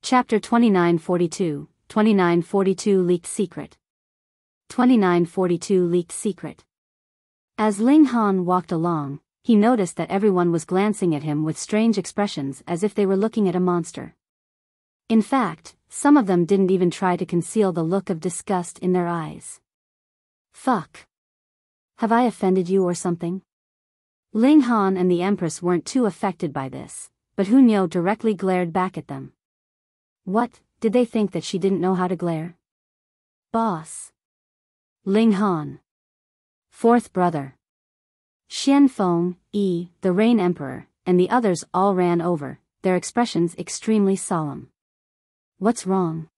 Chapter 2942, 2942 Leaked Secret. 2942 Leaked Secret. As Ling Han walked along, he noticed that everyone was glancing at him with strange expressions as if they were looking at a monster. In fact, some of them didn't even try to conceal the look of disgust in their eyes. Fuck. Have I offended you or something? Ling Han and the Empress weren't too affected by this, but Hunyo directly glared back at them. What, did they think that she didn't know how to glare? Boss. Ling Han. Fourth brother. Xian Feng, the Rain Emperor, and the others all ran over, their expressions extremely solemn. What's wrong?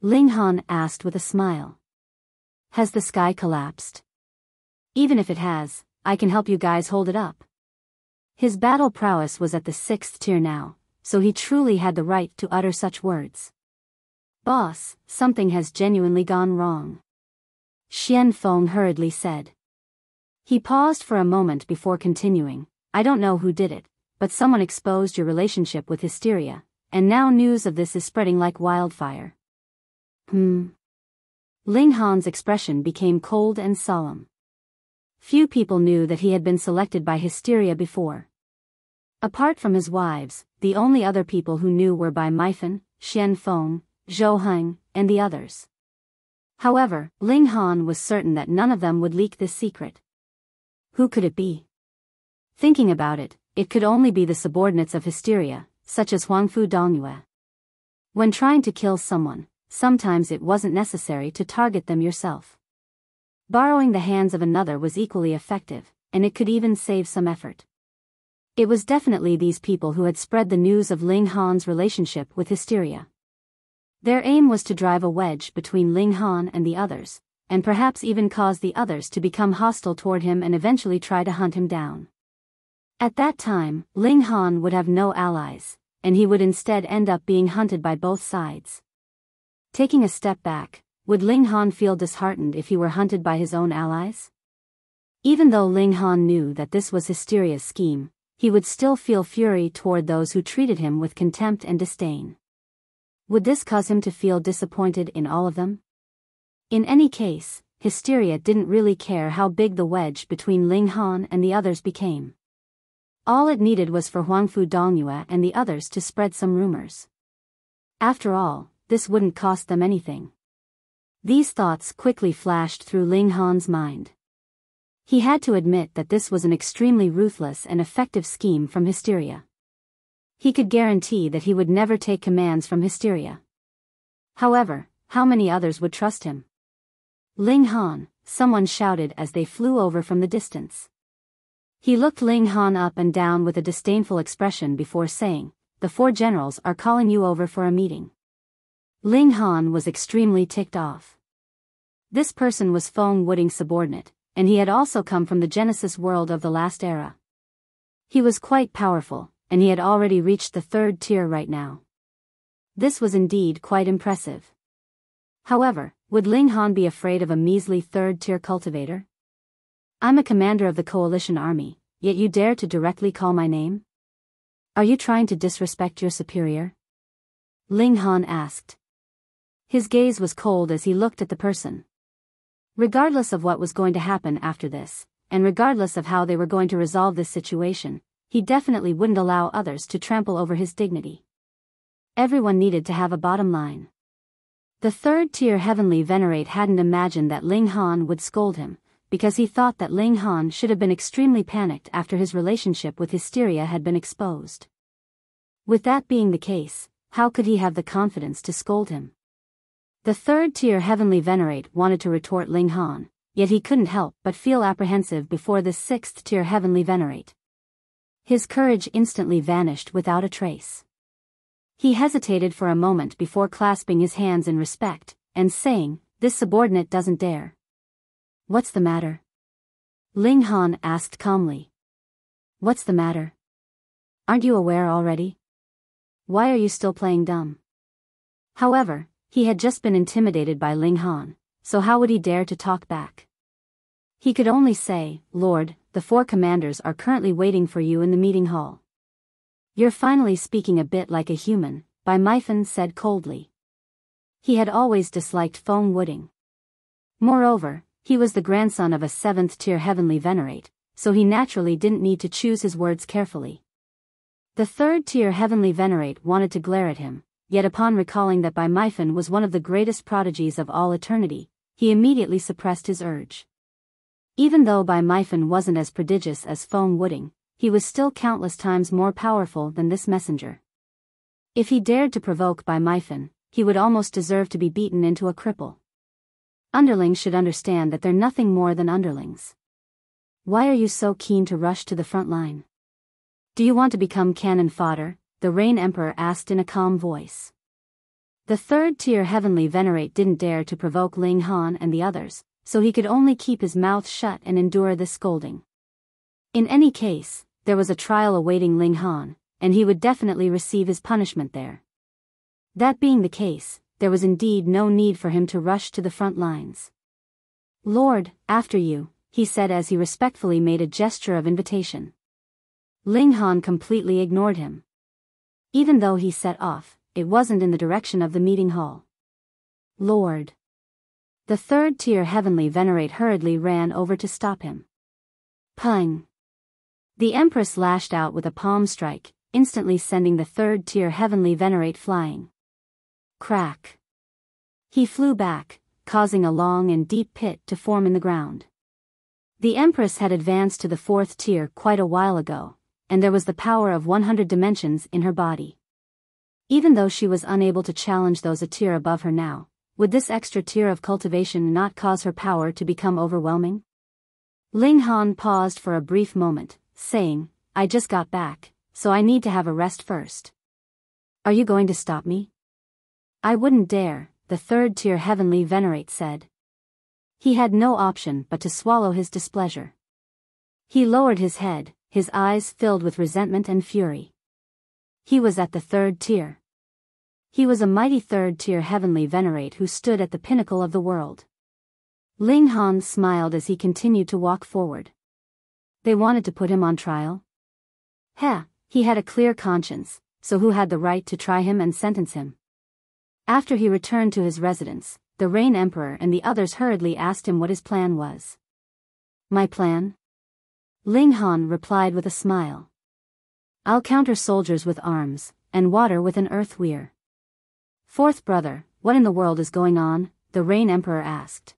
Ling Han asked with a smile. Has the sky collapsed? Even if it has, I can help you guys hold it up. His battle prowess was at the 6th tier now, so he truly had the right to utter such words. Boss, something has genuinely gone wrong. Xian Feng hurriedly said. He paused for a moment before continuing. I don't know who did it, but someone exposed your relationship with Hysteria, and now news of this is spreading like wildfire. Ling Han's expression became cold and solemn. Few people knew that he had been selected by Hysteria before. Apart from his wives, the only other people who knew were Bai Meifen, Xian Feng, Zhou Heng, and the others. However, Ling Han was certain that none of them would leak this secret. Who could it be? Thinking about it, it could only be the subordinates of Hysteria, such as Huangfu Dongyue. When trying to kill someone, sometimes it wasn't necessary to target them yourself. Borrowing the hands of another was equally effective, and it could even save some effort. It was definitely these people who had spread the news of Ling Han's relationship with Hysteria. Their aim was to drive a wedge between Ling Han and the others, and perhaps even cause the others to become hostile toward him and eventually try to hunt him down. At that time, Ling Han would have no allies, and he would instead end up being hunted by both sides. Taking a step back, would Ling Han feel disheartened if he were hunted by his own allies? Even though Ling Han knew that this was Hysteria's scheme, he would still feel fury toward those who treated him with contempt and disdain. Would this cause him to feel disappointed in all of them? In any case, Hysteria didn't really care how big the wedge between Ling Han and the others became. All it needed was for Huangfu Dongyue and the others to spread some rumors. After all, this wouldn't cost them anything. These thoughts quickly flashed through Ling Han's mind. He had to admit that this was an extremely ruthless and effective scheme from Hysteria. He could guarantee that he would never take commands from Hysteria. However, how many others would trust him? Ling Han, someone shouted as they flew over from the distance. He looked Ling Han up and down with a disdainful expression before saying, "The 4 generals are calling you over for a meeting." Ling Han was extremely ticked off. This person was Feng Wuding's subordinate, and he had also come from the Genesis world of the last era. He was quite powerful, and he had already reached the 3rd tier right now. This was indeed quite impressive. However, would Ling Han be afraid of a measly 3rd tier cultivator? I'm a commander of the coalition army, yet you dare to directly call my name? Are you trying to disrespect your superior? Ling Han asked. His gaze was cold as he looked at the person. Regardless of what was going to happen after this, and regardless of how they were going to resolve this situation, he definitely wouldn't allow others to trample over his dignity. Everyone needed to have a bottom line. The 3rd tier Heavenly Venerate hadn't imagined that Ling Han would scold him, because he thought that Ling Han should have been extremely panicked after his relationship with Hysteria had been exposed. With that being the case, how could he have the confidence to scold him? The 3rd tier Heavenly Venerate wanted to retort Ling Han, yet he couldn't help but feel apprehensive before the 6th tier Heavenly Venerate. His courage instantly vanished without a trace. He hesitated for a moment before clasping his hands in respect, and saying, "This subordinate doesn't dare." "What's the matter?" Ling Han asked calmly. "What's the matter? Aren't you aware already? Why are you still playing dumb?" However, he had just been intimidated by Ling Han, so how would he dare to talk back? He could only say, "Lord, the 4 commanders are currently waiting for you in the meeting hall." "You're finally speaking a bit like a human," Bai Meifen said coldly. He had always disliked Feng Wuding. Moreover, he was the grandson of a 7th-tier heavenly venerate, so he naturally didn't need to choose his words carefully. The 3rd-tier heavenly venerate wanted to glare at him, yet upon recalling that Bai Meifen was one of the greatest prodigies of all eternity, he immediately suppressed his urge. Even though Bai Meifen wasn't as prodigious as Feng Wuding, he was still countless times more powerful than this messenger. If he dared to provoke Bai Meifen, he would almost deserve to be beaten into a cripple. Underlings should understand that they're nothing more than underlings. Why are you so keen to rush to the front line? Do you want to become cannon fodder? The Rain Emperor asked in a calm voice. The 3rd-tier heavenly venerate didn't dare to provoke Ling Han and the others, so he could only keep his mouth shut and endure this scolding. In any case, there was a trial awaiting Ling Han, and he would definitely receive his punishment there. That being the case, there was indeed no need for him to rush to the front lines. Lord, after you, he said as he respectfully made a gesture of invitation. Ling Han completely ignored him. Even though he set off, it wasn't in the direction of the meeting hall. Lord. The 3rd-tier heavenly venerate hurriedly ran over to stop him. Pung. The Empress lashed out with a palm strike, instantly sending the 3rd-tier heavenly venerate flying. Crack. He flew back, causing a long and deep pit to form in the ground. The Empress had advanced to the 4th tier quite a while ago, and there was the power of 100 dimensions in her body. Even though she was unable to challenge those a tier above her now, would this extra tier of cultivation not cause her power to become overwhelming? Ling Han paused for a brief moment, saying, I just got back, so I need to have a rest first. Are you going to stop me? I wouldn't dare, the 3rd-tier heavenly venerate said. He had no option but to swallow his displeasure. He lowered his head, his eyes filled with resentment and fury. He was at the 3rd tier. He was a mighty 3rd-tier heavenly venerate who stood at the pinnacle of the world. Ling Han smiled as he continued to walk forward. They wanted to put him on trial? Heh, he had a clear conscience, so who had the right to try him and sentence him? After he returned to his residence, the Rain Emperor and the others hurriedly asked him what his plan was. My plan? Ling Han replied with a smile. I'll counter soldiers with arms, and water with an earth weir. 4th brother, what in the world is going on? The Rain Emperor asked.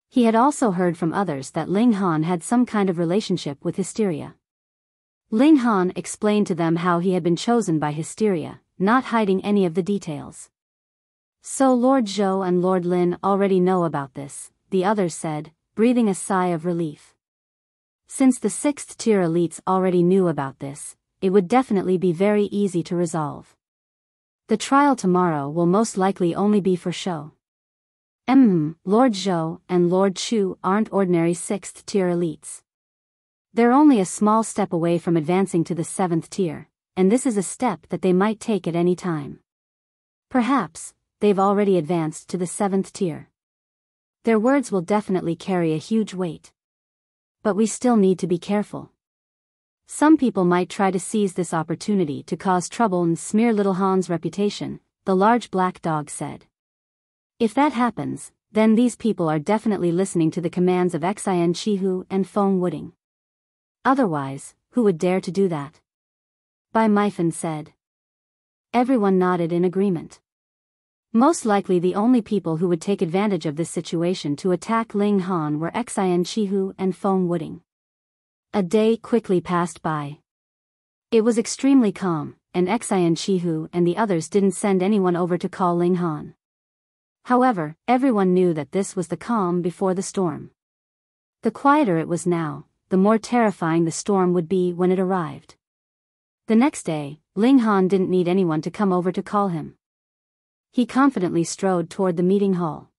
He had also heard from others that Ling Han had some kind of relationship with Hysteria. Ling Han explained to them how he had been chosen by Hysteria, not hiding any of the details. So Lord Zhou and Lord Lin already know about this, the others said, breathing a sigh of relief. Since the 6th tier elites already knew about this, it would definitely be very easy to resolve. The trial tomorrow will most likely only be for show. Lord Zhou and Lord Chu aren't ordinary 6th tier elites. They're only a small step away from advancing to the 7th tier, and this is a step that they might take at any time. Perhaps, they've already advanced to the 7th tier. Their words will definitely carry a huge weight. But we still need to be careful. Some people might try to seize this opportunity to cause trouble and smear Little Han's reputation, the large black dog said. If that happens, then these people are definitely listening to the commands of Xian Chihu and Feng Wuding. Otherwise, who would dare to do that? Bai Meifen said. Everyone nodded in agreement. Most likely the only people who would take advantage of this situation to attack Ling Han were Xian Chihu and Feng Wuding. A day quickly passed by. It was extremely calm, and Xian Chihu and the others didn't send anyone over to call Ling Han. However, everyone knew that this was the calm before the storm. The quieter it was now, the more terrifying the storm would be when it arrived. The next day, Ling Han didn't need anyone to come over to call him. He confidently strode toward the meeting hall.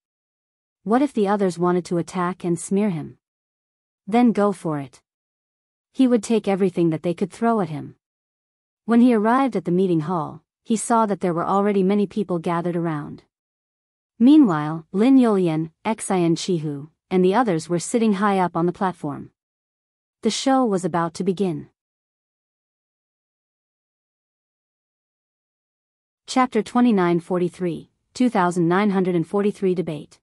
What if the others wanted to attack and smear him? Then go for it. He would take everything that they could throw at him. When he arrived at the meeting hall, he saw that there were already many people gathered around. Meanwhile, Lin Yolian, Xian Chihu, and the others were sitting high up on the platform. The show was about to begin. Chapter 2943, 2943 Debate.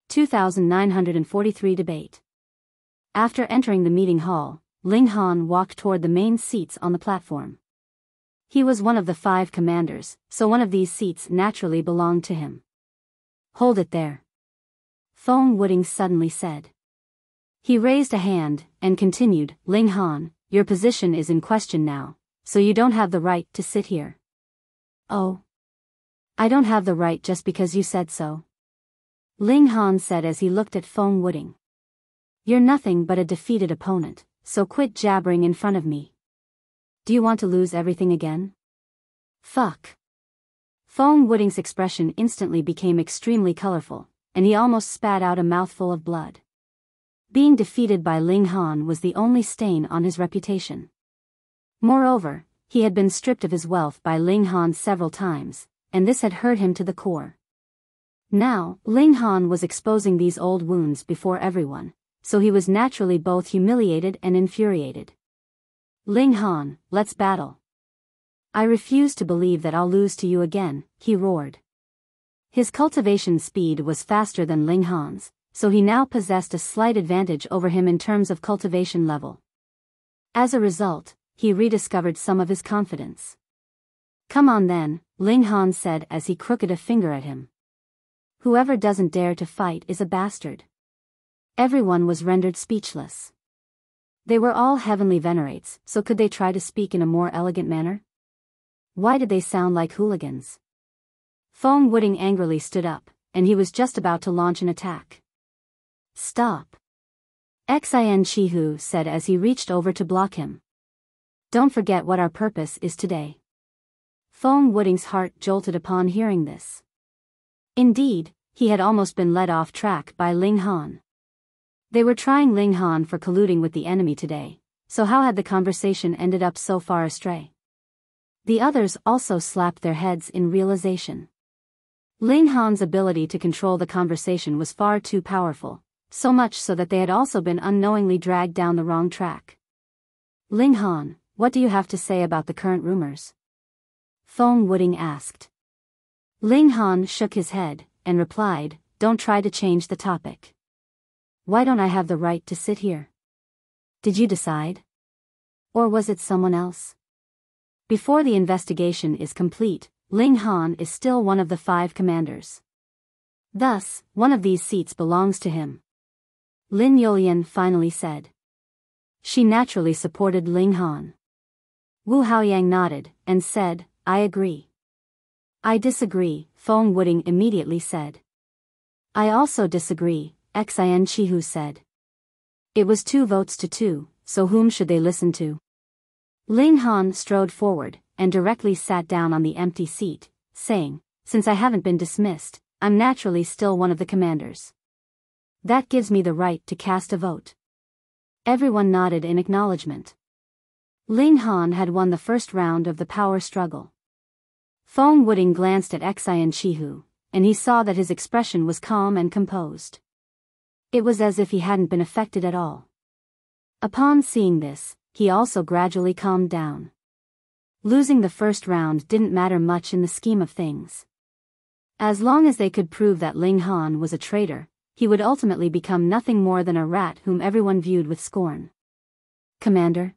2943 Debate. After entering the meeting hall, Ling Han walked toward the main seats on the platform. He was one of the 5 commanders, so one of these seats naturally belonged to him. Hold it there. Feng Wuding suddenly said. He raised a hand, and continued, Ling Han, your position is in question now, so you don't have the right to sit here. Oh. I don't have the right just because you said so. Ling Han said as he looked at Feng Wuding. You're nothing but a defeated opponent, so quit jabbering in front of me. Do you want to lose everything again? Fuck. Feng Wuding's expression instantly became extremely colorful, and he almost spat out a mouthful of blood. Being defeated by Ling Han was the only stain on his reputation. Moreover, he had been stripped of his wealth by Ling Han several times, and this had hurt him to the core. Now, Ling Han was exposing these old wounds before everyone, so he was naturally both humiliated and infuriated. Ling Han, let's battle. I refuse to believe that I'll lose to you again, he roared. His cultivation speed was faster than Ling Han's, so he now possessed a slight advantage over him in terms of cultivation level. As a result, he rediscovered some of his confidence. Come on then, Ling Han said as he crooked a finger at him. Whoever doesn't dare to fight is a bastard. Everyone was rendered speechless. They were all heavenly venerates, so could they try to speak in a more elegant manner? Why did they sound like hooligans? Feng Wuding angrily stood up, and he was just about to launch an attack. Stop. Xin Chihu said as he reached over to block him. Don't forget what our purpose is today. Feng Wuding's heart jolted upon hearing this. Indeed, he had almost been led off track by Ling Han. They were trying Ling Han for colluding with the enemy today, so how had the conversation ended up so far astray? The others also slapped their heads in realization. Ling Han's ability to control the conversation was far too powerful, so much so that they had also been unknowingly dragged down the wrong track. Ling Han, what do you have to say about the current rumors? Feng Wuding asked. Ling Han shook his head, and replied, don't try to change the topic. Why don't I have the right to sit here? Did you decide? Or was it someone else? Before the investigation is complete, Ling Han is still one of the 5 commanders. Thus, one of these seats belongs to him. Lin Youlian finally said. She naturally supported Ling Han. Wu Haoyang nodded, and said, I agree. I disagree, Feng Wuding immediately said. I also disagree, Xin Chihu said. It was 2 votes to 2, so whom should they listen to? Ling Han strode forward, and directly sat down on the empty seat, saying, since I haven't been dismissed, I'm naturally still one of the commanders. That gives me the right to cast a vote. Everyone nodded in acknowledgement. Ling Han had won the first round of the power struggle. Feng Wuding glanced at Xin Chihu, and he saw that his expression was calm and composed. It was as if he hadn't been affected at all. Upon seeing this, he also gradually calmed down. Losing the first round didn't matter much in the scheme of things. As long as they could prove that Ling Han was a traitor, he would ultimately become nothing more than a rat whom everyone viewed with scorn. Commander?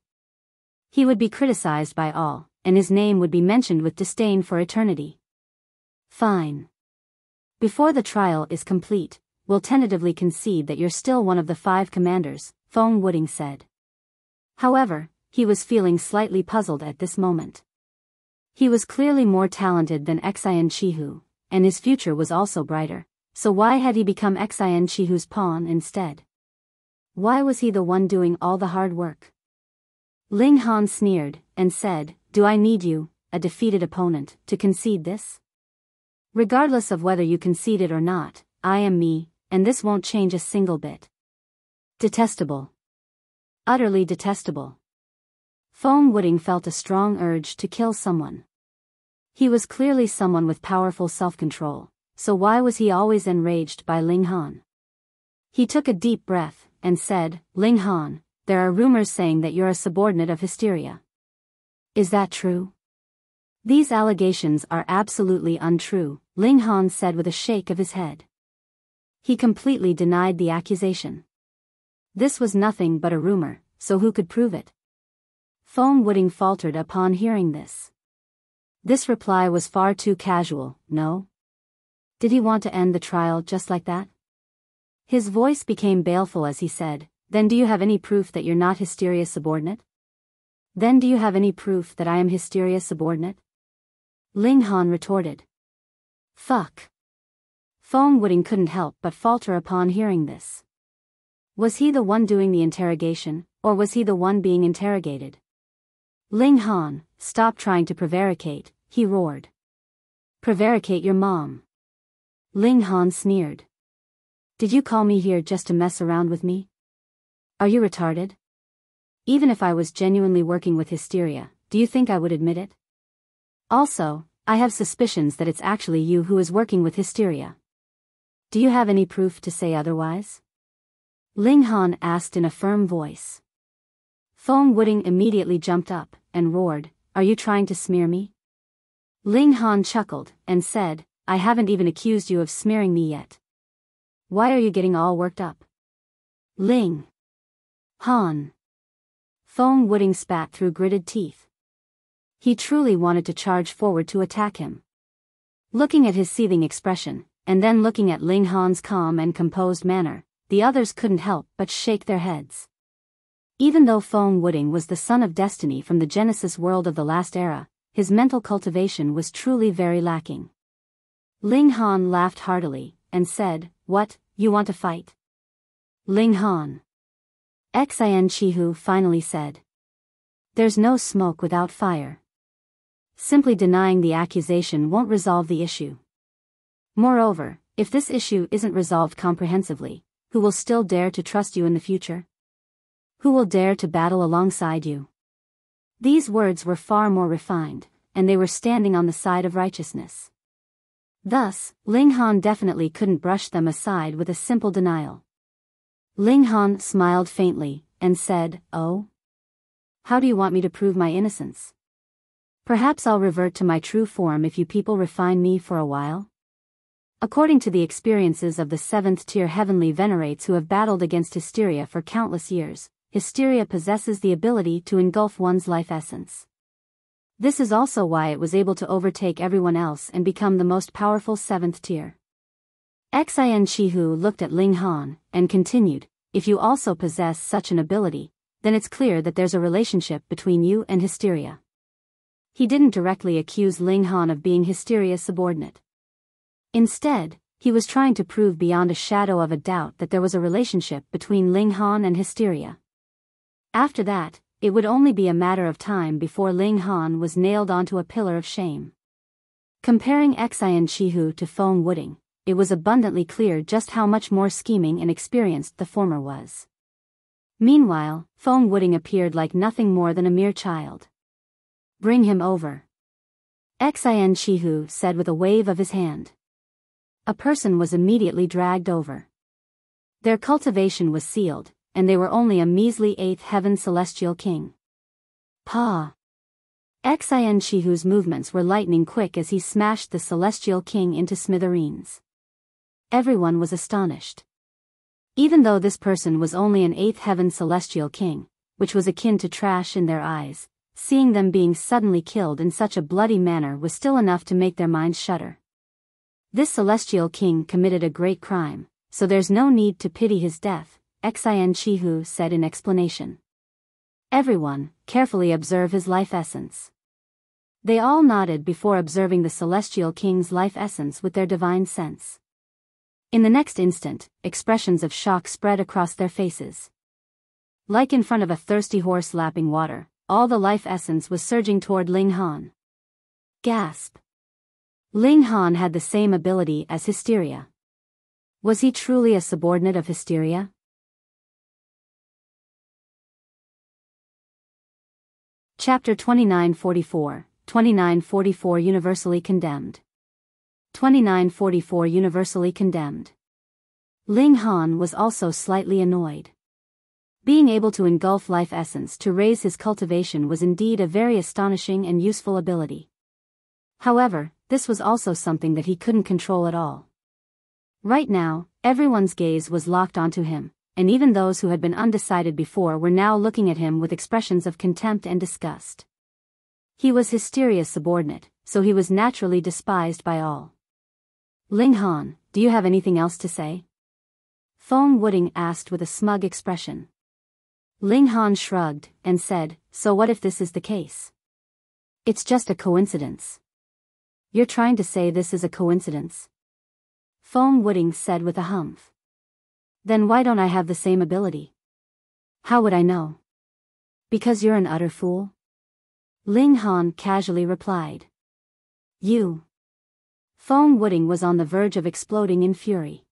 He would be criticized by all, and his name would be mentioned with disdain for eternity. Fine. Before the trial is complete, we'll tentatively concede that you're still one of the 5 commanders, Feng Wuding said. However, he was feeling slightly puzzled at this moment. He was clearly more talented than Xin Chihu, and his future was also brighter, so why had he become Xin Chihu's pawn instead? Why was he the one doing all the hard work? Ling Han sneered, and said, do I need you, a defeated opponent, to concede this? Regardless of whether you concede it or not, I am me, and this won't change a single bit. Detestable. Utterly detestable. Feng Wuding felt a strong urge to kill someone. He was clearly someone with powerful self-control, so why was he always enraged by Ling Han? He took a deep breath, and said, Ling Han, there are rumors saying that you're a subordinate of Hysteria. Is that true? These allegations are absolutely untrue, Ling Han said with a shake of his head. He completely denied the accusation. This was nothing but a rumor, so who could prove it? Feng Wuting faltered upon hearing this. This reply was far too casual, no? Did he want to end the trial just like that? His voice became baleful as he said, "Then do you have any proof that you're not Hysteria's subordinate? Then do you have any proof that I am Hysteria's subordinate?" Ling Han retorted. Fuck. Feng Wuting couldn't help but falter upon hearing this. Was he the one doing the interrogation, or was he the one being interrogated? Ling Han, stop trying to prevaricate, he roared. Prevaricate your mom. Ling Han sneered. Did you call me here just to mess around with me? Are you retarded? Even if I was genuinely working with Hysteria, do you think I would admit it? Also, I have suspicions that it's actually you who is working with Hysteria. Do you have any proof to say otherwise? Ling Han asked in a firm voice. Feng Wuting immediately jumped up and roared, "Are you trying to smear me?" Ling Han chuckled and said, "I haven't even accused you of smearing me yet. Why are you getting all worked up?" Ling Han. Feng Wuting spat through gritted teeth. He truly wanted to charge forward to attack him. Looking at his seething expression, and then looking at Ling Han's calm and composed manner, the others couldn't help but shake their heads. Even though Feng Wuting was the son of destiny from the Genesis world of the last era, his mental cultivation was truly very lacking. Ling Han laughed heartily, and said, "What, you want to fight?" Ling Han. Xin Chihu finally said. There's no smoke without fire. Simply denying the accusation won't resolve the issue. Moreover, if this issue isn't resolved comprehensively, who will still dare to trust you in the future? Who will dare to battle alongside you? These words were far more refined, and they were standing on the side of righteousness. Thus, Ling Han definitely couldn't brush them aside with a simple denial. Ling Han smiled faintly, and said, "Oh? How do you want me to prove my innocence? Perhaps I'll revert to my true form if you people refine me for a while?" According to the experiences of the 7th-tier heavenly venerates who have battled against Hysteria for countless years, Hysteria possesses the ability to engulf one's life essence. This is also why it was able to overtake everyone else and become the most powerful 7th tier. Xin Chihu looked at Ling Han, and continued, "If you also possess such an ability, then it's clear that there's a relationship between you and Hysteria." He didn't directly accuse Ling Han of being Hysteria's subordinate. Instead, he was trying to prove beyond a shadow of a doubt that there was a relationship between Ling Han and Hysteria. After that, it would only be a matter of time before Ling Han was nailed onto a pillar of shame. Comparing Xin Chihu to Feng Wuting, it was abundantly clear just how much more scheming and experienced the former was. Meanwhile, Feng Wuting appeared like nothing more than a mere child. "Bring him over," Xin Chihu said with a wave of his hand. A person was immediately dragged over. Their cultivation was sealed, and they were only a measly 8th heaven celestial king. Pa! Xin Chihu's movements were lightning quick as he smashed the celestial king into smithereens. Everyone was astonished. Even though this person was only an 8th heaven celestial king, which was akin to trash in their eyes, seeing them being suddenly killed in such a bloody manner was still enough to make their minds shudder. This celestial king committed a great crime, so there's no need to pity his death, Xin Chihu said in explanation. Everyone, carefully observe his life essence. They all nodded before observing the celestial king's life essence with their divine sense. In the next instant, expressions of shock spread across their faces. Like in front of a thirsty horse lapping water, all the life essence was surging toward Ling Han. Gasp! Ling Han had the same ability as Hysteria. Was he truly a subordinate of Hysteria? Chapter 2944, 2944 Universally Condemned. 2944 Universally Condemned. Ling Han was also slightly annoyed. Being able to engulf life essence to raise his cultivation was indeed a very astonishing and useful ability. However, this was also something that he couldn't control at all. Right now, everyone's gaze was locked onto him, and even those who had been undecided before were now looking at him with expressions of contempt and disgust. He was Hysteria's subordinate, so he was naturally despised by all. Ling Han, do you have anything else to say? Feng Wuding asked with a smug expression. Ling Han shrugged, and said, so what if this is the case? It's just a coincidence. You're trying to say this is a coincidence? Feng Wuding said with a humph. Then why don't I have the same ability? How would I know? Because you're an utter fool? Ling Han casually replied. You. Feng Wuding was on the verge of exploding in fury.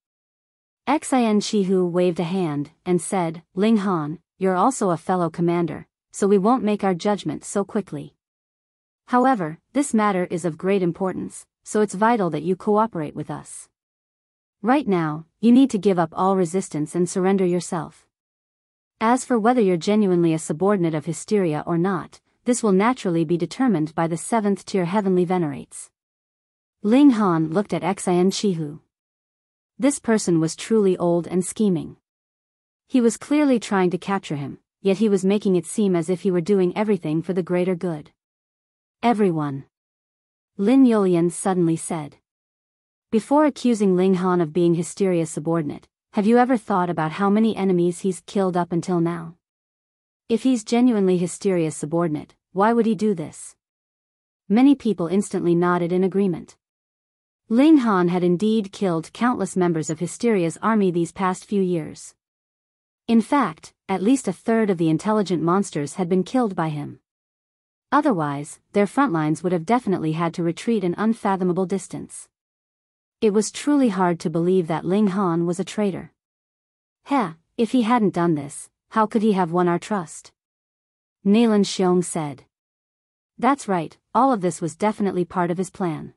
Xin Shihu waved a hand, and said, Ling Han, you're also a fellow commander, so we won't make our judgment so quickly. However, this matter is of great importance, so it's vital that you cooperate with us. Right now, you need to give up all resistance and surrender yourself. As for whether you're genuinely a subordinate of Hysteria or not, this will naturally be determined by the 7th tier heavenly venerates. Ling Han looked at Xin Shihu. This person was truly old and scheming. He was clearly trying to capture him, yet he was making it seem as if he were doing everything for the greater good. Everyone. Lin Yulian suddenly said. Before accusing Ling Han of being Hysteria's subordinate, have you ever thought about how many enemies he's killed up until now? If he's genuinely Hysteria's subordinate, why would he do this? Many people instantly nodded in agreement. Ling Han had indeed killed countless members of Hysteria's army these past few years. In fact, at least a third of the intelligent monsters had been killed by him. Otherwise, their front lines would have definitely had to retreat an unfathomable distance. It was truly hard to believe that Ling Han was a traitor. Heh, if he hadn't done this, how could he have won our trust? Nailan Xiong said. That's right, all of this was definitely part of his plan.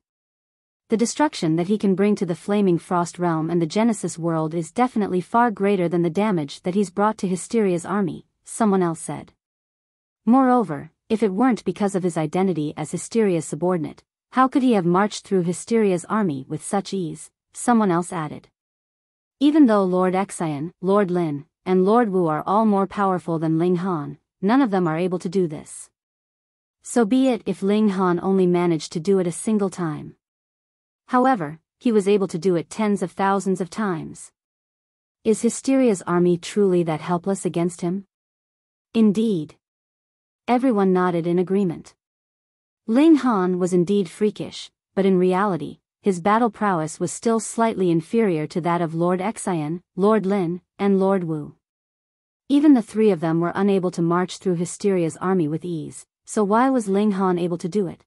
The destruction that he can bring to the Flaming Frost Realm and the Genesis world is definitely far greater than the damage that he's brought to Hysteria's army, someone else said. Moreover, if it weren't because of his identity as Hysteria's subordinate, how could he have marched through Hysteria's army with such ease, someone else added. Even though Lord Xian, Lord Lin, and Lord Wu are all more powerful than Ling Han, none of them are able to do this. So be it if Ling Han only managed to do it a single time. However, he was able to do it tens of thousands of times. Is Hysteria's army truly that helpless against him? Indeed. Everyone nodded in agreement. Ling Han was indeed freakish, but in reality, his battle prowess was still slightly inferior to that of Lord Xian, Lord Lin, and Lord Wu. Even the three of them were unable to march through Hysteria's army with ease, so why was Ling Han able to do it?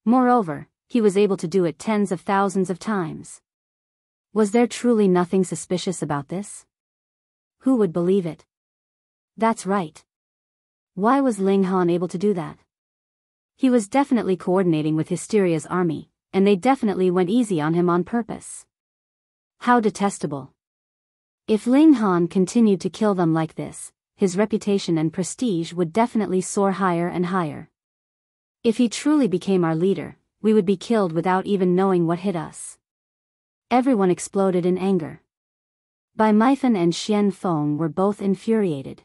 Moreover, he was able to do it tens of thousands of times. Was there truly nothing suspicious about this? Who would believe it? That's right. Why was Ling Han able to do that? He was definitely coordinating with Hysteria's army, and they definitely went easy on him on purpose. How detestable. If Ling Han continued to kill them like this, his reputation and prestige would definitely soar higher and higher. If he truly became our leader, we would be killed without even knowing what hit us. Everyone exploded in anger. Bai Meifan and Xian Feng were both infuriated.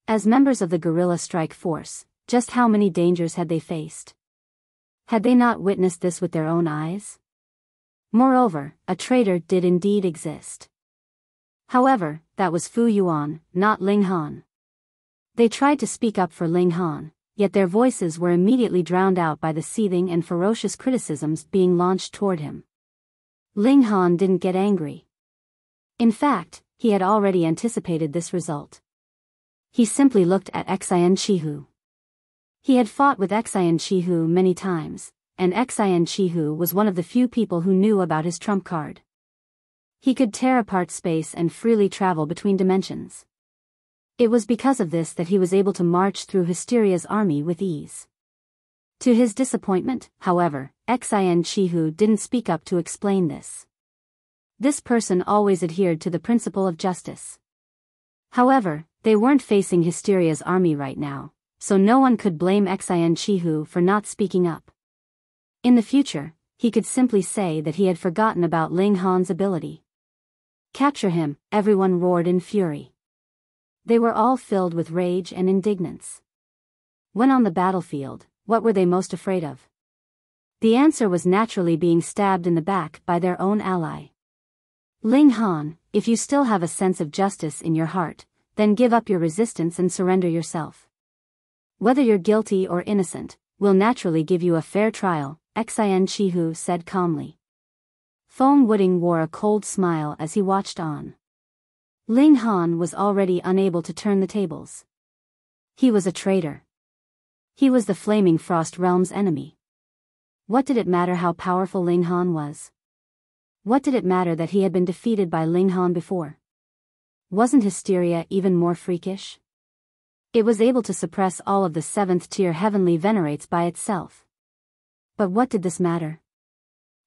As members of the guerrilla strike force, just how many dangers had they faced? Had they not witnessed this with their own eyes? Moreover, a traitor did indeed exist. However, that was Fu Yuan, not Ling Han. They tried to speak up for Ling Han, yet their voices were immediately drowned out by the seething and ferocious criticisms being launched toward him. Ling Han didn't get angry. In fact, he had already anticipated this result. He simply looked at Xian Shihu. He had fought with Xian Shihu many times, and Xian Shihu was one of the few people who knew about his trump card. He could tear apart space and freely travel between dimensions. It was because of this that he was able to march through Hysteria's army with ease. To his disappointment, however, Xian Shihu didn't speak up to explain this. This person always adhered to the principle of justice. However, they weren't facing Hysteria's army right now, so no one could blame Xian Shihu for not speaking up. In the future, he could simply say that he had forgotten about Ling Han's ability. Capture him, everyone roared in fury. They were all filled with rage and indignance. When on the battlefield, what were they most afraid of? The answer was naturally being stabbed in the back by their own ally. Ling Han, if you still have a sense of justice in your heart, then give up your resistance and surrender yourself. Whether you're guilty or innocent, we'll naturally give you a fair trial, Xin Chihu said calmly. Feng Wuding wore a cold smile as he watched on. Ling Han was already unable to turn the tables. He was a traitor. He was the Flaming Frost Realm's enemy. What did it matter how powerful Ling Han was? What did it matter that he had been defeated by Ling Han before? Wasn't Hysteria even more freakish? It was able to suppress all of the 7th-tier heavenly venerates by itself. But what did this matter?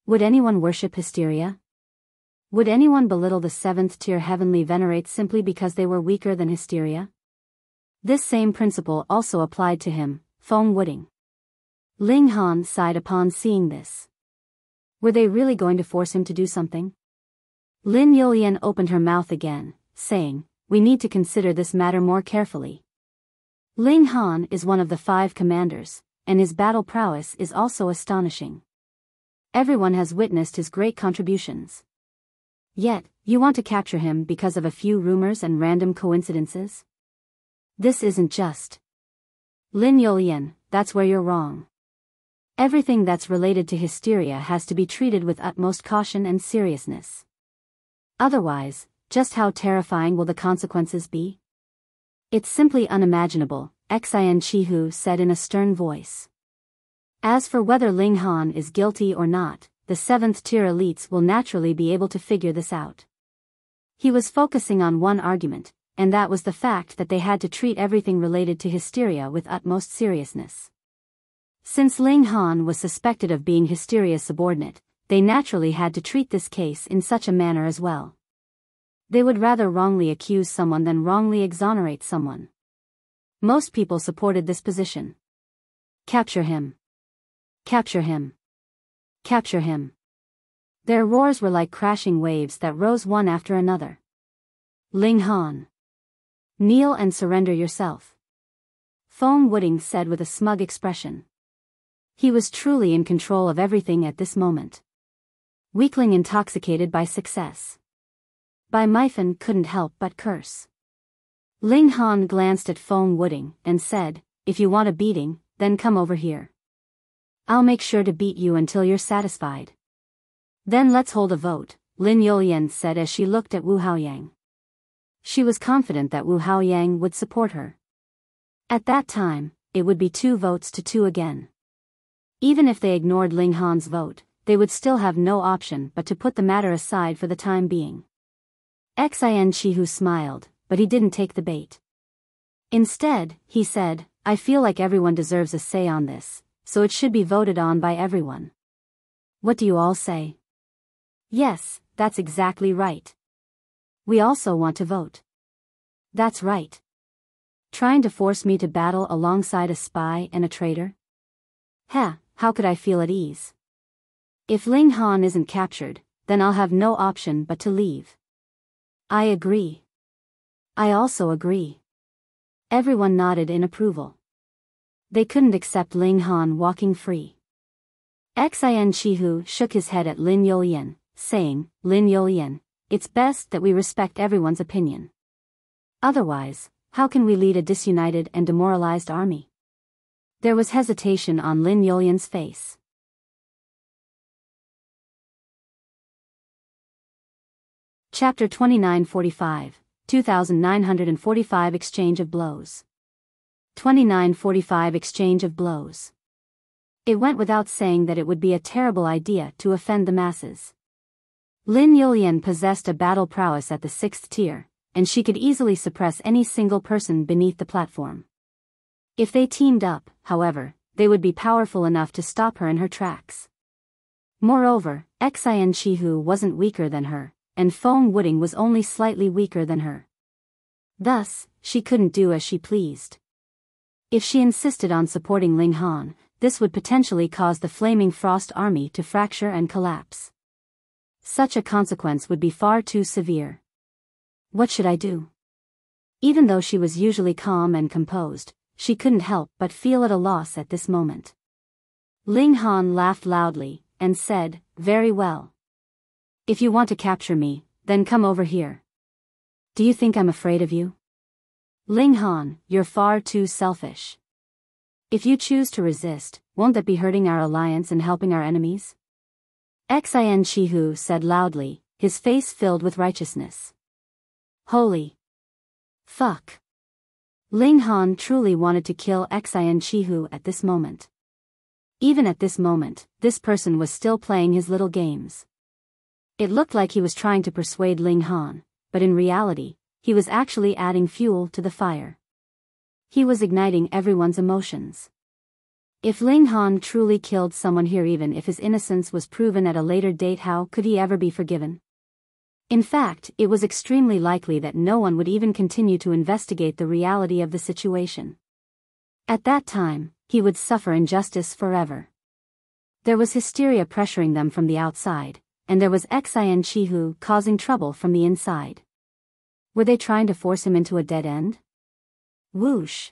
Would anyone worship Hysteria? Would anyone belittle the 7th-tier heavenly venerates simply because they were weaker than Hysteria? This same principle also applied to him, Feng Wuding. Ling Han sighed upon seeing this. Were they really going to force him to do something? Lin Yulian opened her mouth again, saying, "We need to consider this matter more carefully. Ling Han is one of the 5 commanders, and his battle prowess is also astonishing. Everyone has witnessed his great contributions. Yet, you want to capture him because of a few rumors and random coincidences? This isn't just. Lin Yulian, that's where you're wrong. Everything that's related to Hysteria has to be treated with utmost caution and seriousness. Otherwise, just how terrifying will the consequences be? It's simply unimaginable," Xin Chihu said in a stern voice. As for whether Ling Han is guilty or not, the 7th-tier elites will naturally be able to figure this out. He was focusing on one argument, and that was the fact that they had to treat everything related to Hysteria with utmost seriousness. Since Ling Han was suspected of being Hysteria's subordinate, they naturally had to treat this case in such a manner as well. They would rather wrongly accuse someone than wrongly exonerate someone. Most people supported this position. Capture him. Capture him. Capture him. Their roars were like crashing waves that rose one after another. Ling Han. Kneel and surrender yourself. Feng Wuding said with a smug expression. He was truly in control of everything at this moment. Weakling intoxicated by success. Bai Meifen couldn't help but curse. Ling Han glanced at Feng Wuding and said, "If you want a beating, then come over here. I'll make sure to beat you until you're satisfied." "Then let's hold a vote," Lin Yulian said as she looked at Wu Haoyang. She was confident that Wu Haoyang would support her. At that time, it would be 2 votes to 2 again. Even if they ignored Ling Han's vote, they would still have no option but to put the matter aside for the time being. Xin Chihu smiled, but he didn't take the bait. Instead, he said, "I feel like everyone deserves a say on this, so it should be voted on by everyone. What do you all say?" "Yes, that's exactly right. We also want to vote." "That's right. Trying to force me to battle alongside a spy and a traitor? Heh, how could I feel at ease? If Ling Han isn't captured, then I'll have no option but to leave." "I agree. I also agree." Everyone nodded in approval. They couldn't accept Ling Han walking free. Xin Chihu shook his head at Lin Yulian, saying, "Lin Yulian, it's best that we respect everyone's opinion. Otherwise, how can we lead a disunited and demoralized army?" There was hesitation on Lin Yulian's face. Chapter 2945, 2945 Exchange of Blows. 2945 Exchange of Blows. It went without saying that it would be a terrible idea to offend the masses. Lin Yulian possessed a battle prowess at the 6th tier, and she could easily suppress any single person beneath the platform. If they teamed up, however, they would be powerful enough to stop her in her tracks. Moreover, Xin Chihu wasn't weaker than her, and Feng Wuding was only slightly weaker than her. Thus, she couldn't do as she pleased. If she insisted on supporting Ling Han, this would potentially cause the Flaming Frost Army to fracture and collapse. Such a consequence would be far too severe. What should I do? Even though she was usually calm and composed, she couldn't help but feel at a loss at this moment. Ling Han laughed loudly, and said, "Very well. If you want to capture me, then come over here. Do you think I'm afraid of you? Ling Han, you're far too selfish. If you choose to resist, won't that be hurting our alliance and helping our enemies?" Xin Chihu said loudly, his face filled with righteousness. Holy fuck. Ling Han truly wanted to kill Xin Chihu at this moment. Even at this moment, this person was still playing his little games. It looked like he was trying to persuade Ling Han, but in reality, he was actually adding fuel to the fire. He was igniting everyone's emotions. If Ling Han truly killed someone here, even if his innocence was proven at a later date, how could he ever be forgiven? In fact, it was extremely likely that no one would even continue to investigate the reality of the situation. At that time, he would suffer injustice forever. There was hysteria pressuring them from the outside, and there was Xin Chihu causing trouble from the inside. Were they trying to force him into a dead end? Whoosh!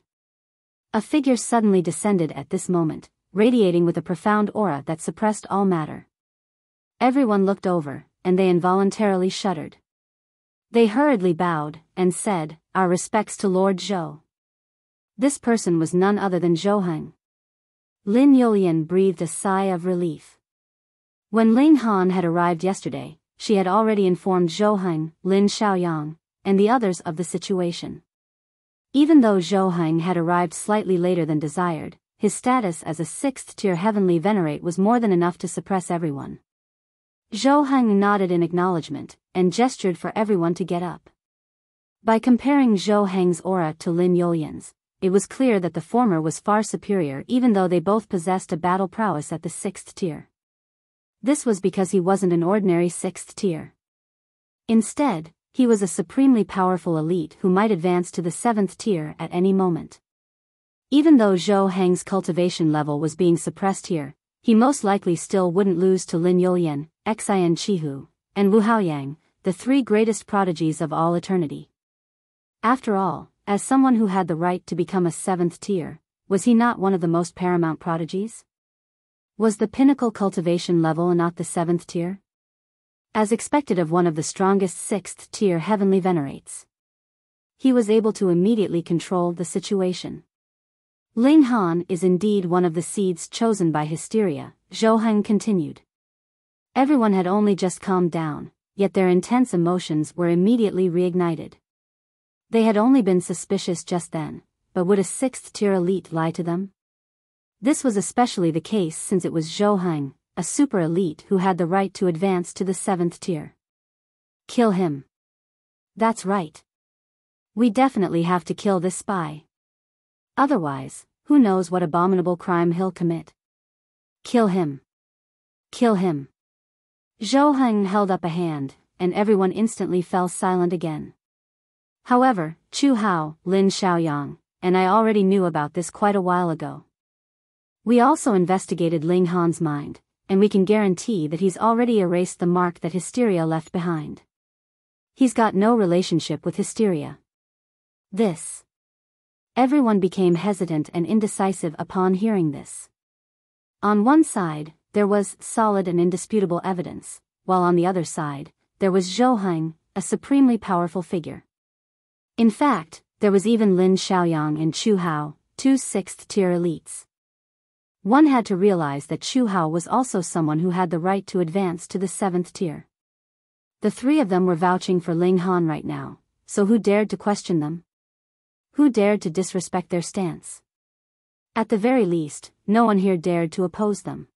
A figure suddenly descended at this moment, radiating with a profound aura that suppressed all matter. Everyone looked over, and they involuntarily shuddered. They hurriedly bowed, and said, "Our respects to Lord Zhou." This person was none other than Zhou Heng. Lin Yolian breathed a sigh of relief. When Ling Han had arrived yesterday, she had already informed Zhou Heng, Lin Xiaoyang, and the others of the situation. Even though Zhou Heng had arrived slightly later than desired, his status as a 6th-tier heavenly venerate was more than enough to suppress everyone. Zhou Heng nodded in acknowledgement, and gestured for everyone to get up. By comparing Zhou Heng's aura to Lin Yolian's, it was clear that the former was far superior, even though they both possessed a battle prowess at the 6th tier. This was because he wasn't an ordinary 6th tier. Instead, he was a supremely powerful elite who might advance to the 7th tier at any moment. Even though Zhou Heng's cultivation level was being suppressed here, he most likely still wouldn't lose to Lin Yolian, Xin Chihu, and Wu Haoyang, the 3 greatest prodigies of all eternity. After all, as someone who had the right to become a 7th tier, was he not one of the most paramount prodigies? Was the pinnacle cultivation level not the 7th tier? As expected of one of the strongest 6th tier heavenly venerates. He was able to immediately control the situation. Ling Han is indeed one of the seeds chosen by hysteria, Zhou Heng continued. Everyone had only just calmed down, yet their intense emotions were immediately reignited. They had only been suspicious just then, but would a 6th tier elite lie to them? This was especially the case since it was Zhou Heng, a super elite who had the right to advance to the 7th tier. Kill him. That's right. We definitely have to kill this spy. Otherwise, who knows what abominable crime he'll commit. Kill him. Kill him. Zhou Heng held up a hand, and everyone instantly fell silent again. However, Chu Hao, Lin Xiaoyang, and I already knew about this quite a while ago. We also investigated Ling Han's mind, and we can guarantee that he's already erased the mark that hysteria left behind. He's got no relationship with hysteria. This. Everyone became hesitant and indecisive upon hearing this. On one side, there was solid and indisputable evidence, while on the other side, there was Zhou Heng, a supremely powerful figure. In fact, there was even Lin Xiaoyang and Chu Hao, 2 6th-tier elites. One had to realize that Chu Hao was also someone who had the right to advance to the 7th tier. The 3 of them were vouching for Ling Han right now, so who dared to question them? Who dared to disrespect their stance? At the very least, no one here dared to oppose them.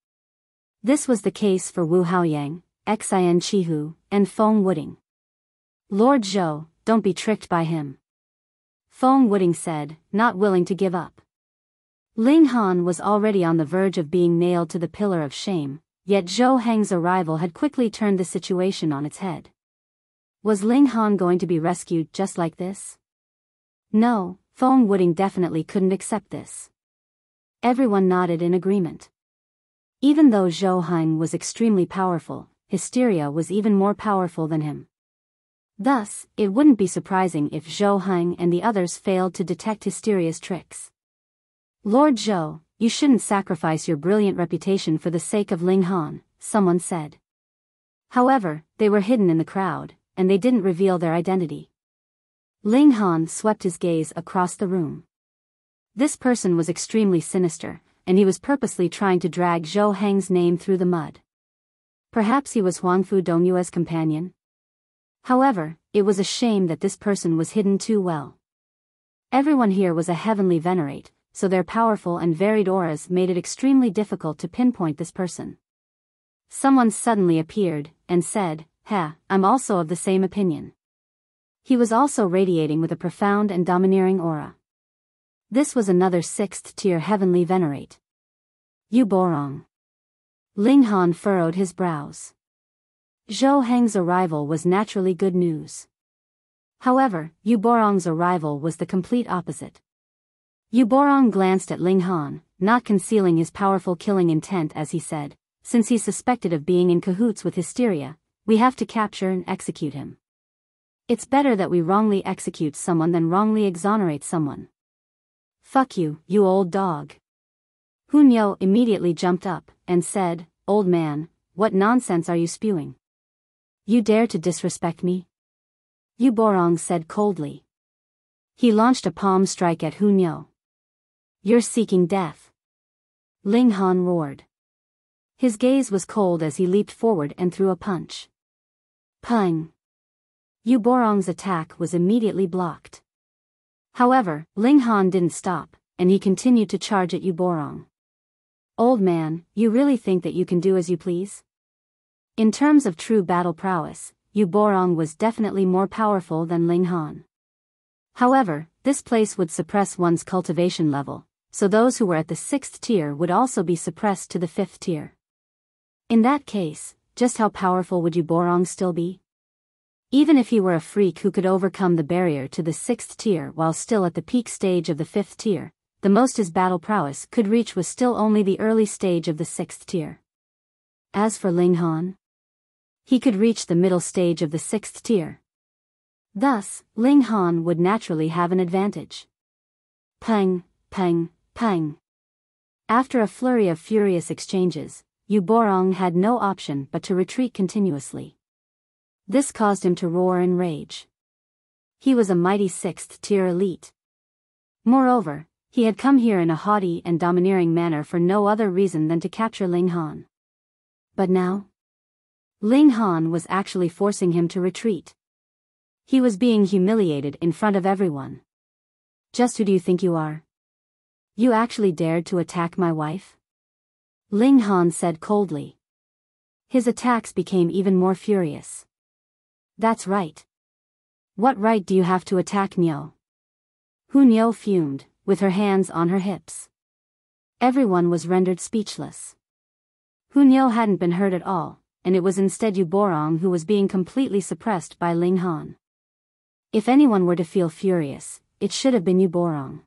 This was the case for Wu Haoyang, Xin Chihu, and Feng Wuding. Lord Zhou, don't be tricked by him. Feng Wuding said, not willing to give up. Ling Han was already on the verge of being nailed to the pillar of shame, yet Zhou Heng's arrival had quickly turned the situation on its head. Was Ling Han going to be rescued just like this? No, Feng Wuding definitely couldn't accept this. Everyone nodded in agreement. Even though Zhou Heng was extremely powerful, Hysteria was even more powerful than him. Thus, it wouldn't be surprising if Zhou Heng and the others failed to detect Hysteria's tricks. Lord Zhou, you shouldn't sacrifice your brilliant reputation for the sake of Ling Han, someone said. However, they were hidden in the crowd, and they didn't reveal their identity. Ling Han swept his gaze across the room. This person was extremely sinister, and he was purposely trying to drag Zhou Heng's name through the mud. Perhaps he was Huangfu Dongyue's companion? However, it was a shame that this person was hidden too well. Everyone here was a heavenly venerate, so their powerful and varied auras made it extremely difficult to pinpoint this person. Someone suddenly appeared, and said, I'm also of the same opinion. He was also radiating with a profound and domineering aura. This was another 6th-tier heavenly venerate. Yu Borong. Ling Han furrowed his brows. Zhou Heng's arrival was naturally good news. However, Yu Borong's arrival was the complete opposite. Yu Borong glanced at Ling Han, not concealing his powerful killing intent as he said, since he's suspected of being in cahoots with Hysteria, we have to capture and execute him. It's better that we wrongly execute someone than wrongly exonerate someone. Fuck you, you old dog. Hunyo immediately jumped up, and said, Old man, what nonsense are you spewing? You dare to disrespect me? Yu Borong said coldly. He launched a palm strike at Hunyo. You're seeking death. Ling Han roared. His gaze was cold as he leaped forward and threw a punch. Pang! Yu Borong's attack was immediately blocked. However, Ling Han didn't stop, and he continued to charge at Yu Borong. Old man, you really think that you can do as you please? In terms of true battle prowess, Yu Borong was definitely more powerful than Ling Han. However, this place would suppress one's cultivation level, so those who were at the 6th tier would also be suppressed to the 5th tier. In that case, just how powerful would Yu Borong still be? Even if he were a freak who could overcome the barrier to the 6th tier while still at the peak stage of the 5th tier, the most his battle prowess could reach was still only the early stage of the 6th tier. As for Ling Han, he could reach the middle stage of the 6th tier. Thus, Ling Han would naturally have an advantage. Pang, pang, pang. After a flurry of furious exchanges, Yu Borong had no option but to retreat continuously. This caused him to roar in rage. He was a mighty 6th-tier elite. Moreover, he had come here in a haughty and domineering manner for no other reason than to capture Ling Han. But now, Ling Han was actually forcing him to retreat. He was being humiliated in front of everyone. Just who do you think you are? You actually dared to attack my wife? Ling Han said coldly. His attacks became even more furious. That's right. What right do you have to attack Nyo? Hunyo fumed, with her hands on her hips. Everyone was rendered speechless. Hunyo hadn't been hurt at all, and it was instead Yu Borong who was being completely suppressed by Ling Han. If anyone were to feel furious, it should have been Yu Borong.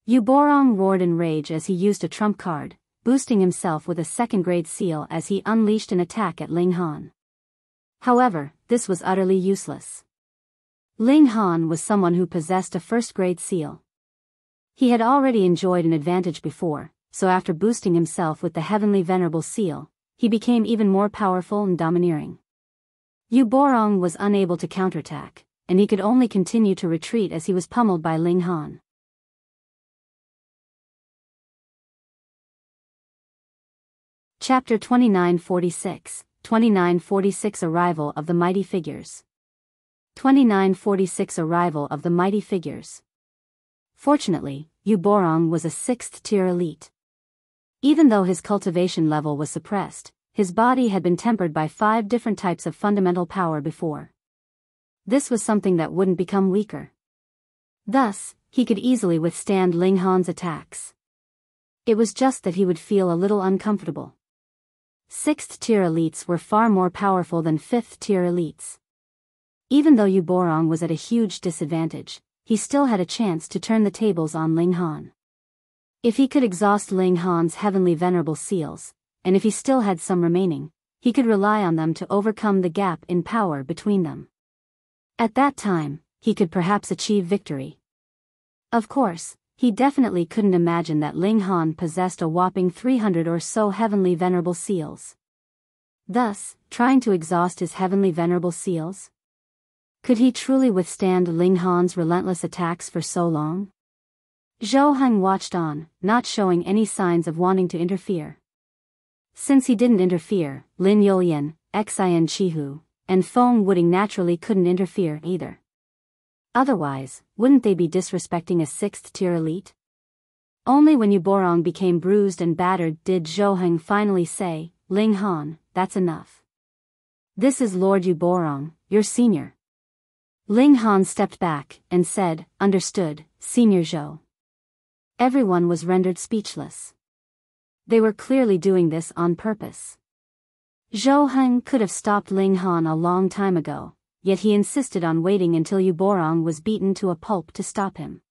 Yu Borong roared in rage as he used a trump card, boosting himself with a second-grade seal as he unleashed an attack at Ling Han. However, this was utterly useless. Ling Han was someone who possessed a first-grade seal. He had already enjoyed an advantage before, so after boosting himself with the heavenly venerable seal, he became even more powerful and domineering. Yu Borong was unable to counterattack, and he could only continue to retreat as he was pummeled by Ling Han. Chapter 2946, 2946 Arrival of the Mighty Figures. 2946 Arrival of the Mighty Figures. Fortunately, Yu Borong was a 6th-tier elite. Even though his cultivation level was suppressed, his body had been tempered by 5 different types of fundamental power before. This was something that wouldn't become weaker. Thus, he could easily withstand Ling Han's attacks. It was just that he would feel a little uncomfortable. 6th-tier elites were far more powerful than 5th-tier elites. Even though Yu Borong was at a huge disadvantage, he still had a chance to turn the tables on Ling Han. If he could exhaust Ling Han's heavenly venerable seals, and if he still had some remaining, he could rely on them to overcome the gap in power between them. At that time, he could perhaps achieve victory. Of course, he definitely couldn't imagine that Ling Han possessed a whopping 300 or so heavenly venerable seals. Thus, trying to exhaust his heavenly venerable seals? Could he truly withstand Ling Han's relentless attacks for so long? Zhou Heng watched on, not showing any signs of wanting to interfere. Since he didn't interfere, Lin Yulian, Xian Chihu, and Feng Wuding naturally couldn't interfere either. Otherwise, wouldn't they be disrespecting a 6th-tier elite? Only when Yuborong became bruised and battered did Zhou Heng finally say, Ling Han, that's enough. This is Lord Yuborong, your senior. Ling Han stepped back and said, understood, Senior Zhou. Everyone was rendered speechless. They were clearly doing this on purpose. Zhou Heng could have stopped Ling Han a long time ago, yet he insisted on waiting until Yuborong was beaten to a pulp to stop him.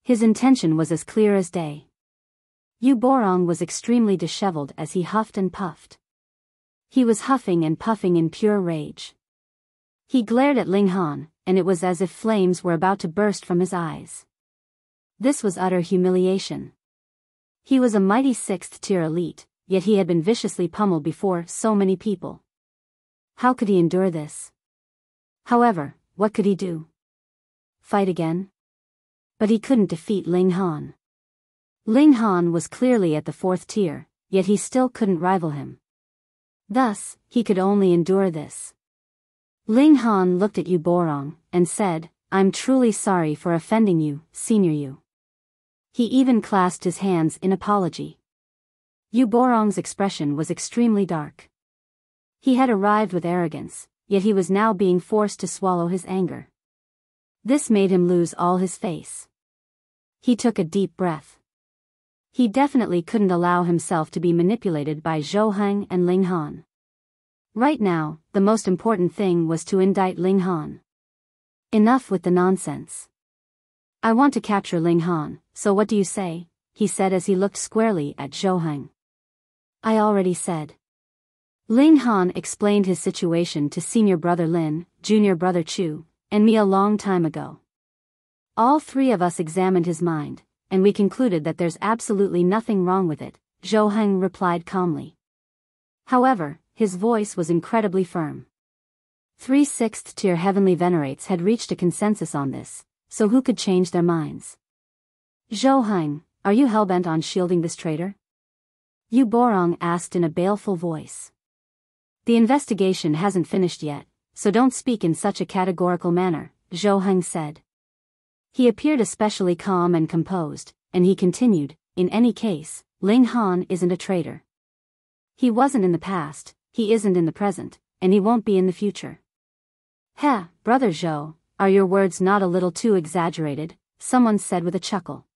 His intention was as clear as day. Yuborong was extremely disheveled as he huffed and puffed. He was huffing and puffing in pure rage. He glared at Ling Han, and it was as if flames were about to burst from his eyes. This was utter humiliation. He was a mighty 6th-tier elite, yet he had been viciously pummeled before so many people. How could he endure this? However, what could he do? Fight again? But he couldn't defeat Ling Han. Ling Han was clearly at the 4th tier, yet he still couldn't rival him. Thus, he could only endure this. Ling Han looked at Yuborong, and said, I'm truly sorry for offending you, Senior Yu. He even clasped his hands in apology. Yuborong's expression was extremely dark. He had arrived with arrogance, yet he was now being forced to swallow his anger. This made him lose all his face. He took a deep breath. He definitely couldn't allow himself to be manipulated by Zhou Heng and Ling Han. Right now, the most important thing was to indict Ling Han. Enough with the nonsense. I want to capture Ling Han, so what do you say? He said as he looked squarely at Zhou Heng. I already said. Ling Han explained his situation to senior brother Lin, junior brother Chu, and me a long time ago. All three of us examined his mind, and we concluded that there's absolutely nothing wrong with it, Zhou Heng replied calmly. However, his voice was incredibly firm. 3 6th-tier heavenly venerates had reached a consensus on this, so who could change their minds? Zhou Heng, are you hellbent on shielding this traitor? Yuborong asked in a baleful voice. The investigation hasn't finished yet, so don't speak in such a categorical manner, Zhou Heng said. He appeared especially calm and composed, and he continued, in any case, Ling Han isn't a traitor. He wasn't in the past, he isn't in the present, and he won't be in the future. Heh, brother Zhou, are your words not a little too exaggerated? Someone said with a chuckle.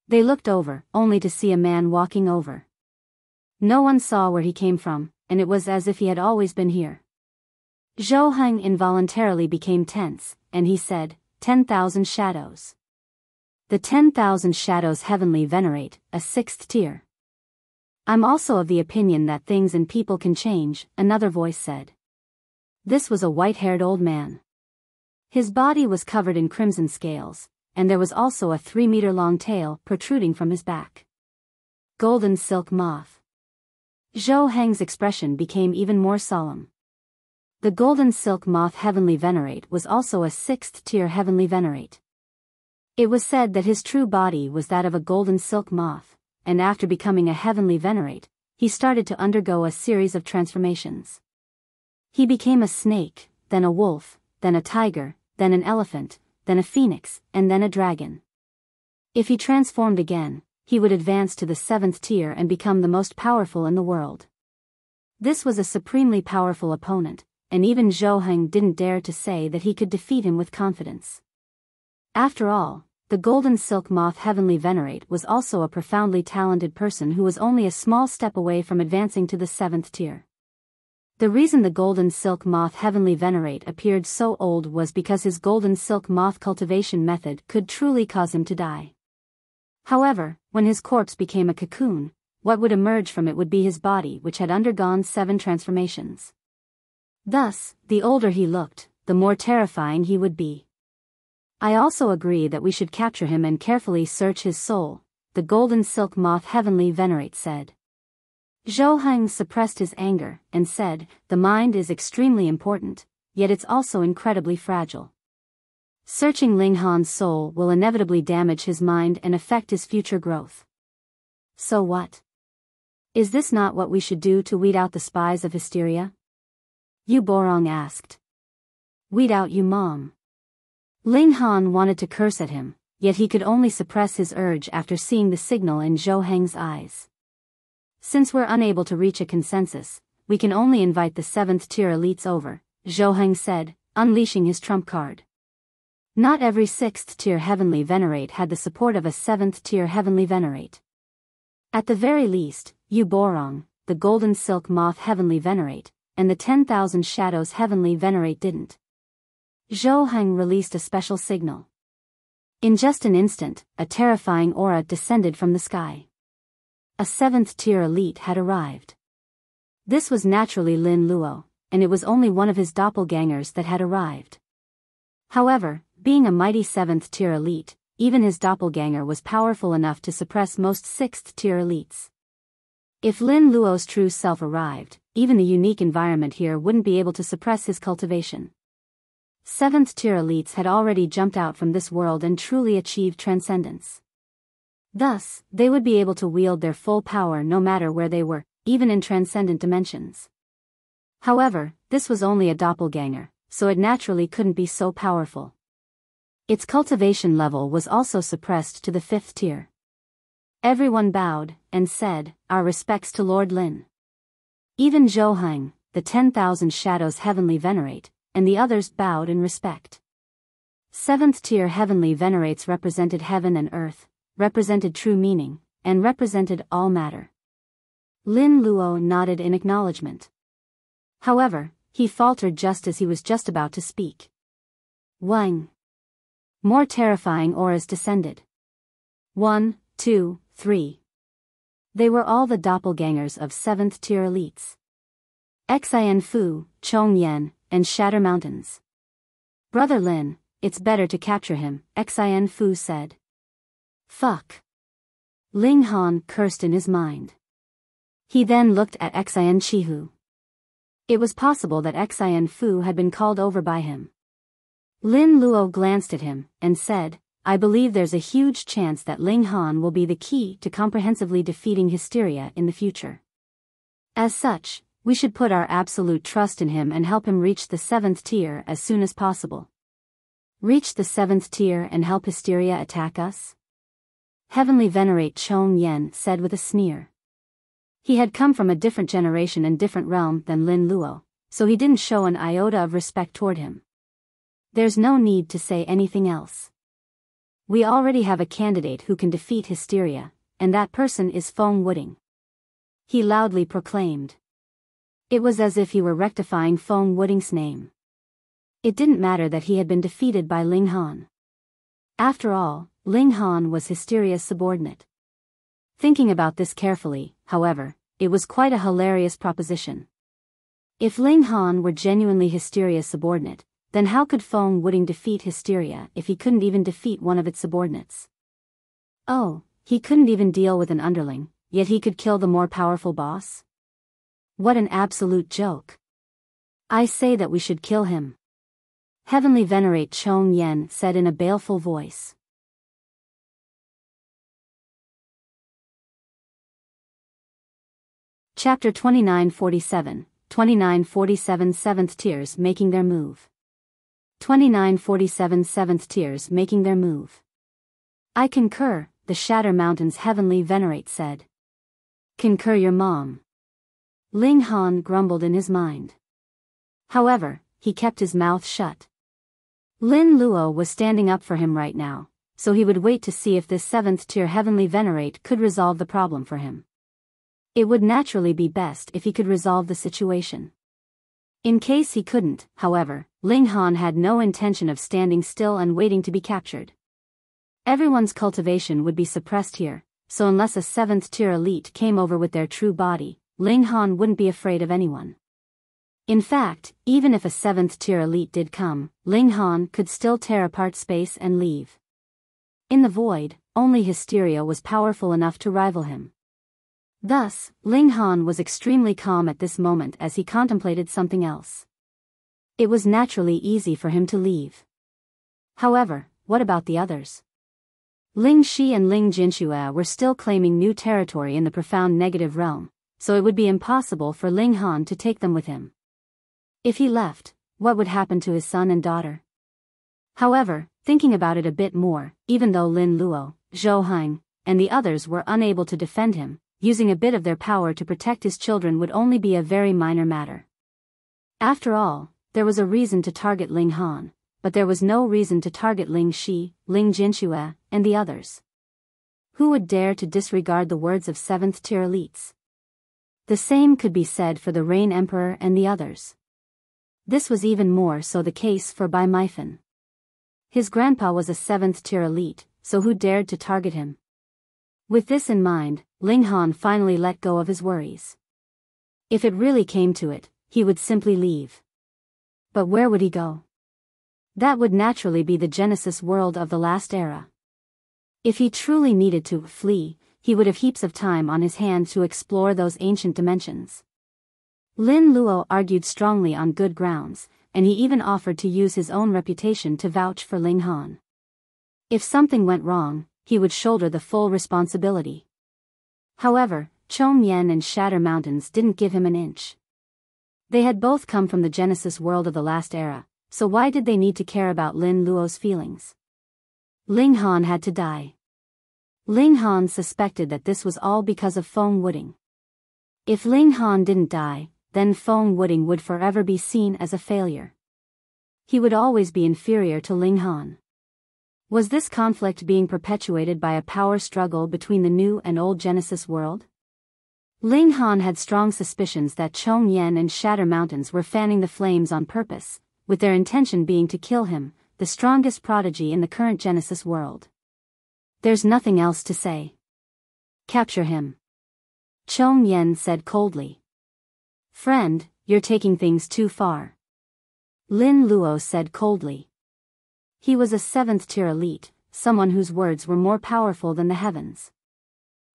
They looked over, only to see a man walking over. No one saw where he came from, and it was as if he had always been here. Zhou Heng involuntarily became tense, and he said, 10,000 shadows. The 10,000 shadows heavenly venerate, a 6th tier. I'm also of the opinion that things and people can change, another voice said. This was a white-haired old man. His body was covered in crimson scales, and there was also a 3-meter-long tail protruding from his back. Golden silk moth. Zhou Heng's expression became even more solemn. The golden silk moth heavenly venerate was also a 6th tier heavenly venerate. It was said that his true body was that of a golden silk moth, and after becoming a heavenly venerate, he started to undergo a series of transformations. He became a snake, then a wolf, then a tiger, then an elephant, then a phoenix, and then a dragon. If he transformed again, he would advance to the 7th tier and become the most powerful in the world. This was a supremely powerful opponent, and even Zhou Heng didn't dare to say that he could defeat him with confidence. After all, the golden silk moth heavenly venerate was also a profoundly talented person who was only a small step away from advancing to the 7th tier. The reason the golden silk moth heavenly venerate appeared so old was because his golden silk moth cultivation method could truly cause him to die. However, when his corpse became a cocoon, what would emerge from it would be his body, which had undergone 7 transformations. Thus, the older he looked, the more terrifying he would be. I also agree that we should capture him and carefully search his soul, the golden silk moth heavenly venerate said. Zhou Heng suppressed his anger and said, the mind is extremely important, yet it's also incredibly fragile. Searching Ling Han's soul will inevitably damage his mind and affect his future growth. So what? Is this not what we should do to weed out the spies of hysteria? Yu Borong asked. Weed out you, Mom. Ling Han wanted to curse at him, yet he could only suppress his urge after seeing the signal in Zhou Heng's eyes. Since we're unable to reach a consensus, we can only invite the 7th tier elites over, Zhou Heng said, unleashing his trump card. Not every 6th tier heavenly venerate had the support of a 7th tier heavenly venerate. At the very least, Yu Borong, the golden silk moth heavenly venerate, and the 10,000 shadows heavenly venerate didn't. Zhou Heng released a special signal. In just an instant, a terrifying aura descended from the sky. A 7th tier elite had arrived. This was naturally Lin Luo, and it was only one of his doppelgangers that had arrived. However, being a mighty 7th tier elite, even his doppelganger was powerful enough to suppress most 6th tier elites. If Lin Luo's true self arrived, even the unique environment here wouldn't be able to suppress his cultivation. 7th tier elites had already jumped out from this world and truly achieved transcendence. Thus, they would be able to wield their full power no matter where they were, even in transcendent dimensions. However, this was only a doppelganger, so it naturally couldn't be so powerful. Its cultivation level was also suppressed to the 5th tier. Everyone bowed, and said, our respects to Lord Lin. Even Zhou Heng, the 10,000 shadows heavenly venerate, and the others bowed in respect. 7th tier heavenly venerates represented heaven and earth, represented true meaning, and represented all matter. Lin Luo nodded in acknowledgement. However, he faltered just as he was just about to speak. Wang. More terrifying auras descended. 1, 2, 3. They were all the doppelgangers of 7th tier elites. Xin Fu, Chong Yan, and Shatter Mountains. Brother Lin, it's better to capture him, Xin Fu said. Fuck. Ling Han cursed in his mind. He then looked at Xin Chihu. It was possible that Xin Fu had been called over by him. Lin Luo glanced at him, and said, I believe there's a huge chance that Ling Han will be the key to comprehensively defeating hysteria in the future. As such, we should put our absolute trust in him and help him reach the 7th tier as soon as possible. Reach the 7th tier and help hysteria attack us? Heavenly Venerate Chong Yen said with a sneer. He had come from a different generation and different realm than Lin Luo, so he didn't show an iota of respect toward him. There's no need to say anything else. We already have a candidate who can defeat hysteria, and that person is Feng Wuding. He loudly proclaimed. It was as if he were rectifying Feng Wuding's name. It didn't matter that he had been defeated by Ling Han. After all, Ling Han was Hysteria's subordinate. Thinking about this carefully, however, it was quite a hilarious proposition. If Ling Han were genuinely Hysteria's subordinate, then how could Feng Wuding defeat hysteria if he couldn't even defeat one of its subordinates? Oh, he couldn't even deal with an underling, yet he could kill the more powerful boss? What an absolute joke. I say that we should kill him. Heavenly Venerate Chong Yen said in a baleful voice. Chapter 2947, 2947 7th tiers making their move. 2947 7th tiers making their move. I concur, the Shatter Mountain's Heavenly Venerate said. Concur your mom. Ling Han grumbled in his mind. However, he kept his mouth shut. Lin Luo was standing up for him right now, so he would wait to see if this 7th tier Heavenly Venerate could resolve the problem for him. It would naturally be best if he could resolve the situation. In case he couldn't, however, Ling Han had no intention of standing still and waiting to be captured. Everyone's cultivation would be suppressed here, so unless a 7th-tier elite came over with their true body, Ling Han wouldn't be afraid of anyone. In fact, even if a 7th-tier elite did come, Ling Han could still tear apart space and leave. In the void, only hysteria was powerful enough to rival him. Thus, Ling Han was extremely calm at this moment as he contemplated something else. It was naturally easy for him to leave. However, what about the others? Ling Shi and Ling Jinxue were still claiming new territory in the profound negative realm, so it would be impossible for Ling Han to take them with him. If he left, what would happen to his son and daughter? However, thinking about it a bit more, even though Lin Luo, Zhou Heng, and the others were unable to defend him, using a bit of their power to protect his children would only be a very minor matter. After all, there was a reason to target Ling Han, but there was no reason to target Ling Shi, Ling Jinxue, and the others. Who would dare to disregard the words of 7th-tier elites? The same could be said for the Rain Emperor and the others. This was even more so the case for Bai Meifan. His grandpa was a 7th-tier elite, so who dared to target him? With this in mind, Ling Han finally let go of his worries. If it really came to it, he would simply leave. But where would he go? That would naturally be the Genesis world of the last era. If he truly needed to flee, he would have heaps of time on his hands to explore those ancient dimensions. Lin Luo argued strongly on good grounds, and he even offered to use his own reputation to vouch for Ling Han. If something went wrong, he would shoulder the full responsibility. However, Chong Yen and Shatter Mountains didn't give him an inch. They had both come from the Genesis world of the last era, so why did they need to care about Lin Luo's feelings? Ling Han had to die. Ling Han suspected that this was all because of Feng Wuding. If Ling Han didn't die, then Feng Wuding would forever be seen as a failure. He would always be inferior to Ling Han. Was this conflict being perpetuated by a power struggle between the new and old Genesis world? Ling Han had strong suspicions that Chong Yen and Shatter Mountains were fanning the flames on purpose, with their intention being to kill him, the strongest prodigy in the current Genesis world. There's nothing else to say. Capture him. Chong Yen said coldly. Friend, you're taking things too far. Lin Luo said coldly. He was a 7th-tier elite, someone whose words were more powerful than the heavens.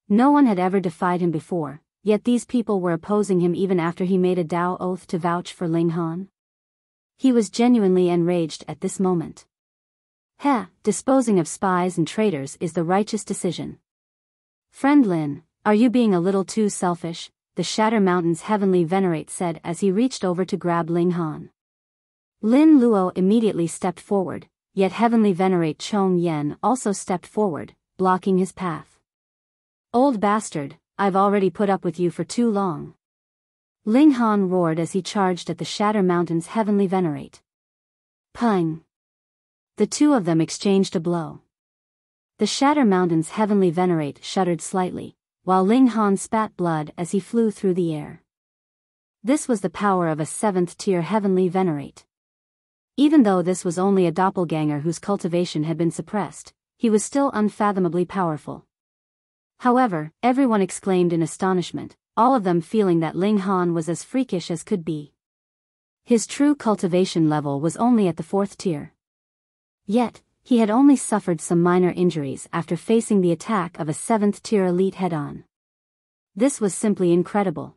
No one had ever defied him before, yet these people were opposing him even after he made a Dao oath to vouch for Ling Han. He was genuinely enraged at this moment. Disposing of spies and traitors is the righteous decision. Friend Lin, are you being a little too selfish? The Shatter Mountain's Heavenly Venerate said as he reached over to grab Ling Han. Lin Luo immediately stepped forward, yet Heavenly Venerate Chong Yen also stepped forward, blocking his path. Old bastard, I've already put up with you for too long. Ling Han roared as he charged at the Shatter Mountain's Heavenly Venerate. Pung! The two of them exchanged a blow. The Shatter Mountain's Heavenly Venerate shuddered slightly, while Ling Han spat blood as he flew through the air. This was the power of a 7th-tier Heavenly Venerate. Even though this was only a doppelganger whose cultivation had been suppressed, he was still unfathomably powerful. However, everyone exclaimed in astonishment, all of them feeling that Ling Han was as freakish as could be. His true cultivation level was only at the 4th tier. Yet, he had only suffered some minor injuries after facing the attack of a 7th-tier elite head-on. This was simply incredible.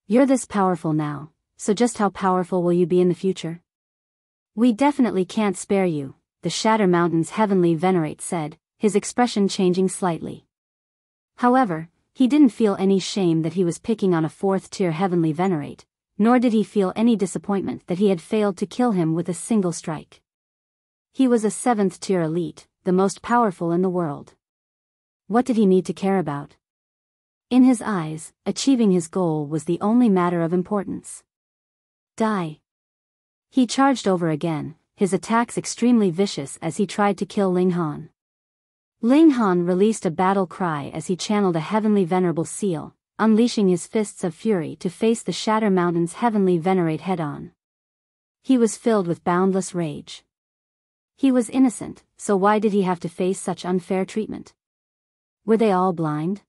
You're this powerful now, so just how powerful will you be in the future? We definitely can't spare you, the Shatter Mountain's Heavenly Venerate said, his expression changing slightly. However, he didn't feel any shame that he was picking on a 4th-tier Heavenly Venerate, nor did he feel any disappointment that he had failed to kill him with a single strike. He was a 7th-tier elite, the most powerful in the world. What did he need to care about? In his eyes, achieving his goal was the only matter of importance. Die. He charged over again, his attacks extremely vicious as he tried to kill Ling Han. Ling Han released a battle cry as he channeled a Heavenly Venerable Seal, unleashing his fists of fury to face the Shatter Mountain's Heavenly Venerate head-on. He was filled with boundless rage. He was innocent, so why did he have to face such unfair treatment? Were they all blind?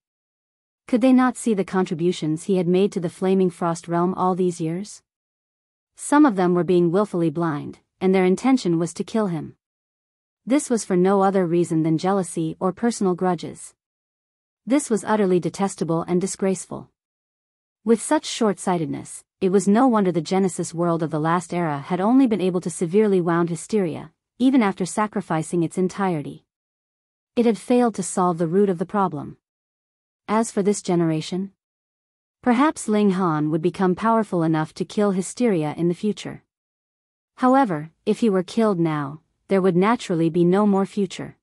Could they not see the contributions he had made to the Flaming Frost realm all these years? Some of them were being willfully blind, and their intention was to kill him. This was for no other reason than jealousy or personal grudges. This was utterly detestable and disgraceful. With such short-sightedness, it was no wonder the Genesis world of the last era had only been able to severely wound hysteria, even after sacrificing its entirety. It had failed to solve the root of the problem. As for this generation, perhaps Ling Han would become powerful enough to kill hysteria in the future. However, if he were killed now, there would naturally be no more future.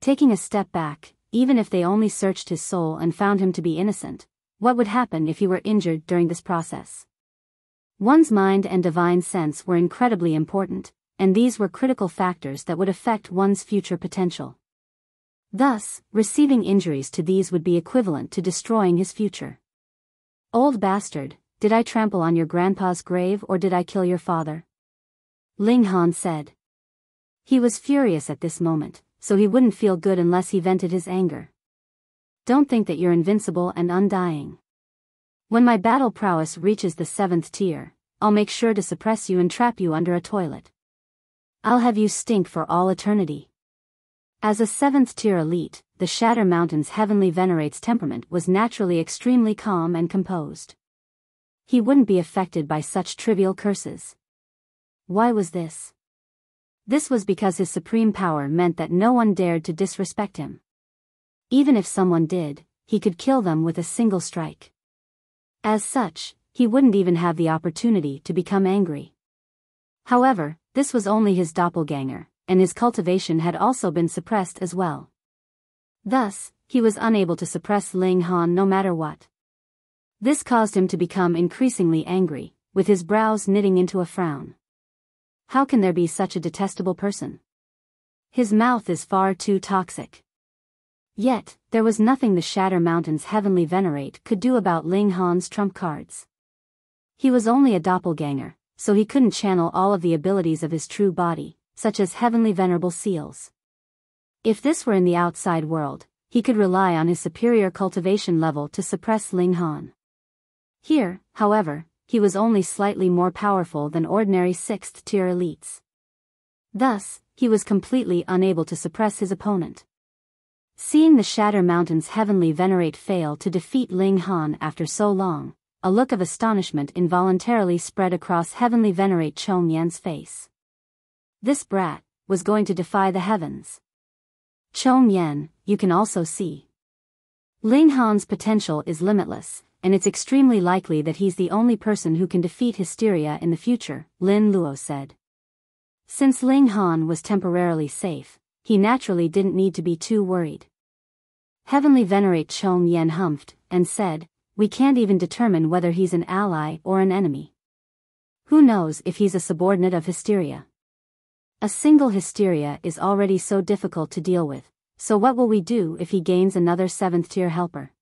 Taking a step back, even if they only searched his soul and found him to be innocent, what would happen if he were injured during this process? One's mind and divine sense were incredibly important, and these were critical factors that would affect one's future potential. Thus, receiving injuries to these would be equivalent to destroying his future. Old bastard, did I trample on your grandpa's grave or did I kill your father? Ling Han said. He was furious at this moment, so he wouldn't feel good unless he vented his anger. Don't think that you're invincible and undying. When my battle prowess reaches the 7th tier, I'll make sure to suppress you and trap you under a toilet. I'll have you stink for all eternity. As a 7th tier elite, the Shatter Mountain's Heavenly Venerate's temperament was naturally extremely calm and composed. He wouldn't be affected by such trivial curses. Why was this? This was because his supreme power meant that no one dared to disrespect him. Even if someone did, he could kill them with a single strike. As such, he wouldn't even have the opportunity to become angry. However, this was only his doppelganger, and his cultivation had also been suppressed as well. Thus, he was unable to suppress Ling Han no matter what. This caused him to become increasingly angry, with his brows knitting into a frown. How can there be such a detestable person? His mouth is far too toxic. Yet, there was nothing the Shatter Mountain's Heavenly Venerate could do about Ling Han's trump cards. He was only a doppelganger, so he couldn't channel all of the abilities of his true body, such as Heavenly Venerable Seals. If this were in the outside world, he could rely on his superior cultivation level to suppress Ling Han. Here, however, he was only slightly more powerful than ordinary 6th tier elites. Thus, he was completely unable to suppress his opponent. Seeing the Shatter Mountain's Heavenly Venerate fail to defeat Ling Han after so long, a look of astonishment involuntarily spread across Heavenly Venerate Chong Yan's face. This brat was going to defy the heavens. Chong Yan, you can also see. Ling Han's potential is limitless, and it's extremely likely that he's the only person who can defeat hysteria in the future, Lin Luo said. Since Ling Han was temporarily safe, he naturally didn't need to be too worried. Heavenly Venerate Chong Yan humphed, and said, we can't even determine whether he's an ally or an enemy. Who knows if he's a subordinate of hysteria? A single hysteria is already so difficult to deal with, so what will we do if he gains another 7th tier helper?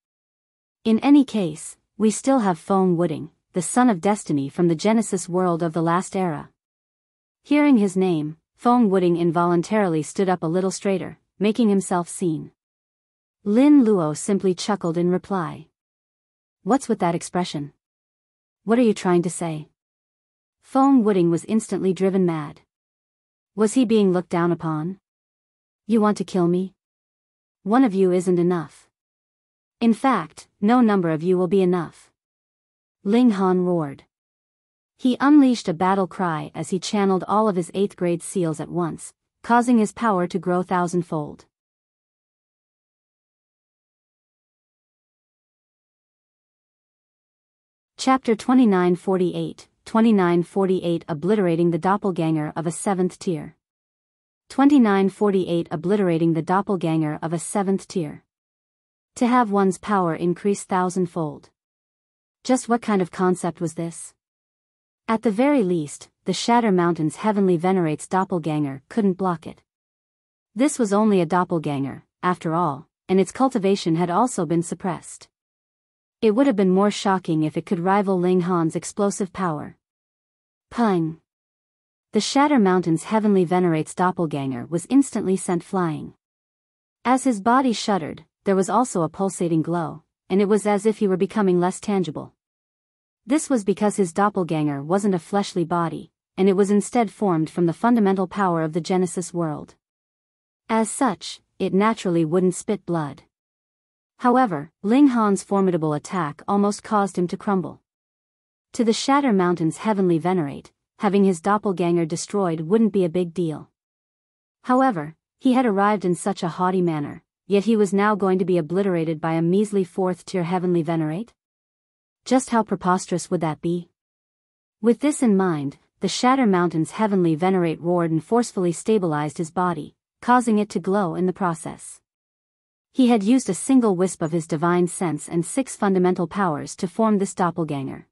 In any case, we still have Feng Wuding, the son of destiny from the Genesis world of the last era. Hearing his name, Feng Wuding involuntarily stood up a little straighter, making himself seen. Lin Luo simply chuckled in reply. What's with that expression? What are you trying to say? Feng Wuding was instantly driven mad. Was he being looked down upon? You want to kill me? One of you isn't enough. In fact, no number of you will be enough. Ling Han roared. He unleashed a battle cry as he channeled all of his 8th grade seals at once, causing his power to grow thousandfold. Chapter 2948, 2948 Obliterating the Doppelganger of a 7th tier. 2948 Obliterating the Doppelganger of a 7th tier. To have one's power increase thousandfold. Just what kind of concept was this? At the very least, the Shatter Mountain's Heavenly Venerate's doppelganger couldn't block it. This was only a doppelganger, after all, and its cultivation had also been suppressed. It would have been more shocking if it could rival Ling Han's explosive power. Pung! The Shatter Mountain's Heavenly Venerate's doppelganger was instantly sent flying. As his body shuddered, there was also a pulsating glow, and it was as if he were becoming less tangible. This was because his doppelganger wasn't a fleshly body, and it was instead formed from the fundamental power of the Genesis world. As such, it naturally wouldn't spit blood. However, Ling Han's formidable attack almost caused him to crumble. To the Shatter Mountain's Heavenly Venerate, having his doppelganger destroyed wouldn't be a big deal. However, he had arrived in such a haughty manner, yet he was now going to be obliterated by a measly 4th-tier Heavenly Venerate? Just how preposterous would that be? With this in mind, the Shatter Mountain's Heavenly Venerate roared and forcefully stabilized his body, causing it to glow in the process. He had used a single wisp of his divine sense and 6 fundamental powers to form this doppelganger.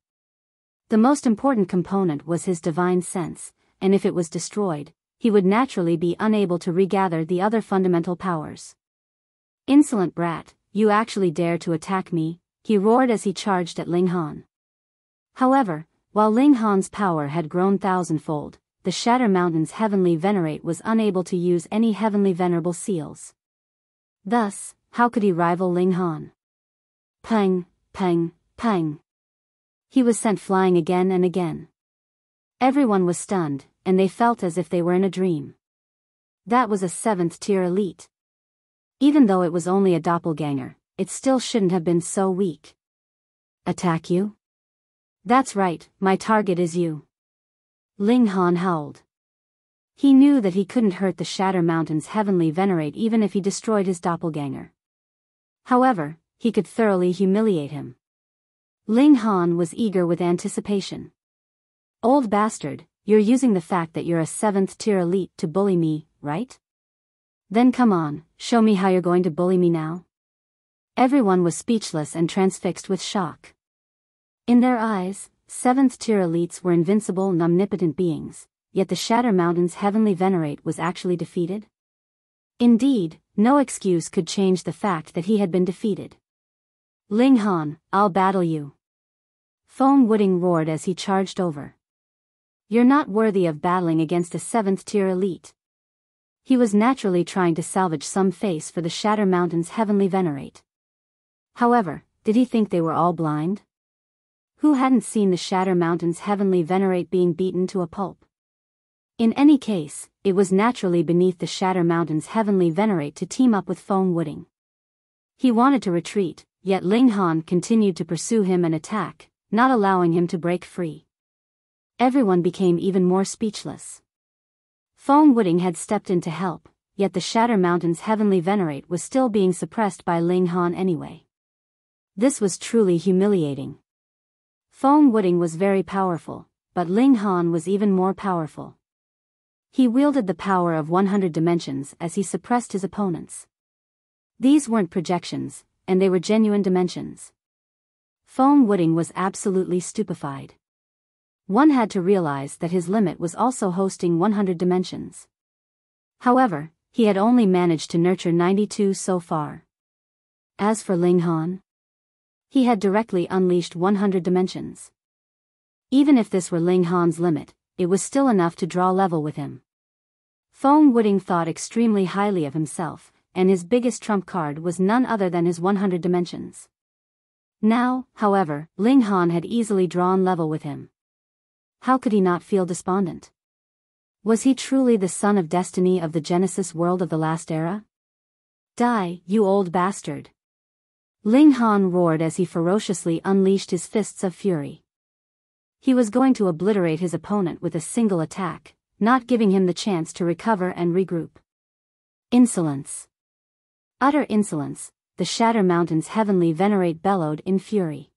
The most important component was his divine sense, and if it was destroyed, he would naturally be unable to regather the other fundamental powers. "Insolent brat, you actually dare to attack me," he roared as he charged at Ling Han. However, while Ling Han's power had grown thousandfold, the Shatter Mountain's Heavenly Venerate was unable to use any Heavenly Venerable seals. Thus, how could he rival Ling Han? Pang, pang, pang. He was sent flying again and again. Everyone was stunned, and they felt as if they were in a dream. That was a 7th-tier elite. Even though it was only a doppelganger, it still shouldn't have been so weak. "Attack you? That's right, my target is you." Ling Han howled. He knew that he couldn't hurt the Shatter Mountain's Heavenly Venerate even if he destroyed his doppelganger. However, he could thoroughly humiliate him. Ling Han was eager with anticipation. "Old bastard, you're using the fact that you're a 7th-tier elite to bully me, right? Then come on, show me how you're going to bully me now." Everyone was speechless and transfixed with shock. In their eyes, 7th-tier elites were invincible and omnipotent beings, yet the Shatter Mountain's Heavenly Venerate was actually defeated? Indeed, no excuse could change the fact that he had been defeated. "Ling Han, I'll battle you." Foam Wooding roared as he charged over. "You're not worthy of battling against a 7th-tier elite." He was naturally trying to salvage some face for the Shatter Mountain's Heavenly Venerate. However, did he think they were all blind? Who hadn't seen the Shatter Mountain's Heavenly Venerate being beaten to a pulp? In any case, it was naturally beneath the Shatter Mountain's Heavenly Venerate to team up with Foam Wooding. He wanted to retreat, yet Ling Han continued to pursue him and attack, not allowing him to break free. Everyone became even more speechless. Foam Wooding had stepped in to help, yet the Shatter Mountain's Heavenly Venerate was still being suppressed by Ling Han anyway. This was truly humiliating. Foam Wooding was very powerful, but Ling Han was even more powerful. He wielded the power of 100 dimensions as he suppressed his opponents. These weren't projections, and they were genuine dimensions. Foam Wooding was absolutely stupefied. One had to realize that his limit was also hosting 100 dimensions. However, he had only managed to nurture 92 so far. As for Ling Han, he had directly unleashed 100 dimensions. Even if this were Ling Han's limit, it was still enough to draw level with him. Foam Wooding thought extremely highly of himself, and his biggest trump card was none other than his 100 dimensions. Now, however, Ling Han had easily drawn level with him. How could he not feel despondent? Was he truly the son of destiny of the Genesis world of the last era? "Die, you old bastard!" Ling Han roared as he ferociously unleashed his fists of fury. He was going to obliterate his opponent with a single attack, not giving him the chance to recover and regroup. Insolence! Utter insolence, the Shatter Mountain's Heavenly Venerate bellowed in fury.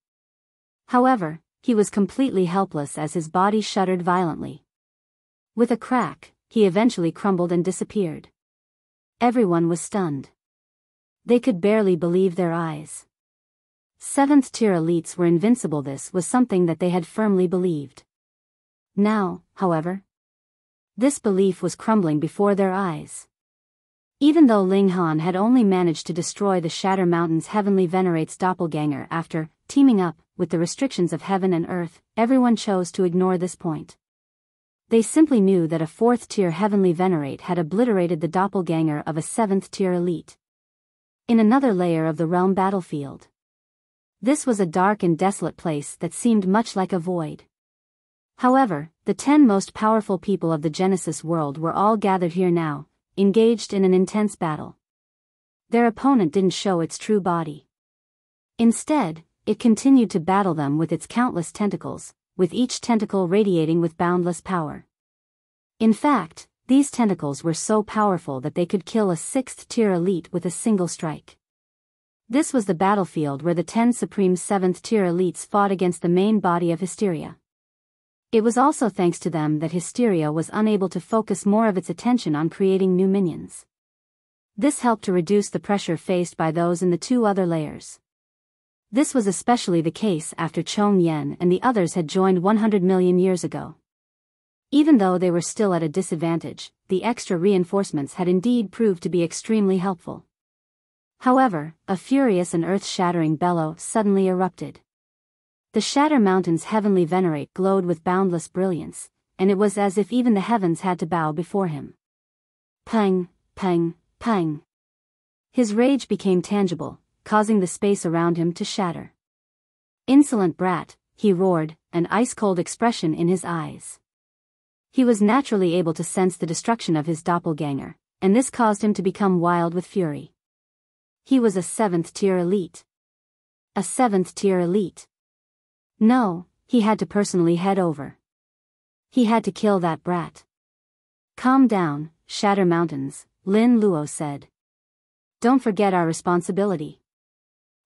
However, he was completely helpless as his body shuddered violently. With a crack, he eventually crumbled and disappeared. Everyone was stunned. They could barely believe their eyes. 7th-tier elites were invincible. This was something that they had firmly believed. Now, however, this belief was crumbling before their eyes. Even though Ling Han had only managed to destroy the Shatter Mountain's Heavenly Venerate's doppelganger after teaming up with the restrictions of heaven and earth, everyone chose to ignore this point. They simply knew that a 4th-tier heavenly venerate had obliterated the doppelganger of a 7th-tier elite. In another layer of the realm battlefield. This was a dark and desolate place that seemed much like a void. However, the 10 most powerful people of the Genesis world were all gathered here now, engaged in an intense battle. Their opponent didn't show its true body. Instead, it continued to battle them with its countless tentacles, with each tentacle radiating with boundless power. In fact, these tentacles were so powerful that they could kill a 6th-tier elite with a single strike. This was the battlefield where the 10 supreme 7th-tier elites fought against the main body of Hysteria. It was also thanks to them that Hysteria was unable to focus more of its attention on creating new minions. This helped to reduce the pressure faced by those in the 2 other layers. This was especially the case after Chong Yen and the others had joined 100 million years ago. Even though they were still at a disadvantage, the extra reinforcements had indeed proved to be extremely helpful. However, a furious and earth-shattering bellow suddenly erupted. The Shatter Mountain's heavenly venerate glowed with boundless brilliance, and it was as if even the heavens had to bow before him. Pang, pang, pang. His rage became tangible, causing the space around him to shatter. Insolent brat, he roared, an ice-cold expression in his eyes. He was naturally able to sense the destruction of his doppelganger, and this caused him to become wild with fury. He was a 7th-tier elite. A 7th-tier elite. No, he had to personally head over. He had to kill that brat. Calm down, Shatter Mountains, Lin Luo said. Don't forget our responsibility.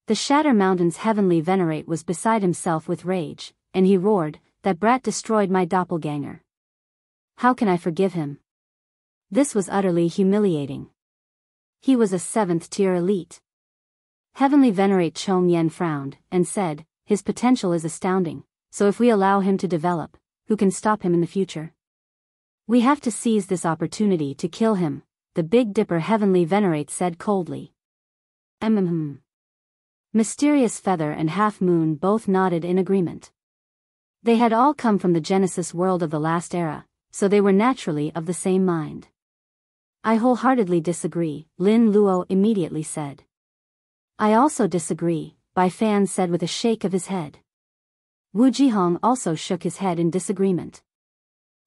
The Shatter Mountain's heavenly venerate was beside himself with rage, and he roared, that brat destroyed my doppelganger. How can I forgive him? This was utterly humiliating. He was a 7th-tier elite. Heavenly Venerate Chong Yen frowned, and said, his potential is astounding, so if we allow him to develop, who can stop him in the future? We have to seize this opportunity to kill him, the Big Dipper Heavenly Venerate said coldly. Mysterious Feather and Half Moon both nodded in agreement. They had all come from the Genesis world of the last era, so they were naturally of the same mind. I wholeheartedly disagree, Lin Luo immediately said. I also disagree, Bai Fan said with a shake of his head. Wu Jihong also shook his head in disagreement.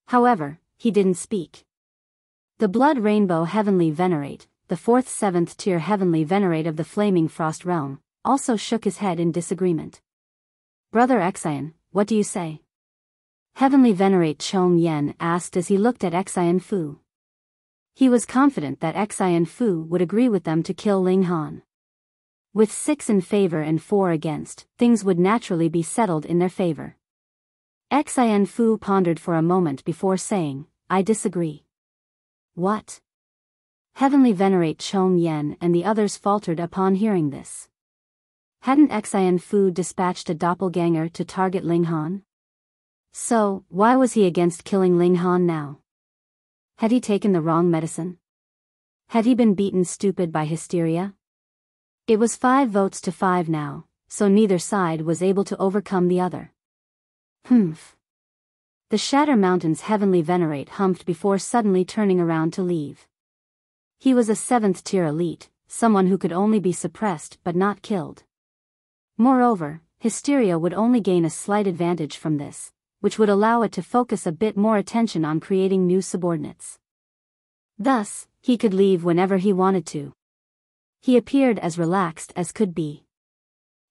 However, he didn't speak. The Blood Rainbow Heavenly Venerate, the 4th 7th tier Heavenly Venerate of the Flaming Frost Realm, also shook his head in disagreement. Brother Xian, what do you say? Heavenly Venerate Chong Yen asked as he looked at Xian Fu. He was confident that Xian Fu would agree with them to kill Ling Han. With 6 in favor and 4 against, things would naturally be settled in their favor. Xian Fu pondered for a moment before saying, I disagree. What? Heavenly Venerate Chong Yen and the others faltered upon hearing this. Hadn't Xian Fu dispatched a doppelganger to target Ling Han? So, why was he against killing Ling Han now? Had he taken the wrong medicine? Had he been beaten stupid by Hysteria? It was 5 votes to 5 now, so neither side was able to overcome the other. Humph. The Shatter Mountain's Heavenly Venerate humphed before suddenly turning around to leave. He was a 7th tier elite, someone who could only be suppressed but not killed. Moreover, Hysteria would only gain a slight advantage from this, which would allow it to focus a bit more attention on creating new subordinates. Thus, he could leave whenever he wanted to. He appeared as relaxed as could be.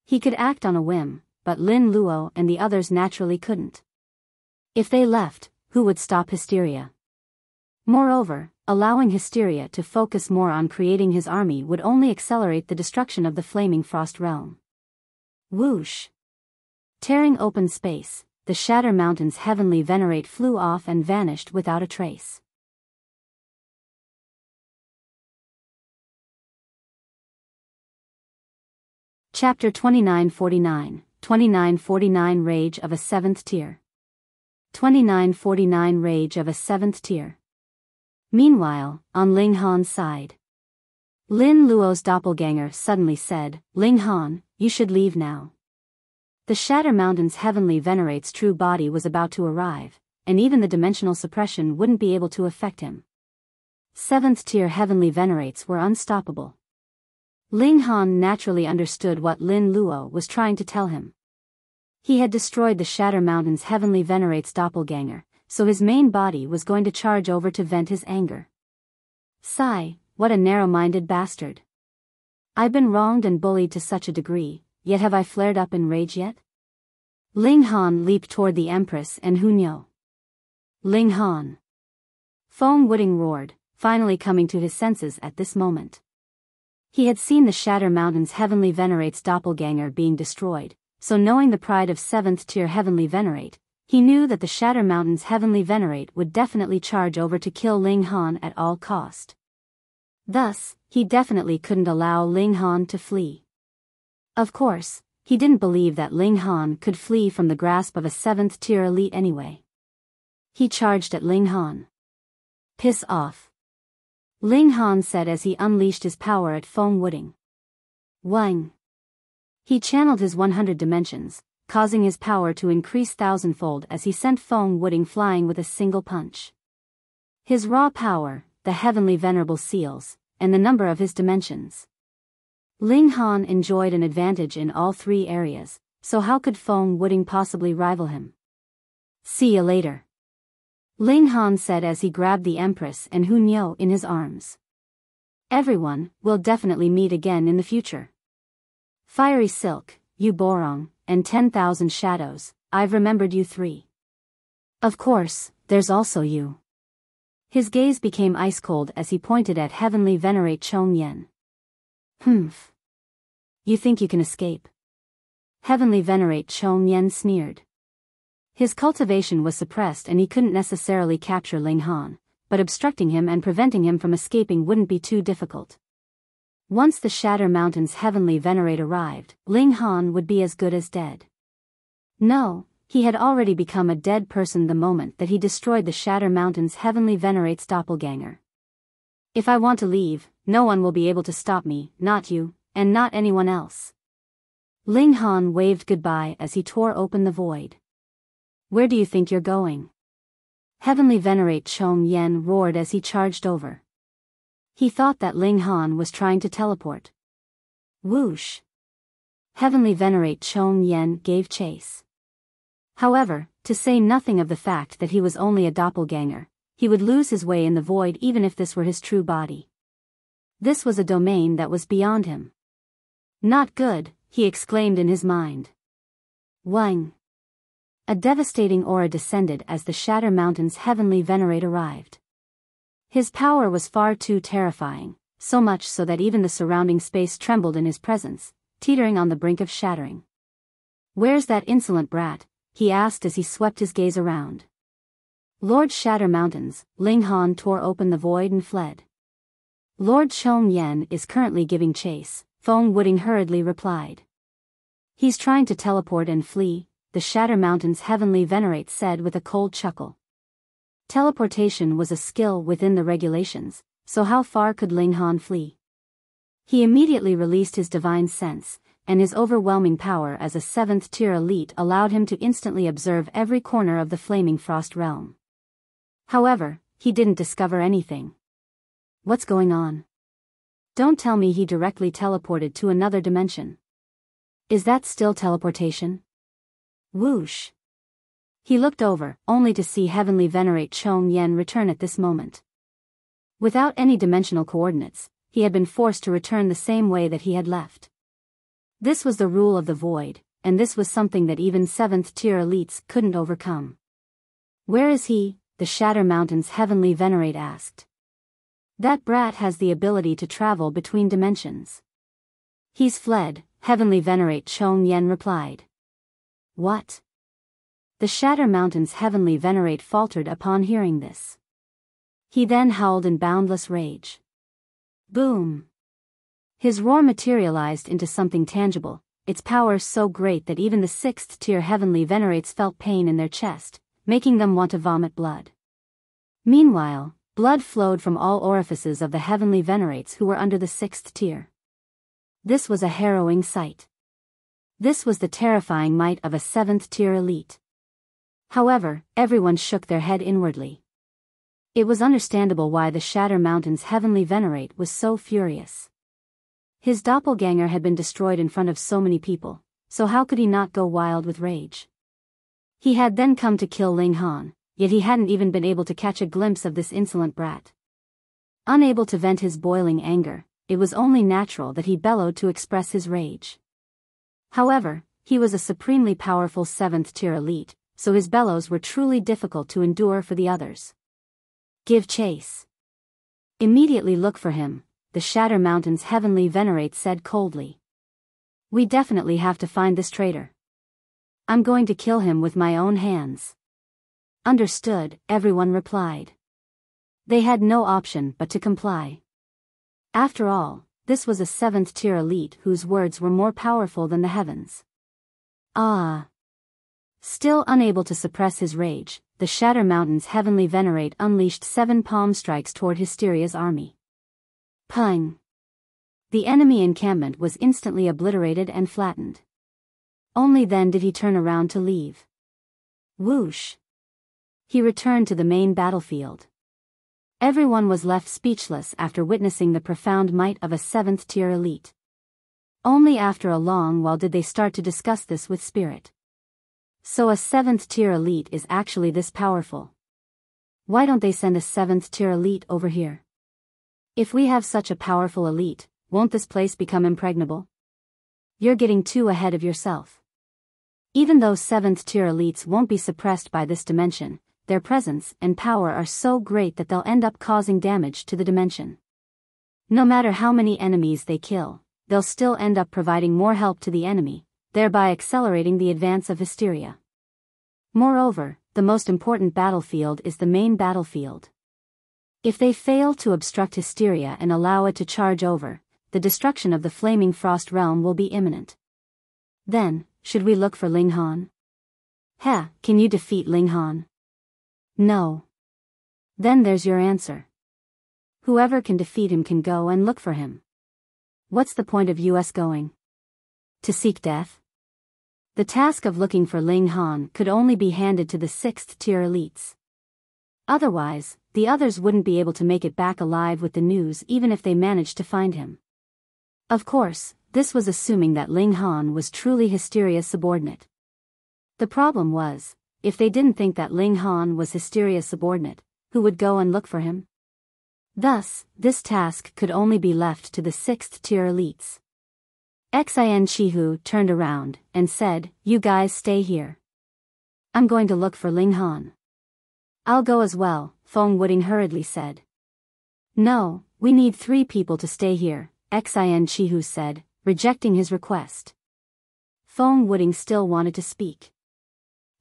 He could act on a whim, but Lin Luo and the others naturally couldn't. If they left, who would stop Hysteria? Moreover, allowing Hysteria to focus more on creating his army would only accelerate the destruction of the Flaming Frost Realm. Whoosh! Tearing open space, the Shatter Mountain's Heavenly Venerate flew off and vanished without a trace. Chapter 2949, 2949 Rage of a 7th Tier. 2949 Rage of a 7th Tier. Meanwhile, on Ling Han's side. Lin Luo's doppelganger suddenly said, Ling Han, you should leave now. The Shatter Mountain's Heavenly Venerate's true body was about to arrive, and even the dimensional suppression wouldn't be able to affect him. 7th tier heavenly venerates were unstoppable. Ling Han naturally understood what Lin Luo was trying to tell him. He had destroyed the Shatter Mountain's heavenly venerate's doppelganger, so his main body was going to charge over to vent his anger. Sigh, what a narrow-minded bastard. I've been wronged and bullied to such a degree, yet have I flared up in rage yet? Ling Han leaped toward the Empress and Hunyo. Ling Han. Feng Wuding roared, finally coming to his senses at this moment. He had seen the Shatter Mountain's heavenly venerate's doppelganger being destroyed, so knowing the pride of 7th tier heavenly venerate, he knew that the Shatter Mountain's heavenly venerate would definitely charge over to kill Ling Han at all cost. Thus, he definitely couldn't allow Ling Han to flee. Of course, he didn't believe that Ling Han could flee from the grasp of a 7th tier elite anyway. He charged at Ling Han. Piss off. Ling Han said as he unleashed his power at Feng Wuding. Wang. He channeled his 100 dimensions, causing his power to increase thousandfold as he sent Feng Wuding flying with a single punch. His raw power, the heavenly venerable seals, and the number of his dimensions. Ling Han enjoyed an advantage in all three areas, so how could Feng Wuding possibly rival him? See you later. Ling Han said as he grabbed the Empress and Hunyo in his arms. Everyone will definitely meet again in the future. Fiery Silk, Yu Borong, and 10,000 Shadows, I've remembered you three. Of course, there's also you. His gaze became ice-cold as he pointed at Heavenly Venerate Chong Yen. Humph. You think you can escape? Heavenly Venerate Chong Yen sneered. His cultivation was suppressed and he couldn't necessarily capture Ling Han, but obstructing him and preventing him from escaping wouldn't be too difficult. Once the Shatter Mountain's heavenly venerate arrived, Ling Han would be as good as dead. No, he had already become a dead person the moment that he destroyed the Shatter Mountain's heavenly venerate's doppelganger. If I want to leave, no one will be able to stop me, not you, and not anyone else. Ling Han waved goodbye as he tore open the void. Where do you think you're going? Heavenly Venerate Chong Yen roared as he charged over. He thought that Ling Han was trying to teleport. Whoosh! Heavenly Venerate Chong Yen gave chase. However, to say nothing of the fact that he was only a doppelganger, he would lose his way in the void even if this were his true body. This was a domain that was beyond him. Not good, he exclaimed in his mind. Wang! A devastating aura descended as the Shatter Mountain's heavenly venerate arrived. His power was far too terrifying, so much so that even the surrounding space trembled in his presence, teetering on the brink of shattering. Where's that insolent brat? He asked as he swept his gaze around. Lord Shatter Mountains, Ling Han tore open the void and fled. Lord Chong Yen is currently giving chase, Feng Wuding hurriedly replied. He's trying to teleport and flee, the Shatter Mountain's heavenly venerate said with a cold chuckle. Teleportation was a skill within the regulations, so how far could Ling Han flee? He immediately released his divine sense, and his overwhelming power as a 7th tier elite allowed him to instantly observe every corner of the flaming frost realm. However, he didn't discover anything. What's going on? Don't tell me he directly teleported to another dimension. Is that still teleportation? Whoosh! He looked over, only to see Heavenly Venerate Chong Yen return at this moment. Without any dimensional coordinates, he had been forced to return the same way that he had left. This was the rule of the void, and this was something that even 7th tier elites couldn't overcome. Where is he? The Shatter Mountain's heavenly venerate asked. That brat has the ability to travel between dimensions. He's fled, Heavenly Venerate Chong Yen replied. What? The Shatter Mountain's heavenly venerate faltered upon hearing this. He then howled in boundless rage. Boom! His roar materialized into something tangible, its power so great that even the 6th tier heavenly venerates felt pain in their chest, making them want to vomit blood. Meanwhile, blood flowed from all orifices of the heavenly venerates who were under the 6th tier. This was a harrowing sight. This was the terrifying might of a 7th tier elite. However, everyone shook their head inwardly. It was understandable why the Shatter Mountain's heavenly venerate was so furious. His doppelganger had been destroyed in front of so many people, so how could he not go wild with rage? He had then come to kill Ling Han, yet he hadn't even been able to catch a glimpse of this insolent brat. Unable to vent his boiling anger, it was only natural that he bellowed to express his rage. However, he was a supremely powerful 7th-tier elite, so his bellows were truly difficult to endure for the others. Give chase. Immediately look for him, the Shatter Mountain's heavenly venerate said coldly. We definitely have to find this traitor. I'm going to kill him with my own hands. Understood, everyone replied. They had no option but to comply. After all, this was a 7th-tier elite whose words were more powerful than the heavens. Still unable to suppress his rage, the Shatter Mountain's heavenly venerate unleashed 7 palm strikes toward Hysteria's army. Pung! The enemy encampment was instantly obliterated and flattened. Only then did he turn around to leave. Whoosh! He returned to the main battlefield. Everyone was left speechless after witnessing the profound might of a 7th-tier elite. Only after a long while did they start to discuss this with spirit. So a 7th-tier elite is actually this powerful. Why don't they send a 7th-tier elite over here? If we have such a powerful elite, won't this place become impregnable? You're getting too ahead of yourself. Even though 7th-tier elites won't be suppressed by this dimension, their presence and power are so great that they'll end up causing damage to the dimension. No matter how many enemies they kill, they'll still end up providing more help to the enemy, thereby accelerating the advance of Hysteria. Moreover, the most important battlefield is the main battlefield. If they fail to obstruct Hysteria and allow it to charge over, the destruction of the Flaming Frost Realm will be imminent. Then, should we look for Ling Han? Can you defeat Ling Han? No. Then there's your answer. Whoever can defeat him can go and look for him. What's the point of us going? To seek death? The task of looking for Ling Han could only be handed to the 6th-tier elites. Otherwise, the others wouldn't be able to make it back alive with the news even if they managed to find him. Of course, this was assuming that Ling Han was truly Hysteria's subordinate. The problem was, if they didn't think that Ling Han was Hysteria's subordinate, who would go and look for him? Thus, this task could only be left to the 6th-tier elites. Xin Shihu turned around and said, "You guys stay here. I'm going to look for Ling Han." "I'll go as well," Feng Wuding hurriedly said. "No, we need 3 people to stay here," Xin Shihu said, rejecting his request. Feng Wuding still wanted to speak.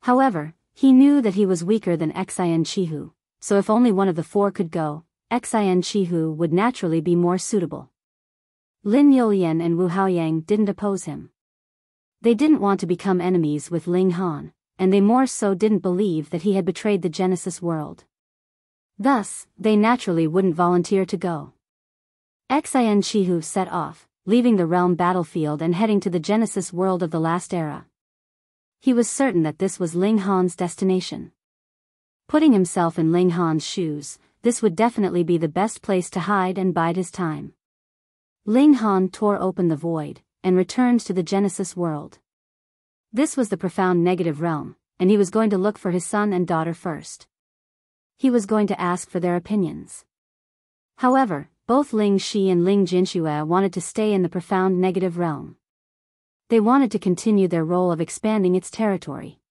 However, he knew that he was weaker than Xin Shihu, so if only one of the 4 could go, Xin Shihu would naturally be more suitable. Lin Yulian and Wu Haoyang didn't oppose him. They didn't want to become enemies with Ling Han, and they more so didn't believe that he had betrayed the Genesis world. Thus, they naturally wouldn't volunteer to go. Xin Shihu set off, leaving the realm battlefield and heading to the Genesis world of the last era. He was certain that this was Ling Han's destination. Putting himself in Ling Han's shoes, this would definitely be the best place to hide and bide his time. Ling Han tore open the void, and returned to the Genesis world. This was the profound negative realm, and he was going to look for his son and daughter first. He was going to ask for their opinions. However, both Ling Shi and Ling Jinxue wanted to stay in the profound negative realm. They wanted to continue their role of expanding its territory.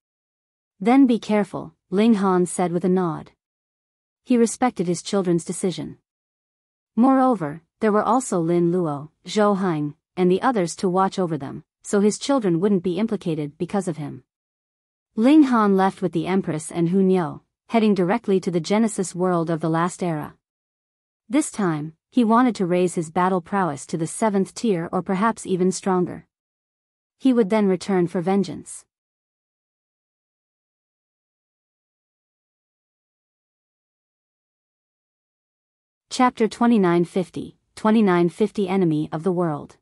"Then be careful," Ling Han said with a nod. He respected his children's decision. Moreover, there were also Lin Luo, Zhou Heng, and the others to watch over them, so his children wouldn't be implicated because of him. Ling Han left with the Empress and Hu Niu, heading directly to the Genesis world of the last era. This time, he wanted to raise his battle prowess to the 7th tier or perhaps even stronger. He would then return for vengeance. Chapter 2950, 2950 Enemy of the World.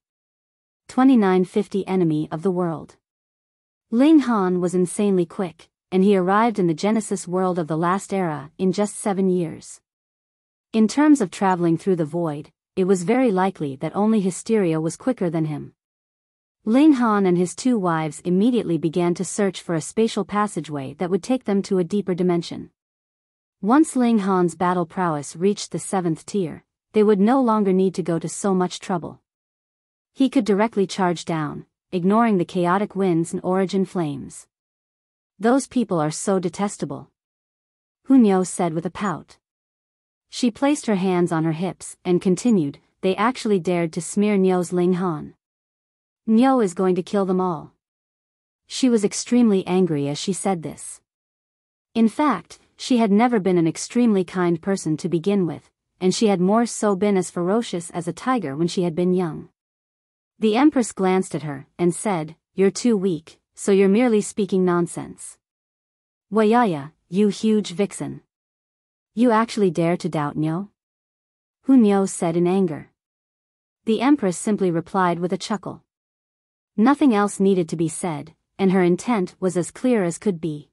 2950 Enemy of the World. Ling Han was insanely quick, and he arrived in the Genesis world of the last era in just 7 years. In terms of traveling through the void, it was very likely that only Hysteria was quicker than him. Ling Han and his 2 wives immediately began to search for a spatial passageway that would take them to a deeper dimension. Once Ling Han's battle prowess reached the 7th tier, they would no longer need to go to so much trouble. He could directly charge down, ignoring the chaotic winds and origin flames. Those people are so detestable, Hunyo said with a pout. She placed her hands on her hips and continued, they actually dared to smear Nyo's Ling Han. Nyo is going to kill them all. She was extremely angry as she said this. In fact, she had never been an extremely kind person to begin with, and she had more so been as ferocious as a tiger when she had been young. The Empress glanced at her and said, you're too weak, so you're merely speaking nonsense. Wayaya, you huge vixen. You actually dare to doubt Nyo? Hunyo said in anger. The Empress simply replied with a chuckle. Nothing else needed to be said, and her intent was as clear as could be.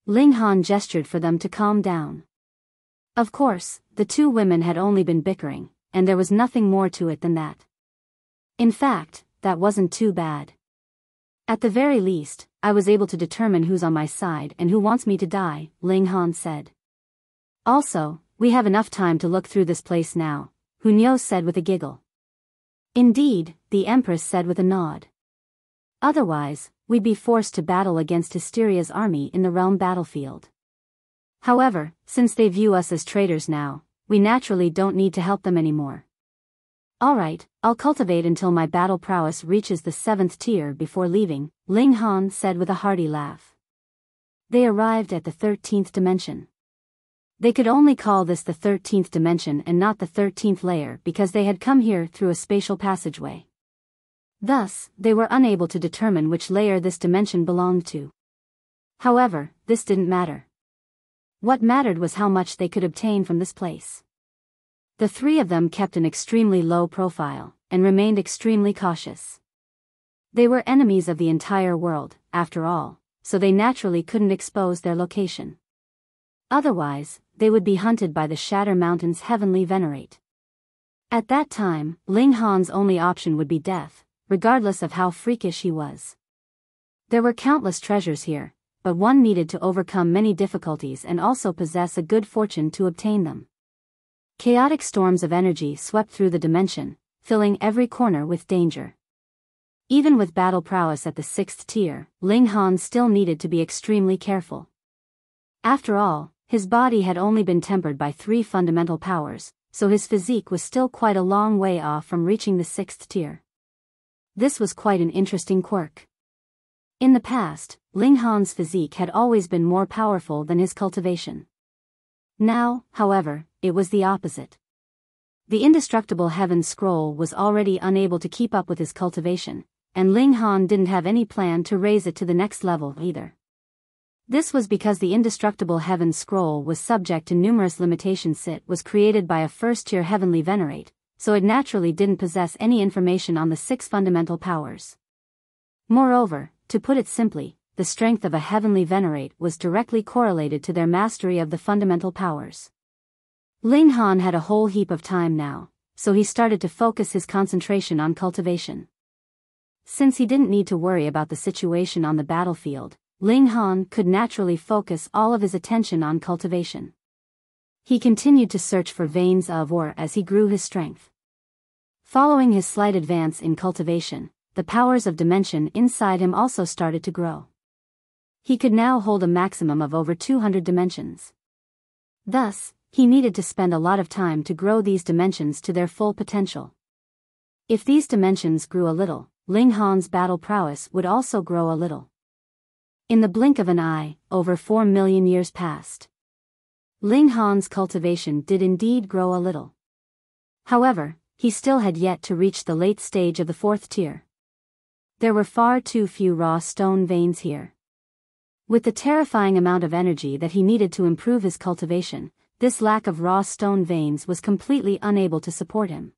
Ling Han gestured for them to calm down. Of course, the 2 women had only been bickering, and there was nothing more to it than that. In fact, that wasn't too bad. At the very least, I was able to determine who's on my side and who wants me to die, Ling Han said. Also, we have enough time to look through this place now, Hunyo said with a giggle. Indeed, the Empress said with a nod. Otherwise, we'd be forced to battle against Hysteria's army in the realm battlefield. However, since they view us as traitors now, we naturally don't need to help them anymore. Alright, I'll cultivate until my battle prowess reaches the 7th tier before leaving, Ling Han said with a hearty laugh. They arrived at the 13th dimension. They could only call this the 13th dimension and not the 13th layer because they had come here through a spatial passageway. Thus, they were unable to determine which layer this dimension belonged to. However, this didn't matter. What mattered was how much they could obtain from this place. The 3 of them kept an extremely low profile, and remained extremely cautious. They were enemies of the entire world, after all, so they naturally couldn't expose their location. Otherwise, they would be hunted by the Shatter Mountain's heavenly venerate. At that time, Ling Han's only option would be death, regardless of how freakish he was. There were countless treasures here, but one needed to overcome many difficulties and also possess a good fortune to obtain them. Chaotic storms of energy swept through the dimension, filling every corner with danger. Even with battle prowess at the 6th tier, Ling Han still needed to be extremely careful. After all, his body had only been tempered by 3 fundamental powers, so his physique was still quite a long way off from reaching the 6th tier. This was quite an interesting quirk. In the past, Ling Han's physique had always been more powerful than his cultivation. Now, however, it was the opposite. The indestructible Heaven Scroll was already unable to keep up with his cultivation, and Ling Han didn't have any plan to raise it to the next level either. This was because the indestructible Heaven Scroll was subject to numerous limitations. It was created by a first-tier heavenly venerate, so it naturally didn't possess any information on the 6 fundamental powers. Moreover, to put it simply, the strength of a heavenly venerate was directly correlated to their mastery of the fundamental powers. Ling Han had a whole heap of time now, so he started to focus his concentration on cultivation. Since he didn't need to worry about the situation on the battlefield, Ling Han could naturally focus all of his attention on cultivation. He continued to search for veins of ore as he grew his strength. Following his slight advance in cultivation, the powers of dimension inside him also started to grow. He could now hold a maximum of over 200 dimensions. Thus, he needed to spend a lot of time to grow these dimensions to their full potential. If these dimensions grew a little, Ling Han's battle prowess would also grow a little. In the blink of an eye, over 4 million years passed. Ling Han's cultivation did indeed grow a little. However, he still had yet to reach the late stage of the 4th tier. There were far too few raw stone veins here. With the terrifying amount of energy that he needed to improve his cultivation, this lack of raw stone veins was completely unable to support him.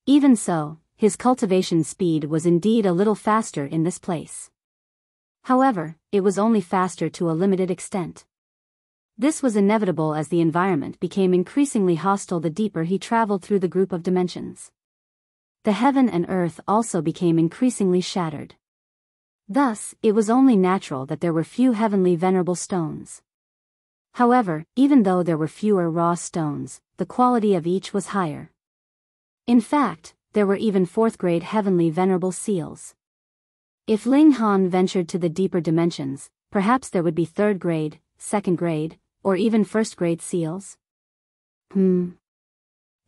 Even so, his cultivation speed was indeed a little faster in this place. However, it was only faster to a limited extent. This was inevitable as the environment became increasingly hostile the deeper he traveled through the group of dimensions. The heaven and earth also became increasingly shattered. Thus, it was only natural that there were few heavenly venerable stones. However, even though there were fewer raw stones, the quality of each was higher. In fact, there were even fourth-grade heavenly venerable seals. If Ling Han ventured to the deeper dimensions, perhaps there would be third-grade, second-grade, or even first-grade seals? Ling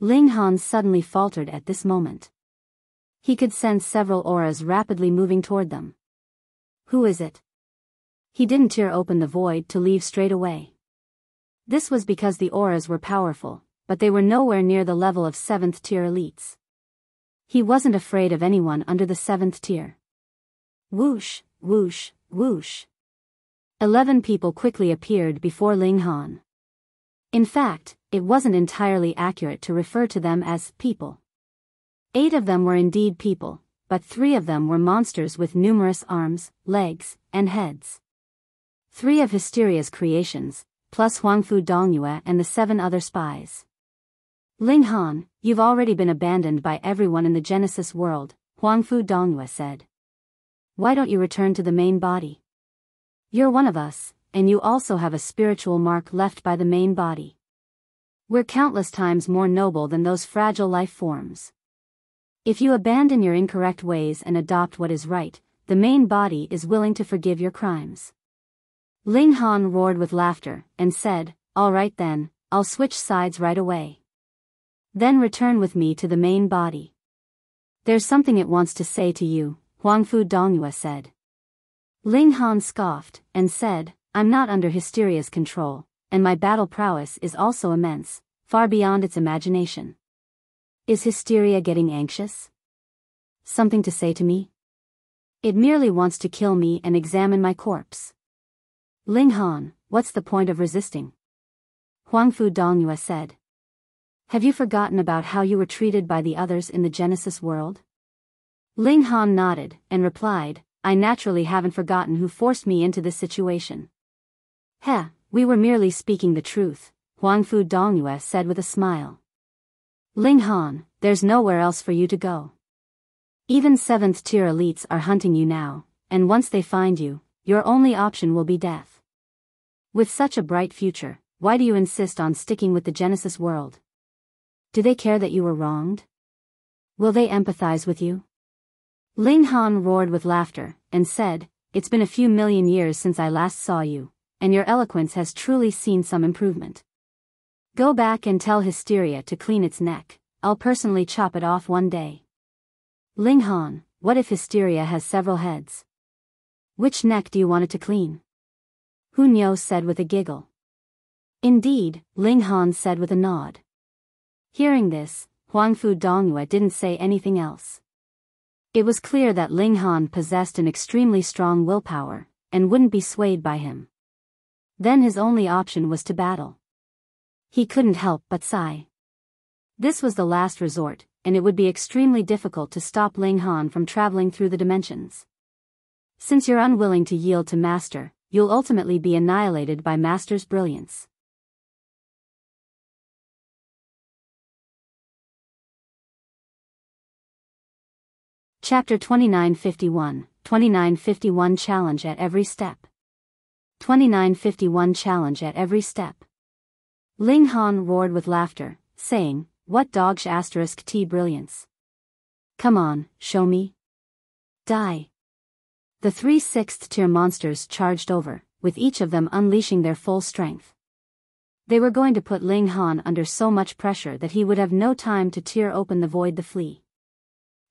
Han suddenly faltered at this moment. He could sense several auras rapidly moving toward them. Who is it? He didn't tear open the void to leave straight away. This was because the auras were powerful, but they were nowhere near the level of 7th tier elites. He wasn't afraid of anyone under the 7th tier. Whoosh, whoosh, whoosh. 11 people quickly appeared before Ling Han. In fact, it wasn't entirely accurate to refer to them as people. 8 of them were indeed people, but 3 of them were monsters with numerous arms, legs, and heads. 3 of Hysteria's creations, plus Huangfu Dongyue and the 7 other spies. Ling Han, you've already been abandoned by everyone in the Genesis world, Huangfu Dongyue said. Why don't you return to the main body? You're one of us, and you also have a spiritual mark left by the main body. We're countless times more noble than those fragile life forms. If you abandon your incorrect ways and adopt what is right, the main body is willing to forgive your crimes. Ling Han roared with laughter, and said, all right then, I'll switch sides right away. Then return with me to the main body. There's something it wants to say to you, Huangfu Dongyue said. Ling Han scoffed, and said, I'm not under Hysteria's control, and my battle prowess is also immense, far beyond its imagination. Is Hysteria getting anxious? Something to say to me? It merely wants to kill me and examine my corpse. Ling Han, what's the point of resisting? Huangfu Dongyue said. Have you forgotten about how you were treated by the others in the Genesis world? Ling Han nodded, and replied, I naturally haven't forgotten who forced me into this situation. We were merely speaking the truth, Huangfu Dongyue said with a smile. Ling Han, there's nowhere else for you to go. Even 7th tier elites are hunting you now, and once they find you, your only option will be death. With such a bright future, why do you insist on sticking with the Genesis world? Do they care that you were wronged? Will they empathize with you? Ling Han roared with laughter, and said, it's been a few million years since I last saw you, and your eloquence has truly seen some improvement. Go back and tell Hysteria to clean its neck, I'll personally chop it off one day. Ling Han, what if Hysteria has several heads? Which neck do you want it to clean? Hunyao said with a giggle. Indeed, Ling Han said with a nod. Hearing this, Huangfu Dongyue didn't say anything else. It was clear that Ling Han possessed an extremely strong willpower, and wouldn't be swayed by him. Then his only option was to battle. He couldn't help but sigh. This was the last resort, and it would be extremely difficult to stop Ling Han from traveling through the dimensions. Since you're unwilling to yield to Master, you'll ultimately be annihilated by Master's brilliance. Chapter 2951, 2951 Challenge at Every Step. 2951 Challenge at Every Step. Ling Han roared with laughter, saying, what dogsh asterisk T brilliance. Come on, show me. Die. The 3 6th tier monsters charged over, with each of them unleashing their full strength. They were going to put Ling Han under so much pressure that he would have no time to tear open the void to flee.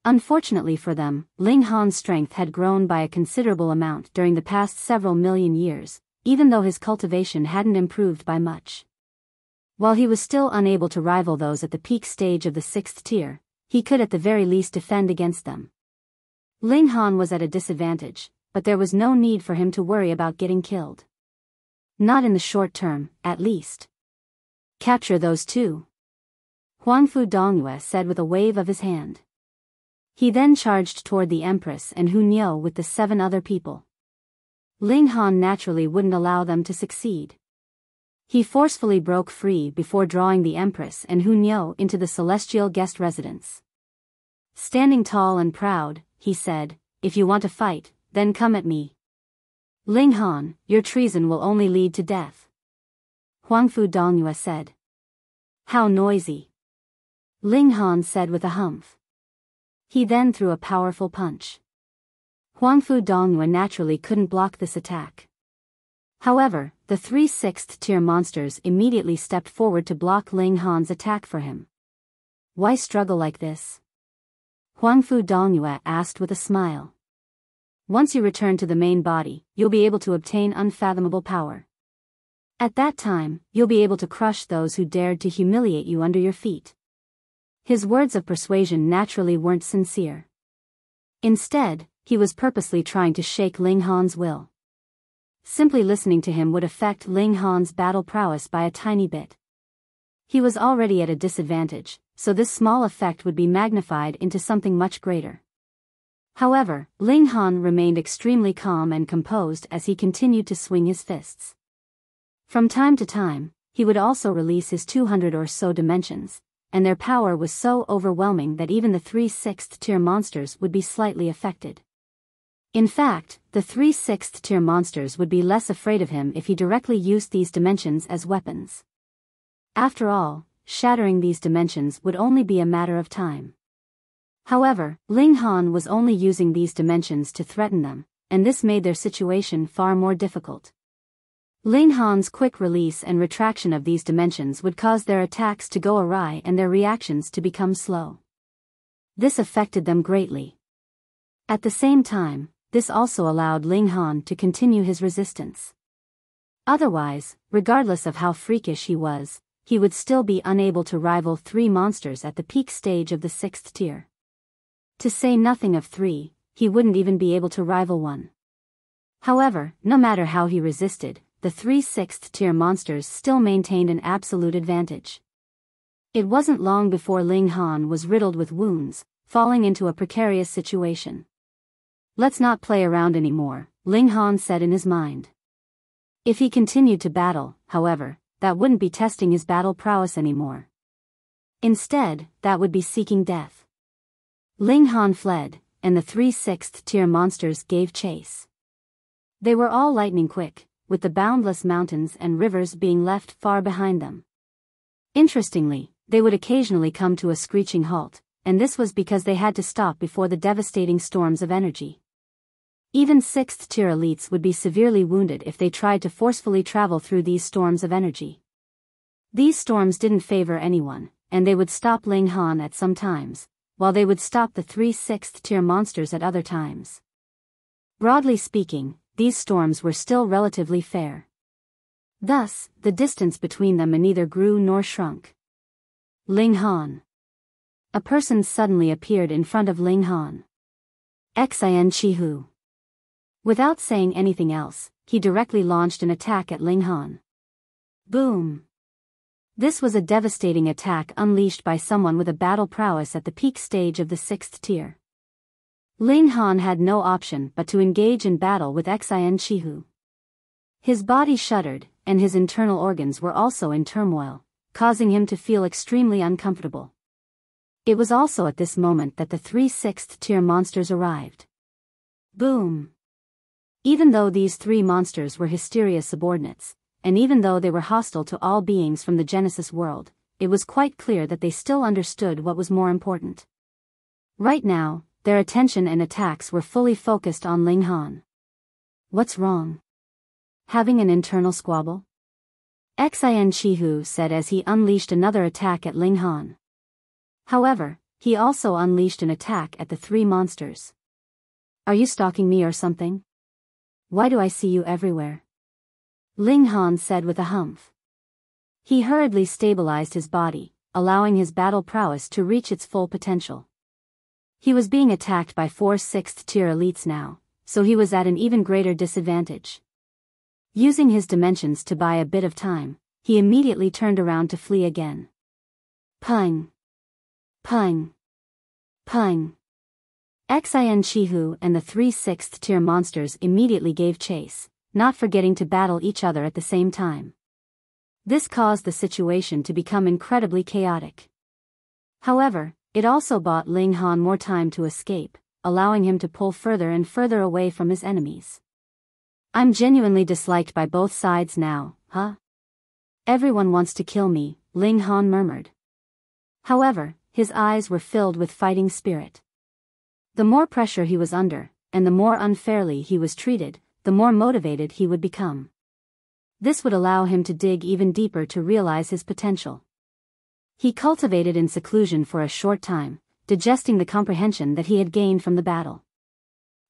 Unfortunately for them, Ling Han's strength had grown by a considerable amount during the past several million years, even though his cultivation hadn't improved by much. While he was still unable to rival those at the peak stage of the 6th tier, he could at the very least defend against them. Ling Han was at a disadvantage, but there was no need for him to worry about getting killed. Not in the short term, at least. Capture those 2. Huangfu Dongyue said with a wave of his hand. He then charged toward the Empress and Hunyao with the 7 other people. Ling Han naturally wouldn't allow them to succeed. He forcefully broke free before drawing the Empress and Hun Yo into the celestial guest residence. Standing tall and proud, he said, "If you want to fight, then come at me." "Ling Han, your treason will only lead to death," Huangfu Dongyue said. "How noisy," Ling Han said with a humph. He then threw a powerful punch. Huangfu Dongyue naturally couldn't block this attack. However, the 3 6th-tier monsters immediately stepped forward to block Ling Han's attack for him. "Why struggle like this?" Huangfu Dongyue asked with a smile. "Once you return to the main body, you'll be able to obtain unfathomable power. At that time, you'll be able to crush those who dared to humiliate you under your feet." His words of persuasion naturally weren't sincere. Instead, he was purposely trying to shake Ling Han's will. Simply listening to him would affect Ling Han's battle prowess by a tiny bit. He was already at a disadvantage, so this small effect would be magnified into something much greater. However, Ling Han remained extremely calm and composed as he continued to swing his fists. From time to time, he would also release his 200 or so dimensions, and their power was so overwhelming that even the 3 6th-tier monsters would be slightly affected. In fact, the 3 6th-tier monsters would be less afraid of him if he directly used these dimensions as weapons. After all, shattering these dimensions would only be a matter of time. However, Ling Han was only using these dimensions to threaten them, and this made their situation far more difficult. Ling Han's quick release and retraction of these dimensions would cause their attacks to go awry and their reactions to become slow. This affected them greatly. At the same time, this also allowed Ling Han to continue his resistance. Otherwise, regardless of how freakish he would still be unable to rival 3 monsters at the peak stage of the 6th tier. To say nothing of 3, he wouldn't even be able to rival 1. However, no matter how he resisted, the 3 6th-tier monsters still maintained an absolute advantage. It wasn't long before Ling Han was riddled with wounds, falling into a precarious situation. "Let's not play around anymore," Ling Han said in his mind. If he continued to battle, however, that wouldn't be testing his battle prowess anymore. Instead, that would be seeking death. Ling Han fled, and the 3 6th-tier monsters gave chase. They were all lightning quick, with the boundless mountains and rivers being left far behind them. Interestingly, they would occasionally come to a screeching halt, and this was because they had to stop before the devastating storms of energy. Even 6th-tier elites would be severely wounded if they tried to forcefully travel through these storms of energy. These storms didn't favor anyone, and they would stop Ling Han at some times, while they would stop the 3 6th-tier monsters at other times. Broadly speaking, these storms were still relatively fair. Thus, the distance between them neither grew nor shrunk. Ling Han. A person suddenly appeared in front of Ling Han. Xin Chihu. Without saying anything else, he directly launched an attack at Ling Han. Boom! This was a devastating attack unleashed by someone with a battle prowess at the peak stage of the 6th tier. Ling Han had no option but to engage in battle with Xin Chihu. His body shuddered, and his internal organs were also in turmoil, causing him to feel extremely uncomfortable. It was also at this moment that the 3 6th-tier monsters arrived. Boom! Even though these 3 monsters were Hysteria's subordinates, and even though they were hostile to all beings from the Genesis world, it was quite clear that they still understood what was more important. Right now, their attention and attacks were fully focused on Ling Han. What's wrong? Having an internal squabble? Xin Chihu said as he unleashed another attack at Ling Han. However, he also unleashed an attack at the 3 monsters. Are you stalking me or something? Why do I see you everywhere? Ling Han said with a humph. He hurriedly stabilized his body, allowing his battle prowess to reach its full potential. He was being attacked by 4 6th-tier elites now, so he was at an even greater disadvantage. Using his dimensions to buy a bit of time, he immediately turned around to flee again. Pung! Pung! Pung! Xin Chihu and the 3 6th-tier monsters immediately gave chase, not forgetting to battle each other at the same time. This caused the situation to become incredibly chaotic. However, it also bought Ling Han more time to escape, allowing him to pull further and further away from his enemies. I'm genuinely disliked by both sides now, huh? Everyone wants to kill me, Ling Han murmured. However, his eyes were filled with fighting spirit. The more pressure he was under, and the more unfairly he was treated, the more motivated he would become. This would allow him to dig even deeper to realize his potential. He cultivated in seclusion for a short time, digesting the comprehension that he had gained from the battle.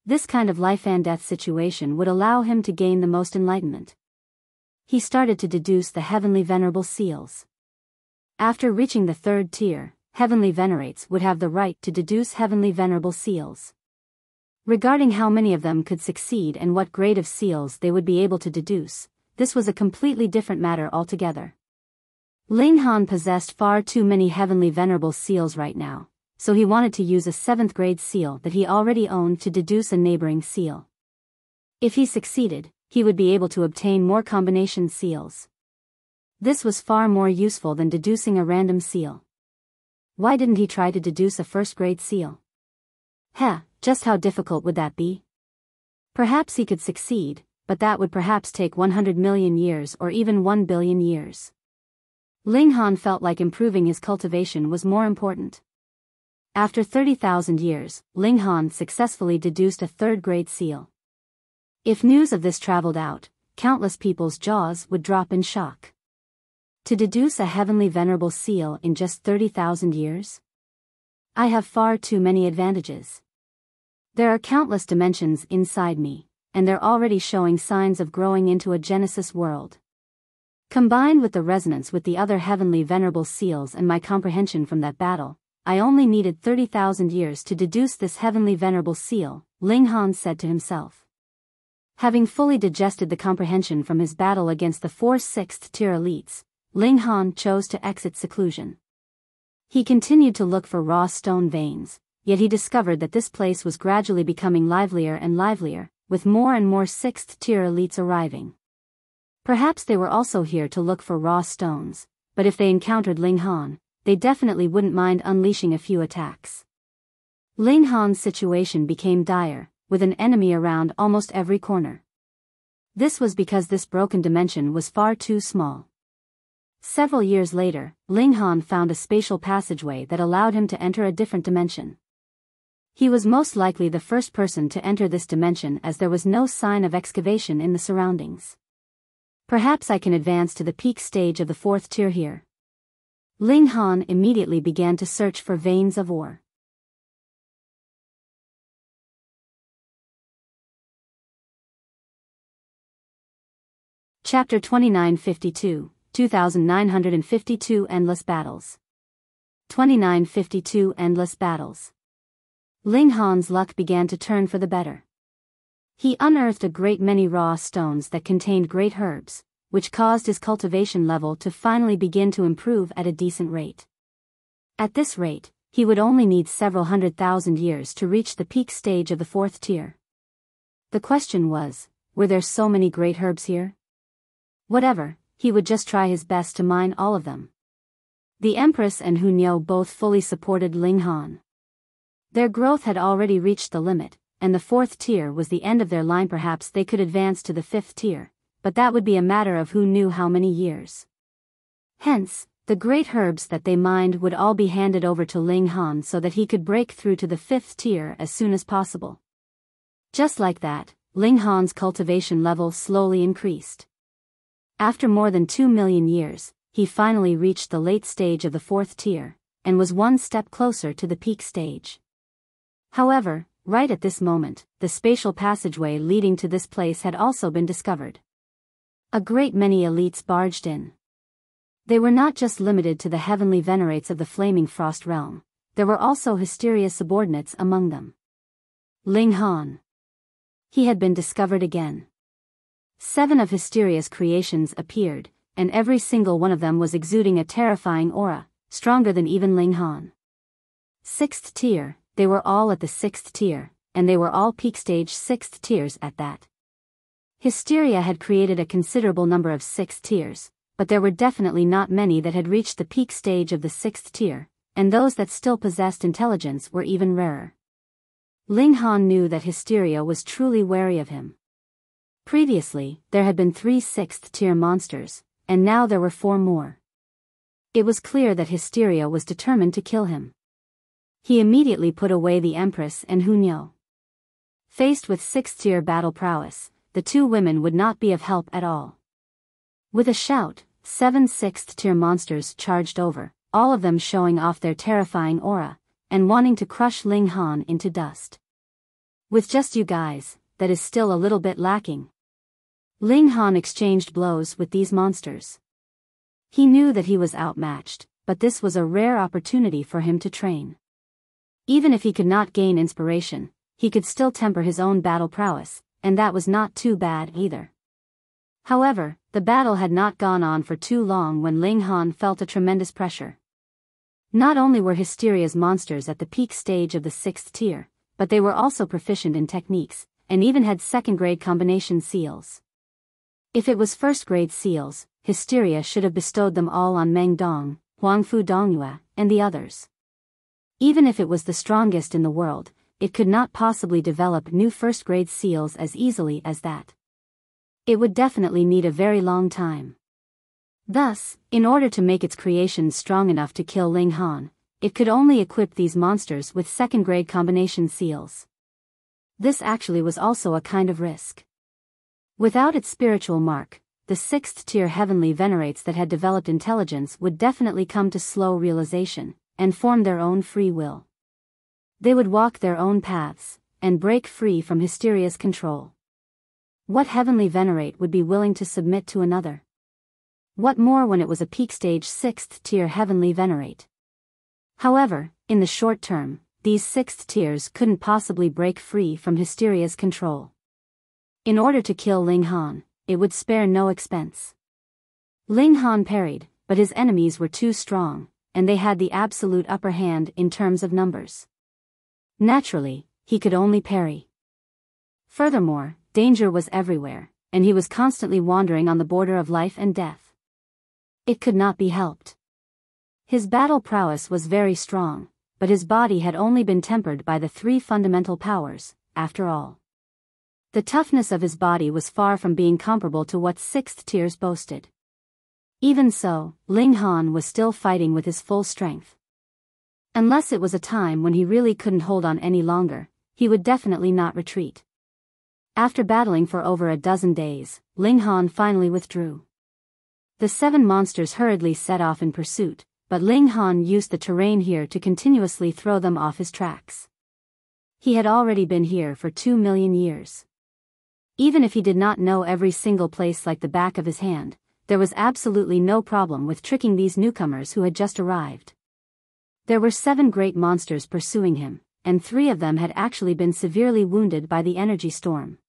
This kind of life and death situation would allow him to gain the most enlightenment. He started to deduce the heavenly venerable seals. After reaching the 3rd tier, heavenly venerates would have the right to deduce heavenly venerable seals. Regarding how many of them could succeed and what grade of seals they would be able to deduce, this was a completely different matter altogether. Ling Han possessed far too many heavenly venerable seals right now, so he wanted to use a 7th grade seal that he already owned to deduce a neighboring seal. If he succeeded, he would be able to obtain more combination seals. This was far more useful than deducing a random seal. Why didn't he try to deduce a 1st grade seal? Just how difficult would that be? Perhaps he could succeed, but that would perhaps take 100 million years or even 1 billion years. Ling Han felt like improving his cultivation was more important. After 30,000 years, Ling Han successfully deduced a 3rd grade seal. If news of this traveled out, countless people's jaws would drop in shock. To deduce a heavenly venerable seal in just 30,000 years? I have far too many advantages. There are countless dimensions inside me, and they're already showing signs of growing into a Genesis world. Combined with the resonance with the other heavenly venerable seals and my comprehension from that battle, I only needed 30,000 years to deduce this heavenly venerable seal, Ling Han said to himself. Having fully digested the comprehension from his battle against the 4 6th-tier elites, Ling Han chose to exit seclusion. He continued to look for raw stone veins, yet he discovered that this place was gradually becoming livelier and livelier, with more and more 6th-tier elites arriving. Perhaps they were also here to look for raw stones, but if they encountered Ling Han, they definitely wouldn't mind unleashing a few attacks. Ling Han's situation became dire, with an enemy around almost every corner. This was because this broken dimension was far too small. Several years later, Ling Han found a spatial passageway that allowed him to enter a different dimension. He was most likely the first person to enter this dimension as there was no sign of excavation in the surroundings. Perhaps I can advance to the peak stage of the 4th tier here. Ling Han immediately began to search for veins of ore. Chapter 2952, 2952 Endless Battles. 2952 Endless Battles. Ling Han's luck began to turn for the better. He unearthed a great many raw stones that contained great herbs, which caused his cultivation level to finally begin to improve at a decent rate. At this rate, he would only need several 100,000 years to reach the peak stage of the 4th tier. The question was, were there so many great herbs here? Whatever, he would just try his best to mine all of them. The Empress and Hunyao both fully supported Ling Han. Their growth had already reached the limit, and the 4th tier was the end of their line. Perhaps they could advance to the 5th tier, but that would be a matter of who knew how many years. Hence, the great herbs that they mined would all be handed over to Ling Han so that he could break through to the 5th tier as soon as possible. Just like that, Ling Han's cultivation level slowly increased. After more than 2 million years, he finally reached the late stage of the 4th tier, and was one step closer to the peak stage. However, right at this moment, the spatial passageway leading to this place had also been discovered. A great many elites barged in. They were not just limited to the heavenly venerates of the Flaming Frost realm, there were also Hysteria's subordinates among them. Ling Han. He had been discovered again. 7 of Hysteria's creations appeared, and every single one of them was exuding a terrifying aura, stronger than even Ling Han. 6th tier, they were all at the 6th tier, and they were all peak stage 6th tiers at that. Hysteria had created a considerable number of 6th tiers, but there were definitely not many that had reached the peak stage of the 6th tier, and those that still possessed intelligence were even rarer. Ling Han knew that Hysteria was truly wary of him. Previously, there had been 3 6th tier monsters, and now there were 4 more. It was clear that Hysteria was determined to kill him. He immediately put away the Empress and Hunyo. Faced with 6th tier battle prowess, the 2 women would not be of help at all. With a shout, 7 6th tier monsters charged over, all of them showing off their terrifying aura, and wanting to crush Ling Han into dust. With just you guys, that is still a little bit lacking. Ling Han exchanged blows with these monsters. He knew that he was outmatched, but this was a rare opportunity for him to train. Even if he could not gain inspiration, he could still temper his own battle prowess, and that was not too bad either. However, the battle had not gone on for too long when Ling Han felt a tremendous pressure. Not only were Hysteria's monsters at the peak stage of the 6th tier, but they were also proficient in techniques, and even had 2nd grade combination seals. If it was 1st grade seals, Hysteria should have bestowed them all on Meng Dong, Huangfu Dongyue, and the others. Even if it was the strongest in the world, it could not possibly develop new 1st grade seals as easily as that. It would definitely need a very long time. Thus, in order to make its creations strong enough to kill Ling Han, it could only equip these monsters with 2nd grade combination seals. This actually was also a kind of risk. Without its spiritual mark, the 6th tier heavenly venerates that had developed intelligence would definitely come to slow realization, and form their own free will. They would walk their own paths, and break free from Hysteria's control. What heavenly venerate would be willing to submit to another? What more when it was a peak stage 6th tier heavenly venerate? However, in the short term, these 6th tiers couldn't possibly break free from Hysteria's control. In order to kill Ling Han, it would spare no expense. Ling Han parried, but his enemies were too strong, and they had the absolute upper hand in terms of numbers. Naturally, he could only parry. Furthermore, danger was everywhere, and he was constantly wandering on the border of life and death. It could not be helped. His battle prowess was very strong, but his body had only been tempered by the 3 fundamental powers, after all. The toughness of his body was far from being comparable to what 6th tiers boasted. Even so, Ling Han was still fighting with his full strength. Unless it was a time when he really couldn't hold on any longer, he would definitely not retreat. After battling for over a dozen days, Ling Han finally withdrew. The 7 monsters hurriedly set off in pursuit, but Ling Han used the terrain here to continuously throw them off his tracks. He had already been here for 2 million years. Even if he did not know every single place like the back of his hand, there was absolutely no problem with tricking these newcomers who had just arrived. There were 7 great monsters pursuing him, and 3 of them had actually been severely wounded by the energy storm.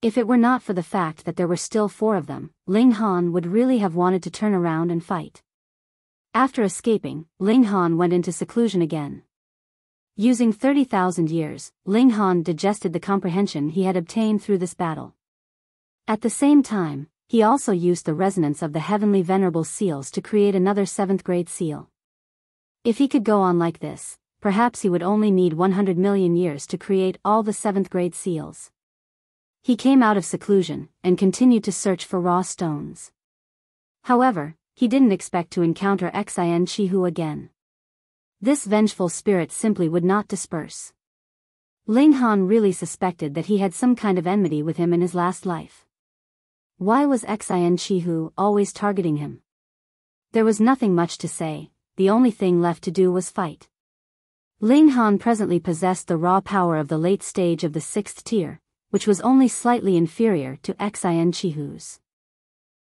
If it were not for the fact that there were still 4 of them, Ling Han would really have wanted to turn around and fight. After escaping, Ling Han went into seclusion again. Using 30,000 years, Ling Han digested the comprehension he had obtained through this battle. At the same time, he also used the resonance of the heavenly venerable seals to create another 7th grade seal. If he could go on like this, perhaps he would only need 100 million years to create all the 7th grade seals. He came out of seclusion, and continued to search for raw stones. However, he didn't expect to encounter Xin Chihu again. This vengeful spirit simply would not disperse. Ling Han really suspected that he had some kind of enmity with him in his last life. Why was Xin Chihu always targeting him? There was nothing much to say, the only thing left to do was fight. Ling Han presently possessed the raw power of the late stage of the 6th tier, which was only slightly inferior to Xin Chihu's.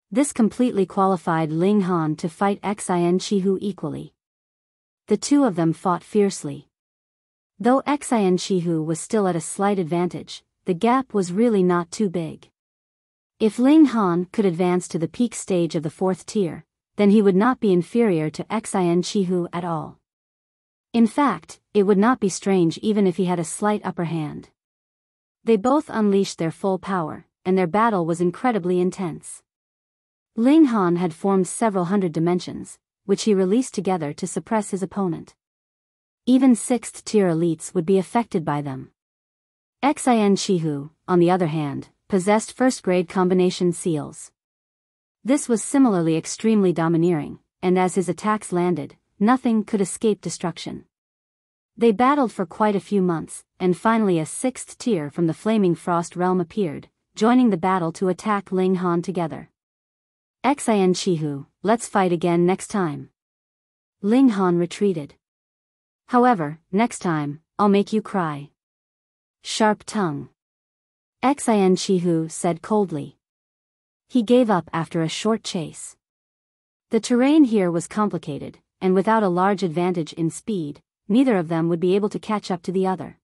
This completely qualified Ling Han to fight Xin Chihu equally. The 2 of them fought fiercely. Though Xin Chihu was still at a slight advantage, the gap was really not too big. If Ling Han could advance to the peak stage of the 4th tier, then he would not be inferior to Xin Chihu at all. In fact, it would not be strange even if he had a slight upper hand. They both unleashed their full power, and their battle was incredibly intense. Ling Han had formed several hundred dimensions, which he released together to suppress his opponent. Even 6th tier elites would be affected by them. Xin Shihu, on the other hand, possessed first-grade combination seals. This was similarly extremely domineering, and as his attacks landed, nothing could escape destruction. They battled for quite a few months, and finally a 6th tier from the Flaming Frost realm appeared, joining the battle to attack Ling Han together. Xin Shihu, let's fight again next time. Ling Han retreated. However, next time, I'll make you cry. Sharp tongue. Xin Shihu said coldly. He gave up after a short chase. The terrain here was complicated, and without a large advantage in speed, neither of them would be able to catch up to the other.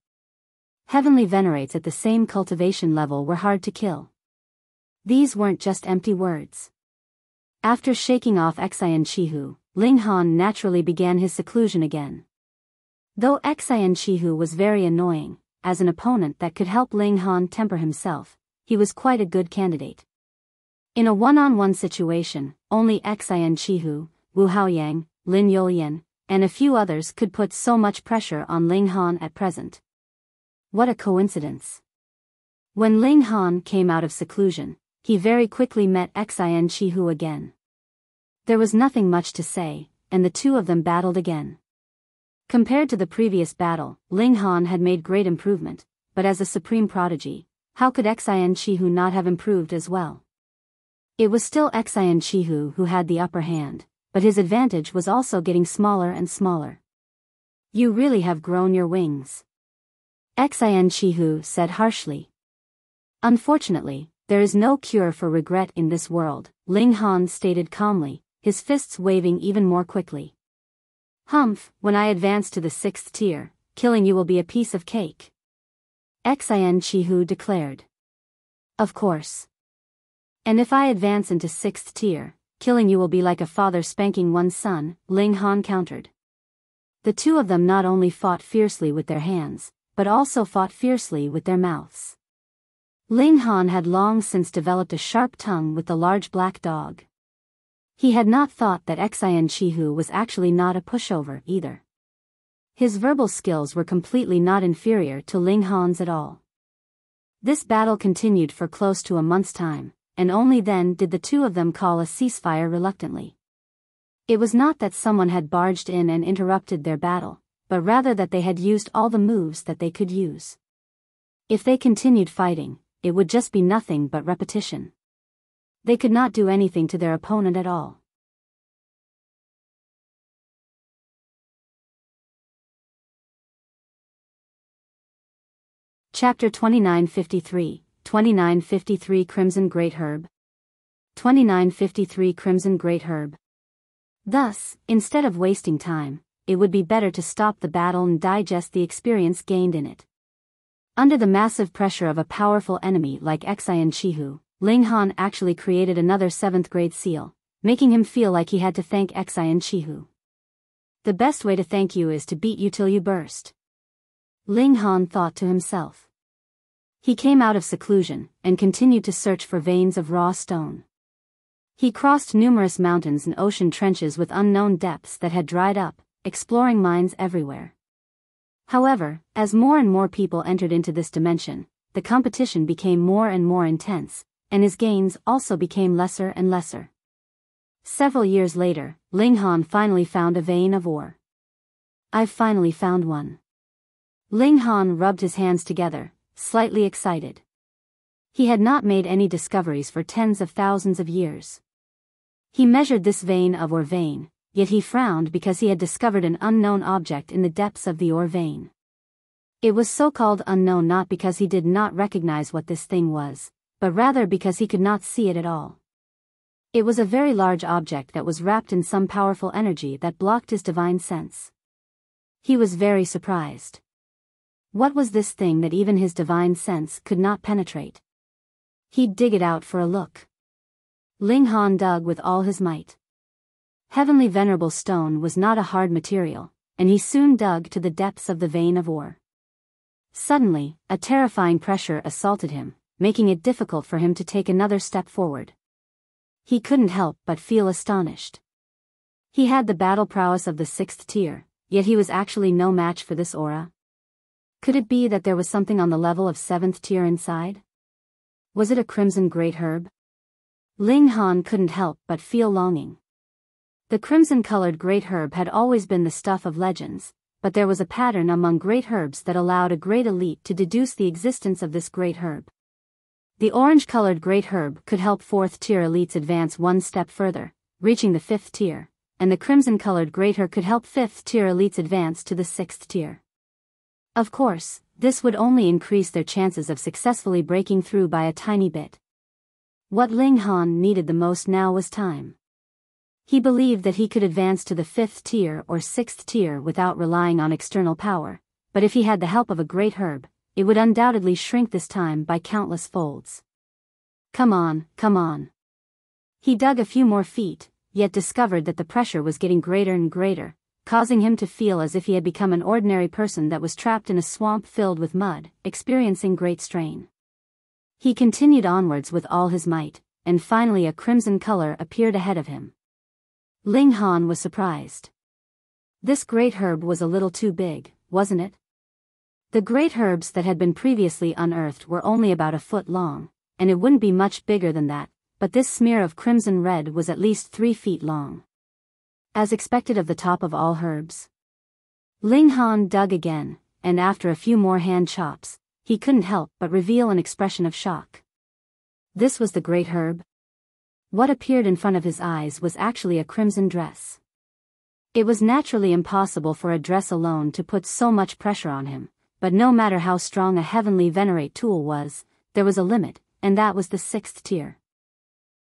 Heavenly Venerates at the same cultivation level were hard to kill. These weren't just empty words. After shaking off Xin Shihu, Ling Han naturally began his seclusion again. Though Xin Shihu was very annoying, as an opponent that could help Ling Han temper himself, he was quite a good candidate. In a one-on-one situation, only Xin Shihu, Wu Haoyang, Lin Youlian, and a few others could put so much pressure on Ling Han at present. What a coincidence. When Ling Han came out of seclusion, he very quickly met Xin Shihu again. There was nothing much to say, and the two of them battled again. Compared to the previous battle, Ling Han had made great improvement, but as a supreme prodigy, how could Xin Shihu not have improved as well? It was still Xin Shihu who had the upper hand, but his advantage was also getting smaller and smaller. You really have grown your wings. Xin Shihu said harshly. Unfortunately, there is no cure for regret in this world, Ling Han stated calmly, his fists waving even more quickly. Humph, when I advance to the 6th tier, killing you will be a piece of cake. Xin Shihu declared. Of course. And if I advance into 6th tier, killing you will be like a father spanking one's son, Ling Han countered. The two of them not only fought fiercely with their hands, but also fought fiercely with their mouths. Ling Han had long since developed a sharp tongue with the large black dog. He had not thought that Xin Shihu was actually not a pushover either. His verbal skills were completely not inferior to Ling Han's at all. This battle continued for close to a month's time, and only then did the two of them call a ceasefire reluctantly. It was not that someone had barged in and interrupted their battle, but rather that they had used all the moves that they could use. If they continued fighting, it would just be nothing but repetition. They could not do anything to their opponent at all. Chapter 2953, 2953 Crimson Great Herb. 2953 Crimson Great Herb. Thus, instead of wasting time, it would be better to stop the battle and digest the experience gained in it. Under the massive pressure of a powerful enemy like Xin Shihu, Ling Han actually created another 7th grade seal, making him feel like he had to thank Xin Shihu. The best way to thank you is to beat you till you burst. Ling Han thought to himself. He came out of seclusion, and continued to search for veins of raw stone. He crossed numerous mountains and ocean trenches with unknown depths that had dried up, exploring mines everywhere. However, as more and more people entered into this dimension, the competition became more and more intense, and his gains also became lesser and lesser. Several years later, Ling Han finally found a vein of ore. I've finally found one. Ling Han rubbed his hands together, slightly excited. He had not made any discoveries for tens of thousands of years. He measured this vein of ore vein, yet he frowned because he had discovered an unknown object in the depths of the ore vein. It was so-called unknown not because he did not recognize what this thing was, but rather because he could not see it at all. It was a very large object that was wrapped in some powerful energy that blocked his divine sense. He was very surprised. What was this thing that even his divine sense could not penetrate? He'd dig it out for a look. Ling Han dug with all his might. Heavenly Venerable Stone was not a hard material, and he soon dug to the depths of the vein of ore. Suddenly, a terrifying pressure assaulted him, making it difficult for him to take another step forward. He couldn't help but feel astonished. He had the battle prowess of the 6th tier, yet he was actually no match for this aura. Could it be that there was something on the level of 7th tier inside? Was it a crimson great herb? Ling Han couldn't help but feel longing. The crimson-colored great herb had always been the stuff of legends, but there was a pattern among great herbs that allowed a great elite to deduce the existence of this great herb. The orange-colored great herb could help 4th tier elites advance one step further, reaching the 5th tier, and the crimson-colored great herb could help 5th tier elites advance to the 6th tier. Of course, this would only increase their chances of successfully breaking through by a tiny bit. What Ling Han needed the most now was time. He believed that he could advance to the 5th tier or 6th tier without relying on external power, but if he had the help of a great herb, it would undoubtedly shrink this time by countless folds. Come on, come on. He dug a few more feet, yet discovered that the pressure was getting greater and greater, causing him to feel as if he had become an ordinary person that was trapped in a swamp filled with mud, experiencing great strain. He continued onwards with all his might, and finally a crimson color appeared ahead of him. Ling Han was surprised. This great herb was a little too big, wasn't it? The great herbs that had been previously unearthed were only about a foot long, and it wouldn't be much bigger than that, but this smear of crimson red was at least 3 feet long. As expected of the top of all herbs. Ling Han dug again, and after a few more hand chops, he couldn't help but reveal an expression of shock. This was the great herb? What appeared in front of his eyes was actually a crimson dress. It was naturally impossible for a dress alone to put so much pressure on him, but no matter how strong a heavenly venerate tool was, there was a limit, and that was the 6th tier.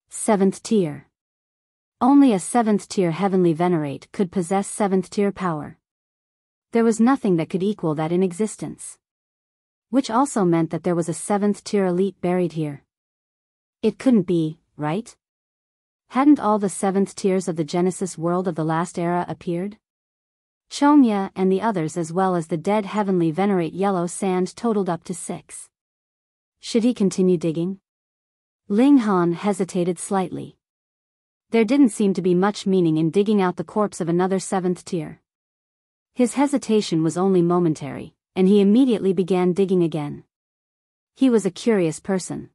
7th tier. Only a 7th tier heavenly venerate could possess 7th tier power. There was nothing that could equal that in existence. Which also meant that there was a 7th tier elite buried here. It couldn't be, right? Hadn't all the 7th tiers of the Genesis world of the last era appeared? Chongya and the others as well as the dead heavenly venerate yellow sand totaled up to 6. Should he continue digging? Ling Han hesitated slightly. There didn't seem to be much meaning in digging out the corpse of another 7th tier. His hesitation was only momentary, and he immediately began digging again. He was a curious person.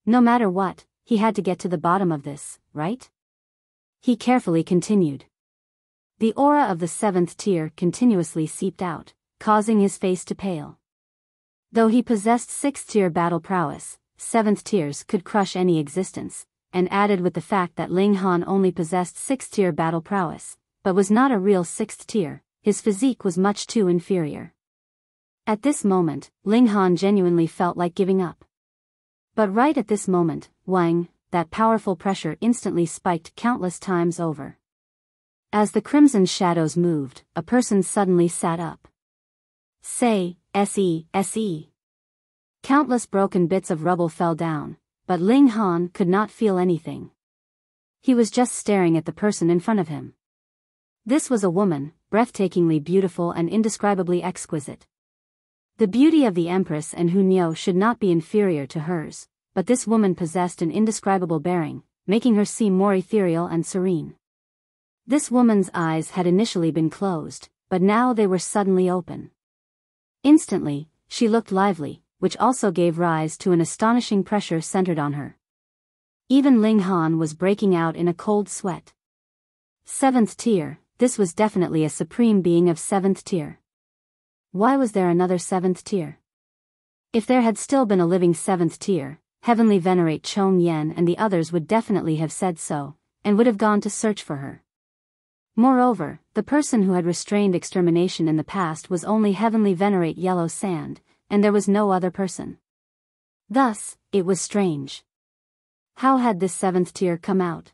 No matter what, he had to get to the bottom of this, right? He carefully continued. The aura of the 7th tier continuously seeped out, causing his face to pale. Though he possessed 6th tier battle prowess, 7th tiers could crush any existence, and added with the fact that Ling Han only possessed 6th tier battle prowess, but was not a real 6th tier, his physique was much too inferior. At this moment, Ling Han genuinely felt like giving up. But right at this moment, Wang, that powerful pressure instantly spiked countless times over. As the crimson shadows moved, a person suddenly sat up. Say, se. Countless broken bits of rubble fell down, but Ling Han could not feel anything. He was just staring at the person in front of him. This was a woman, breathtakingly beautiful and indescribably exquisite. The beauty of the Empress and Hunyo should not be inferior to hers, but this woman possessed an indescribable bearing, making her seem more ethereal and serene. This woman's eyes had initially been closed, but now they were suddenly open. Instantly, she looked lively, which also gave rise to an astonishing pressure centered on her. Even Ling Han was breaking out in a cold sweat. 7th tier, this was definitely a supreme being of 7th tier. Why was there another 7th tier? If there had still been a living 7th tier, Heavenly Venerate Chong Yen and the others would definitely have said so, and would have gone to search for her. Moreover, the person who had restrained extermination in the past was only Heavenly Venerate Yellow Sand, and there was no other person. Thus, it was strange. How had this 7th tier come out?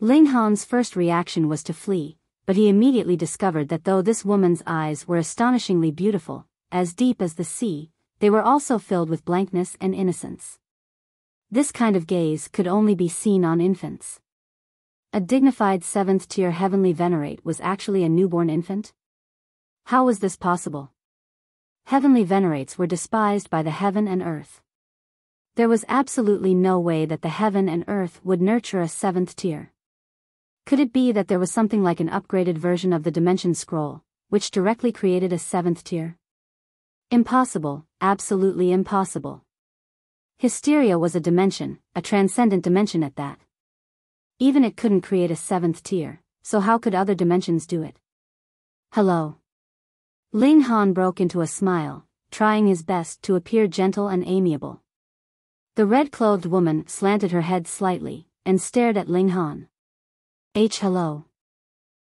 Ling Han's first reaction was to flee, but he immediately discovered that though this woman's eyes were astonishingly beautiful, as deep as the sea, they were also filled with blankness and innocence. This kind of gaze could only be seen on infants. A dignified 7th tier heavenly venerate was actually a newborn infant? How was this possible? Heavenly venerates were despised by the heaven and earth. There was absolutely no way that the heaven and earth would nurture a 7th tier. Could it be that there was something like an upgraded version of the Dimension Scroll, which directly created a 7th tier? Impossible, absolutely impossible. Hysteria was a dimension, a transcendent dimension at that. Even it couldn't create a 7th tier, so how could other dimensions do it? Hello. Ling Han broke into a smile, trying his best to appear gentle and amiable. The red-clothed woman slanted her head slightly, and stared at Ling Han. Hello.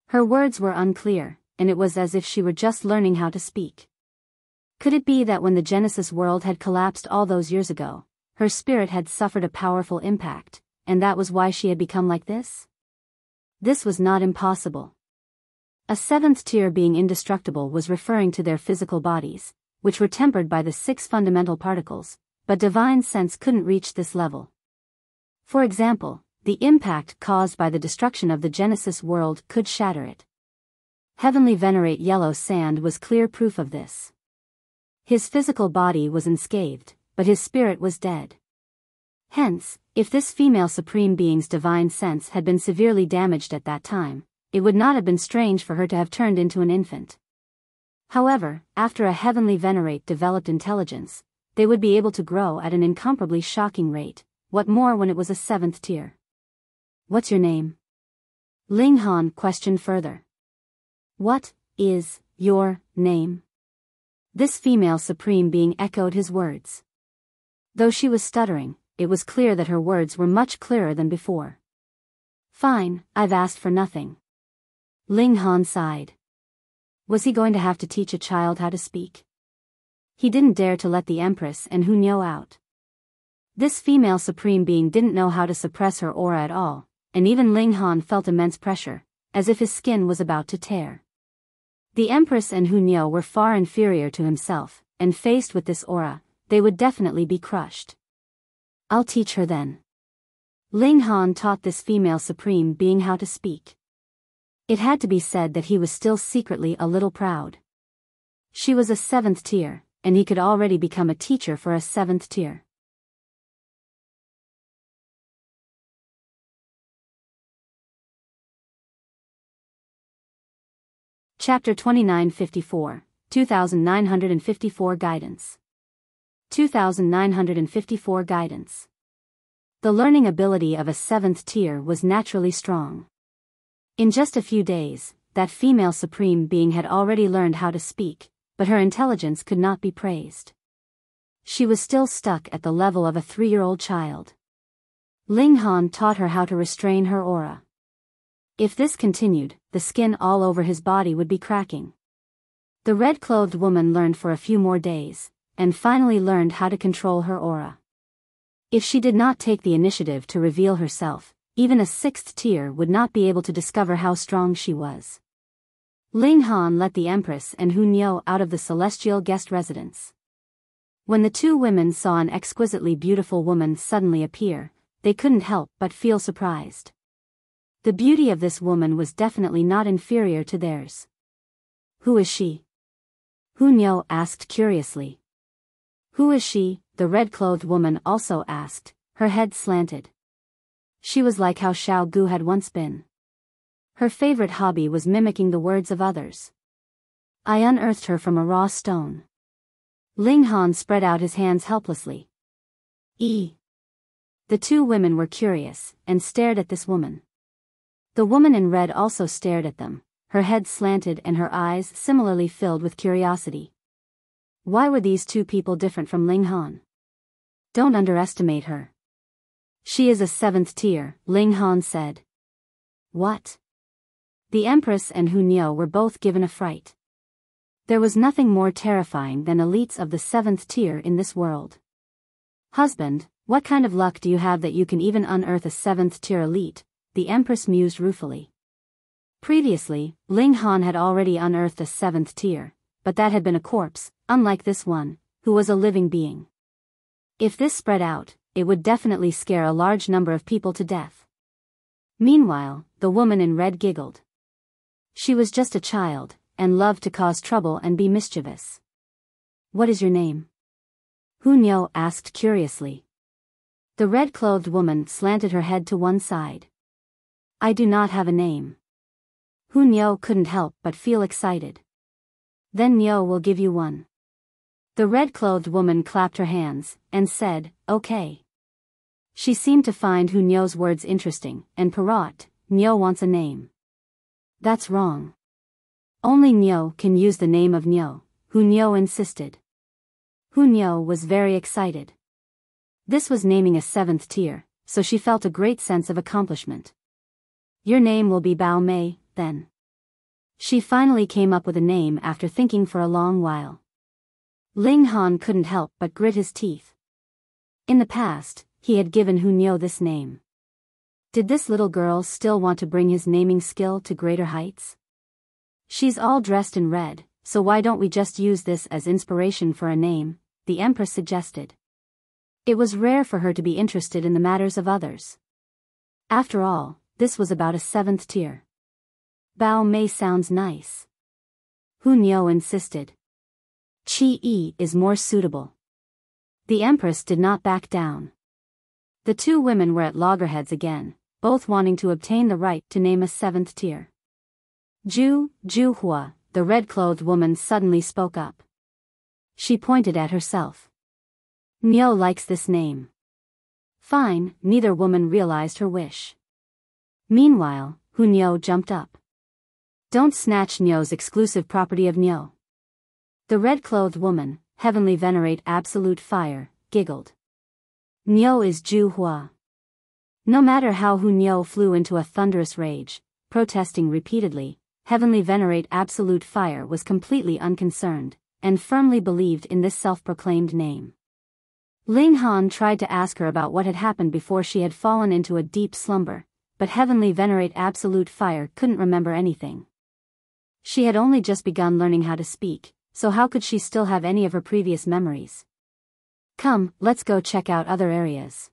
Her words were unclear, and it was as if she were just learning how to speak. Could it be that when the Genesis world had collapsed all those years ago, her spirit had suffered a powerful impact, and that was why she had become like this? This was not impossible. A 7th tier being indestructible was referring to their physical bodies, which were tempered by the 6 fundamental particles, but divine sense couldn't reach this level. For example, the impact caused by the destruction of the Genesis world could shatter it. Heavenly Venerate Yellow Sand was clear proof of this. His physical body was unscathed, but his spirit was dead. Hence, if this female Supreme Being's divine sense had been severely damaged at that time, it would not have been strange for her to have turned into an infant. However, after a Heavenly Venerate developed intelligence, they would be able to grow at an incomparably shocking rate, what more when it was a 7th tier. What's your name? Ling Han questioned further. What is your name? This female Supreme Being echoed his words. Though she was stuttering, it was clear that her words were much clearer than before. Fine, I've asked for nothing. Ling Han sighed. Was he going to have to teach a child how to speak? He didn't dare to let the Empress and Hunyo out. This female Supreme Being didn't know how to suppress her aura at all, and even Ling Han felt immense pressure, as if his skin was about to tear. The Empress and Hunyo were far inferior to himself, and faced with this aura, they would definitely be crushed. I'll teach her then. Ling Han taught this female Supreme Being how to speak. It had to be said that he was still secretly a little proud. She was a 7th tier, and he could already become a teacher for a 7th tier. Chapter 2954, 2954 Guidance. 2954 Guidance. The learning ability of a 7th tier was naturally strong. In just a few days, that female Supreme Being had already learned how to speak, but her intelligence could not be praised. She was still stuck at the level of a 3-year-old child. Ling Han taught her how to restrain her aura. If this continued, the skin all over his body would be cracking. The red-clothed woman learned for a few more days, and finally learned how to control her aura. If she did not take the initiative to reveal herself, even a 6th tier would not be able to discover how strong she was. Ling Han let the Empress and Hunyo out of the celestial guest residence. When the two women saw an exquisitely beautiful woman suddenly appear, they couldn't help but feel surprised. The beauty of this woman was definitely not inferior to theirs. Who is she? Hunyo asked curiously. Who is she? The red-clothed woman also asked, her head slanted. She was like how Xiao Gu had once been. Her favorite hobby was mimicking the words of others. I unearthed her from a raw stone. Ling Han spread out his hands helplessly. The two women were curious, and stared at this woman. The woman in red also stared at them, her head slanted and her eyes similarly filled with curiosity. Why were these two people different from Ling Han? Don't underestimate her. She is a 7th tier, Ling Han said. What? The Empress and Hunyo were both given a fright. There was nothing more terrifying than elites of the 7th tier in this world. Husband, what kind of luck do you have that you can even unearth a 7th tier elite? The Empress mused ruefully. Previously, Ling Han had already unearthed a 7th tier, but that had been a corpse, unlike this one, who was a living being. If this spread out, it would definitely scare a large number of people to death. Meanwhile, the woman in red giggled. She was just a child, and loved to cause trouble and be mischievous. What is your name? Hu Niu asked curiously. The red-clothed woman slanted her head to one side. I do not have a name. Hu Niu couldn't help but feel excited. Then Niu will give you one. The red-clothed woman clapped her hands, and said, okay. She seemed to find Hu Niu's words interesting, and parrot, Niu wants a name. That's wrong. Only Niu can use the name of Niu, Hu Niu insisted. Hu Niu was very excited. This was naming a 7th tier, so she felt a great sense of accomplishment. Your name will be Bao Mei, then. She finally came up with a name after thinking for a long while. Ling Han couldn't help but grit his teeth. In the past, he had given Hu Niu this name. Did this little girl still want to bring his naming skill to greater heights? She's all dressed in red, so why don't we just use this as inspiration for a name, the Empress suggested. It was rare for her to be interested in the matters of others. After all, this was about a 7th tier. Bao Mei sounds nice. Hu Niu insisted. Qi Yi is more suitable. The Empress did not back down. The two women were at loggerheads again, both wanting to obtain the right to name a 7th tier. Ju Hua, the red-clothed woman suddenly spoke up. She pointed at herself. Niu likes this name. Fine, neither woman realized her wish. Meanwhile, Hu Niu jumped up. Don't snatch Niu's exclusive property of Niu. The red-clothed woman, Heavenly Venerate Absolute Fire, giggled. Niu is Ju Hua. No matter how Hu Niu flew into a thunderous rage, protesting repeatedly, Heavenly Venerate Absolute Fire was completely unconcerned, and firmly believed in this self-proclaimed name. Ling Han tried to ask her about what had happened before she had fallen into a deep slumber, but Heavenly Venerate Absolute Fire couldn't remember anything. She had only just begun learning how to speak, so how could she still have any of her previous memories? Come, let's go check out other areas.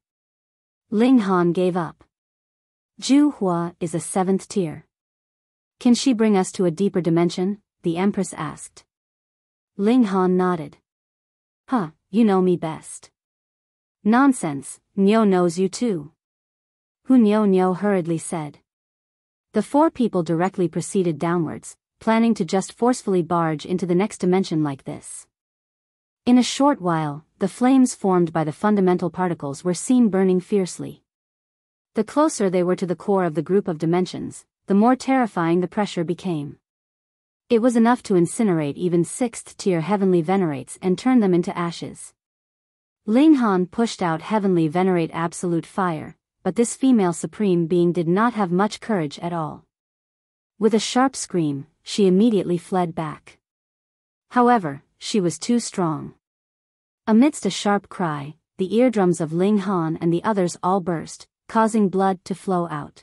Ling Han gave up. Ju Hua is a 7th tier. Can she bring us to a deeper dimension? The Empress asked. Ling Han nodded. Huh, you know me best. Nonsense, Niu knows you too. Hu Niu hurriedly said. The four people directly proceeded downwards, planning to just forcefully barge into the next dimension like this. In a short while, the flames formed by the fundamental particles were seen burning fiercely. The closer they were to the core of the group of dimensions, the more terrifying the pressure became. It was enough to incinerate even 6th tier Heavenly Venerates and turn them into ashes. Ling Han pushed out Heavenly Venerate Absolute Fire, but this female supreme being did not have much courage at all. With a sharp scream, she immediately fled back. However, she was too strong. Amidst a sharp cry, the eardrums of Ling Han and the others all burst, causing blood to flow out.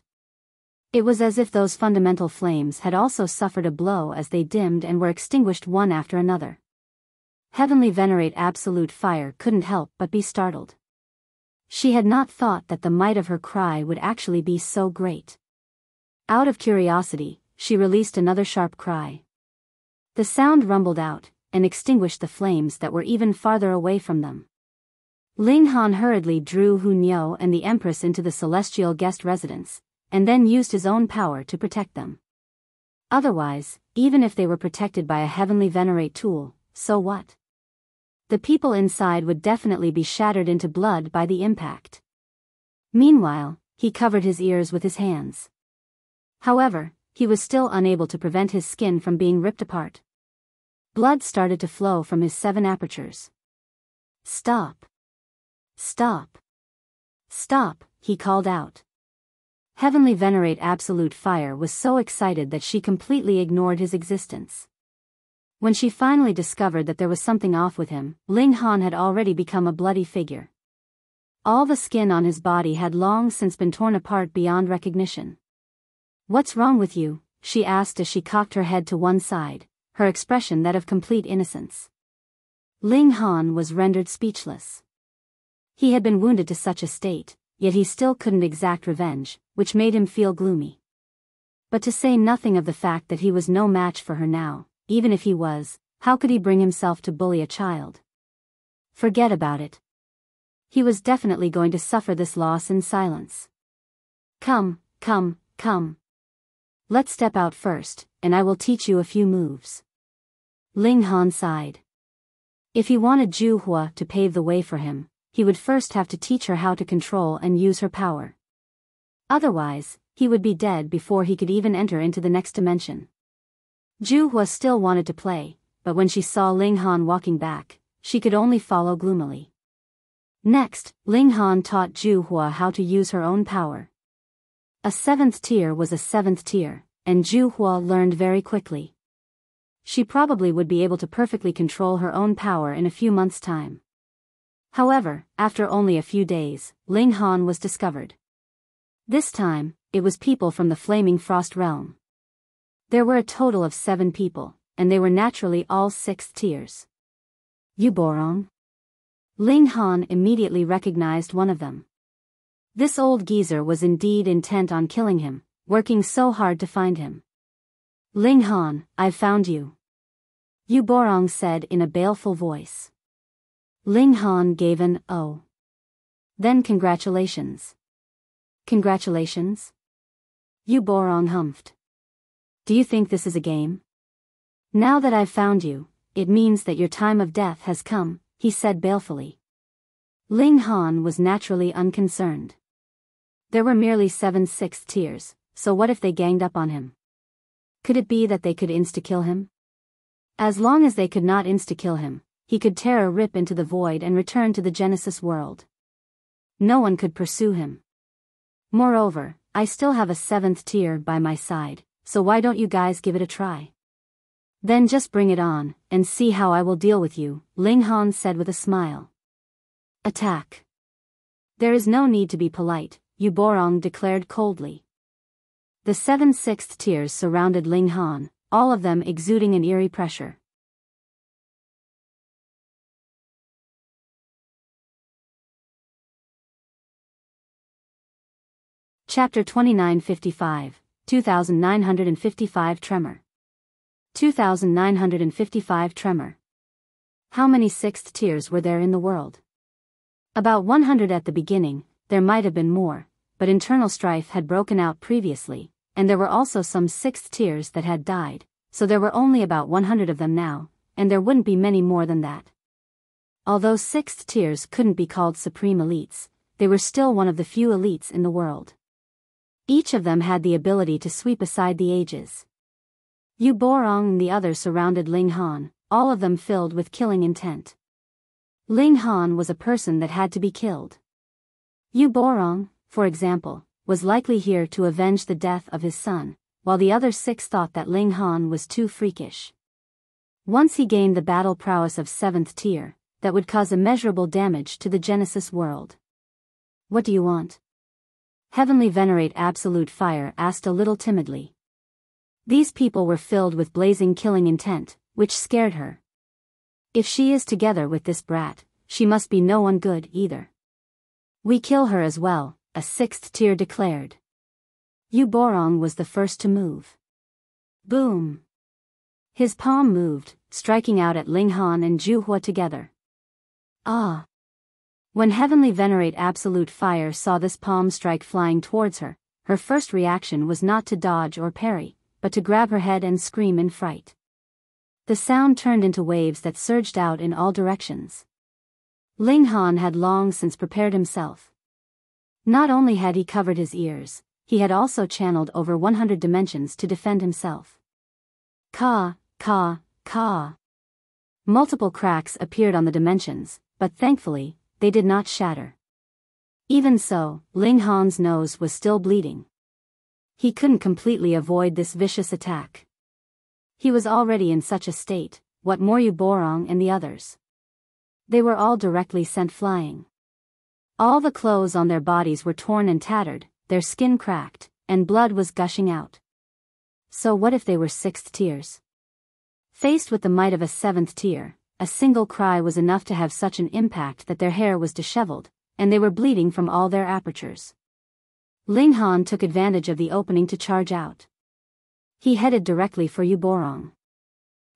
It was as if those fundamental flames had also suffered a blow as they dimmed and were extinguished one after another. Heavenly Venerate Absolute Fire couldn't help but be startled. She had not thought that the might of her cry would actually be so great. Out of curiosity, she released another sharp cry. The sound rumbled out, and extinguished the flames that were even farther away from them. Ling Han hurriedly drew Hu Niu and the Empress into the celestial guest residence, and then used his own power to protect them. Otherwise, even if they were protected by a Heavenly Venerate tool, so what? The people inside would definitely be shattered into blood by the impact. Meanwhile, he covered his ears with his hands. However, he was still unable to prevent his skin from being ripped apart. Blood started to flow from his 7 apertures. Stop! Stop! Stop! He called out. Heavenly Venerate Absolute Fire was so excited that she completely ignored his existence. When she finally discovered that there was something off with him, Ling Han had already become a bloody figure. All the skin on his body had long since been torn apart beyond recognition. What's wrong with you? She asked as she cocked her head to one side, her expression that of complete innocence. Ling Han was rendered speechless. He had been wounded to such a state, yet he still couldn't exact revenge, which made him feel gloomy. But to say nothing of the fact that he was no match for her now, even if he was, how could he bring himself to bully a child? Forget about it. He was definitely going to suffer this loss in silence. Come. Let's step out first, and I will teach you a few moves. Ling Han sighed. If he wanted Zhu Hua to pave the way for him, he would first have to teach her how to control and use her power. Otherwise, he would be dead before he could even enter into the next dimension. Zhu Hua still wanted to play, but when she saw Ling Han walking back, she could only follow gloomily. Next, Ling Han taught Zhu Hua how to use her own power. A 7th tier was a 7th tier, and Zhu Hua learned very quickly. She probably would be able to perfectly control her own power in a few months' time. However, after only a few days, Ling Han was discovered. This time, it was people from the Flaming Frost realm. There were a total of 7 people, and they were naturally all 6th tiers. Yuborong. Ling Han immediately recognized one of them. This old geezer was indeed intent on killing him, working so hard to find him. Ling Han, I've found you. Yuborong said in a baleful voice. Ling Han gave an "oh." Then congratulations. Congratulations? Yuborong humphed. Do you think this is a game? Now that I've found you, it means that your time of death has come, he said balefully. Ling Han was naturally unconcerned. There were merely 7 6th tiers, so what if they ganged up on him? Could it be that they could insta-kill him? As long as they could not insta-kill him, he could tear a rip into the void and return to the Genesis world. No one could pursue him. Moreover, I still have a 7th tier by my side, so why don't you guys give it a try? Then just bring it on, and see how I will deal with you, Ling Han said with a smile. Attack. There is no need to be polite, Yuborong declared coldly. The 7 6th tiers surrounded Ling Han, all of them exuding an eerie pressure. Chapter 2955, 2955 Tremor. 2955 Tremor. How many 6th tiers were there in the world? About 100 at the beginning. There might have been more, but internal strife had broken out previously, and there were also some 6th tiers that had died, so there were only about 100 of them now, and there wouldn't be many more than that. Although 6th tiers couldn't be called supreme elites, they were still one of the few elites in the world. Each of them had the ability to sweep aside the ages. Yuborong and the others surrounded Ling Han, all of them filled with killing intent. Ling Han was a person that had to be killed. Yuborong, for example, was likely here to avenge the death of his son, while the other 6 thought that Ling Han was too freakish. Once he gained the battle prowess of 7th tier, that would cause immeasurable damage to the Genesis world. What do you want? Heavenly Venerate Absolute Fire asked a little timidly. These people were filled with blazing killing intent, which scared her. If she is together with this brat, she must be no one good either. We kill her as well, a 6th tier declared. Yuborong was the first to move. Boom! His palm moved, striking out at Ling Han and Zhu Hua together. Ah! When Heavenly Venerate Absolute Fire saw this palm strike flying towards her, her first reaction was not to dodge or parry, but to grab her head and scream in fright. The sound turned into waves that surged out in all directions. Ling Han had long since prepared himself. Not only had he covered his ears, he had also channeled over 100 dimensions to defend himself. Ka. Multiple cracks appeared on the dimensions, but thankfully, they did not shatter. Even so, Ling Han's nose was still bleeding. He couldn't completely avoid this vicious attack. He was already in such a state, what more Yuborong and the others. They were all directly sent flying. All the clothes on their bodies were torn and tattered, their skin cracked, and blood was gushing out. So what if they were 6th tiers? Faced with the might of a 7th tier, a single cry was enough to have such an impact that their hair was disheveled, and they were bleeding from all their apertures. Ling Han took advantage of the opening to charge out. He headed directly for Yu Borong.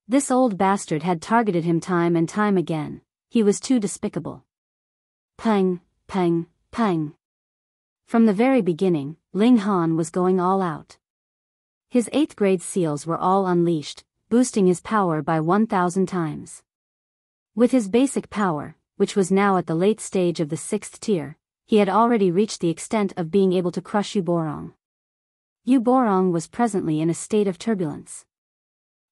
This old bastard had targeted him time and time again. He was too despicable. Pang, pang, pang. From the very beginning, Ling Han was going all out. His 8th grade seals were all unleashed, boosting his power by 1,000 times. With his basic power, which was now at the late stage of the 6th tier, he had already reached the extent of being able to crush Yu Borong. Yu Borong was presently in a state of turbulence.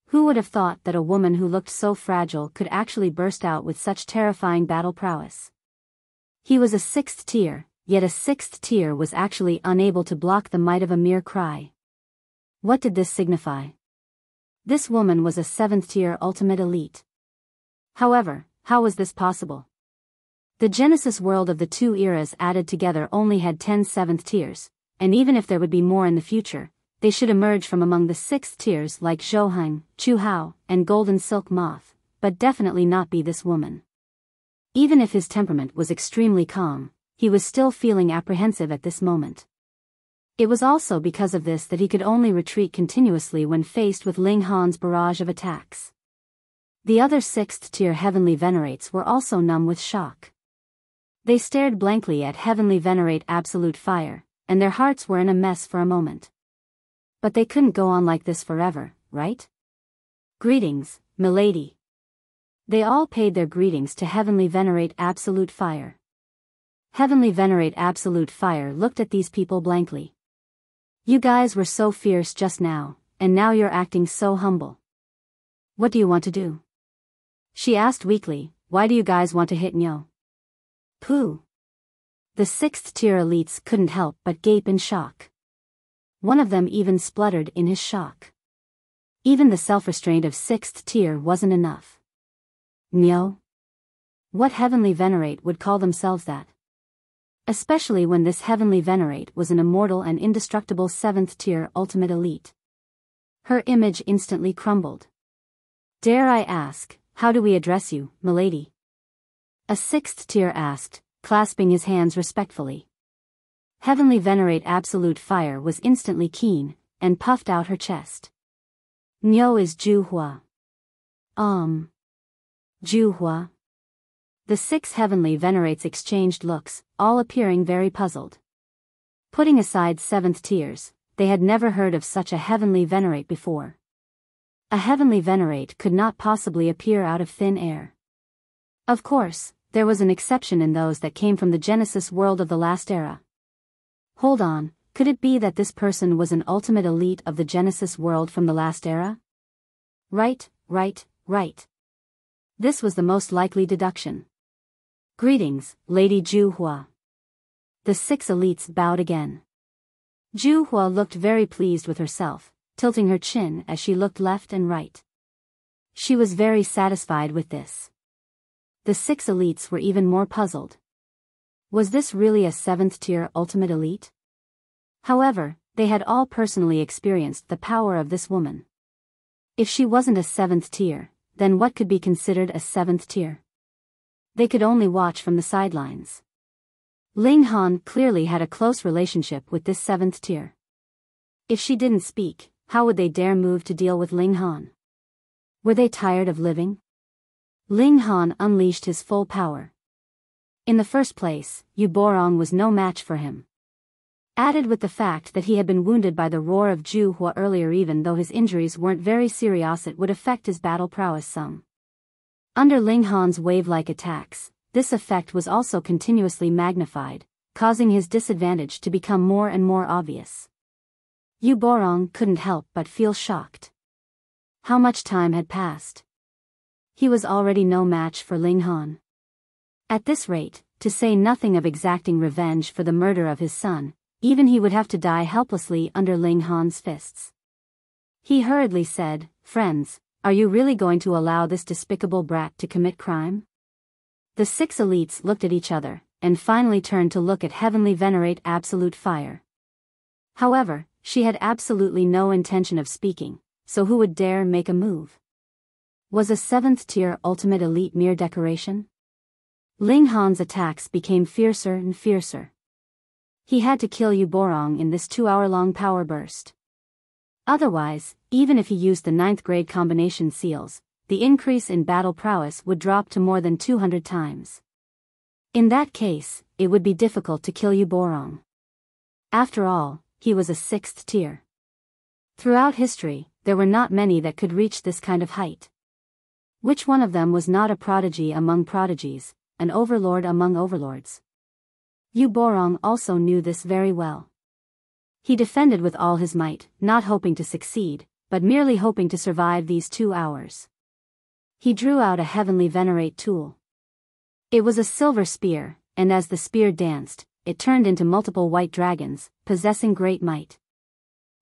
Who would have thought that a woman who looked so fragile could actually burst out with such terrifying battle prowess? He was a 6th tier, yet a 6th tier was actually unable to block the might of a mere cry. What did this signify? This woman was a 7th tier ultimate elite. However, how was this possible? The Genesis world of the 2 eras added together only had 10 7th tiers, and even if there would be more in the future, they should emerge from among the 6th tiers like Zhouhang, Chu Hao, and Golden Silk Moth, but definitely not be this woman. Even if his temperament was extremely calm, he was still feeling apprehensive at this moment. It was also because of this that he could only retreat continuously when faced with Ling Han's barrage of attacks. The other 6th tier Heavenly Venerates were also numb with shock. They stared blankly at Heavenly Venerate Absolute Fire, and their hearts were in a mess for a moment. But they couldn't go on like this forever, right? Greetings, milady. They all paid their greetings to Heavenly Venerate Absolute Fire. Heavenly Venerate Absolute Fire looked at these people blankly. You guys were so fierce just now, and now you're acting so humble. What do you want to do? She asked weakly, why do you guys want to hit Nyo? Pooh. The 6th tier elites couldn't help but gape in shock. One of them even spluttered in his shock. Even the self-restraint of 6th tier wasn't enough. Nyo? What Heavenly Venerate would call themselves that? Especially when this Heavenly Venerate was an immortal and indestructible 7th tier ultimate elite. Her image instantly crumbled. Dare I ask, how do we address you, milady? A 6th tier asked, clasping his hands respectfully. Heavenly Venerate Absolute Fire was instantly keen, and puffed out her chest. Nyo is Juhua. Juhua. The 6 Heavenly Venerates exchanged looks, all appearing very puzzled. Putting aside 7th tiers, they had never heard of such a Heavenly Venerate before. A Heavenly Venerate could not possibly appear out of thin air. Of course, there was an exception in those that came from the Genesis world of the last era. Hold on, could it be that this person was an ultimate elite of the Genesis world from the last era? Right. This was the most likely deduction. Greetings, Lady Juhua. The 6 elites bowed again. Juhua looked very pleased with herself, tilting her chin as she looked left and right. She was very satisfied with this. The 6 elites were even more puzzled. Was this really a 7th tier ultimate elite? However, they had all personally experienced the power of this woman. If she wasn't a 7th tier, then what could be considered a 7th tier? They could only watch from the sidelines. Ling Han clearly had a close relationship with this 7th tier. If she didn't speak, how would they dare move to deal with Ling Han? Were they tired of living? Ling Han unleashed his full power. In the first place, Yu Borong was no match for him. Added with the fact that he had been wounded by the roar of Juhua earlier, even though his injuries weren't very serious, it would affect his battle prowess some. Under Ling Han's wave-like attacks, this effect was also continuously magnified, causing his disadvantage to become more and more obvious. Yu Borong couldn't help but feel shocked. How much time had passed? He was already no match for Ling Han. At this rate, to say nothing of exacting revenge for the murder of his son, even he would have to die helplessly under Ling Han's fists. He hurriedly said, "Friends, are you really going to allow this despicable brat to commit crime?" The 6 elites looked at each other, and finally turned to look at Heavenly Venerate Absolute Fire. However, she had absolutely no intention of speaking, so who would dare make a move? Was a 7th tier ultimate elite mere decoration? Ling Han's attacks became fiercer and fiercer. He had to kill Yu Borong in this 2-hour-long power burst. Otherwise, even if he used the 9th grade combination seals, the increase in battle prowess would drop to more than 200 times. In that case, it would be difficult to kill Yu Borong. After all, he was a 6th tier. Throughout history, there were not many that could reach this kind of height. Which one of them was not a prodigy among prodigies, an overlord among overlords? Yu Borong also knew this very well. He defended with all his might, not hoping to succeed, but merely hoping to survive these 2 hours. He drew out a heavenly venerate tool. It was a silver spear, and as the spear danced, it turned into multiple white dragons, possessing great might.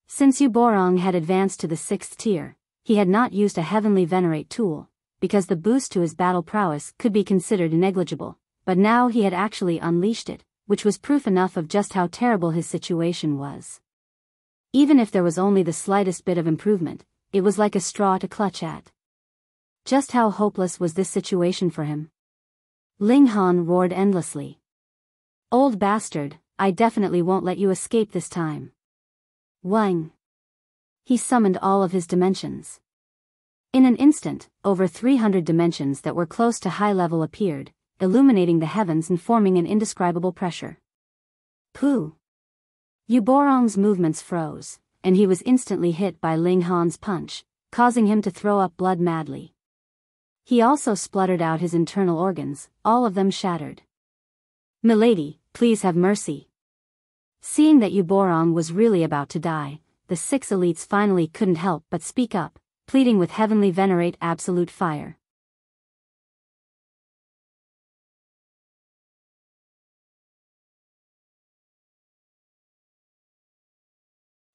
Since Yu Borong had advanced to the 6th tier, he had not used a heavenly venerate tool, because the boost to his battle prowess could be considered negligible, but now he had actually unleashed it, which was proof enough of just how terrible his situation was. Even if there was only the slightest bit of improvement, it was like a straw to clutch at. Just how hopeless was this situation for him? Ling Han roared endlessly. "Old bastard, I definitely won't let you escape this time." Wang. He summoned all of his dimensions. In an instant, over 300 dimensions that were close to high level appeared, illuminating the heavens and forming an indescribable pressure. Pooh! Yu Borong's movements froze, and he was instantly hit by Ling Han's punch, causing him to throw up blood madly. He also spluttered out his internal organs, all of them shattered. "Milady, please have mercy." Seeing that Yu Borong was really about to die, the 6 elites finally couldn't help but speak up, pleading with heavenly venerate absolute fire.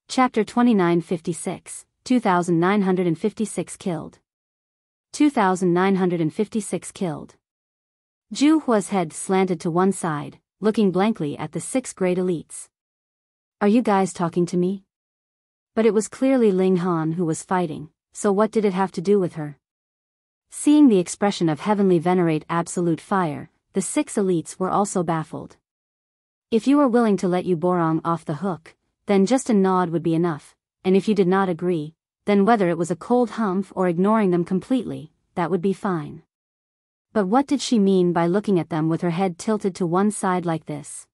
Chapter 2956, 2956 killed. 2956 killed. Zhu Hua's head slanted to one side, looking blankly at the 6th grade elites. "Are you guys talking to me?" But it was clearly Ling Han who was fighting, so what did it have to do with her? Seeing the expression of heavenly venerate absolute fire, the 6 elites were also baffled. If you were willing to let Yu Borong off the hook, then just a nod would be enough, and if you did not agree, then whether it was a cold humph or ignoring them completely, that would be fine. But what did she mean by looking at them with her head tilted to one side like this?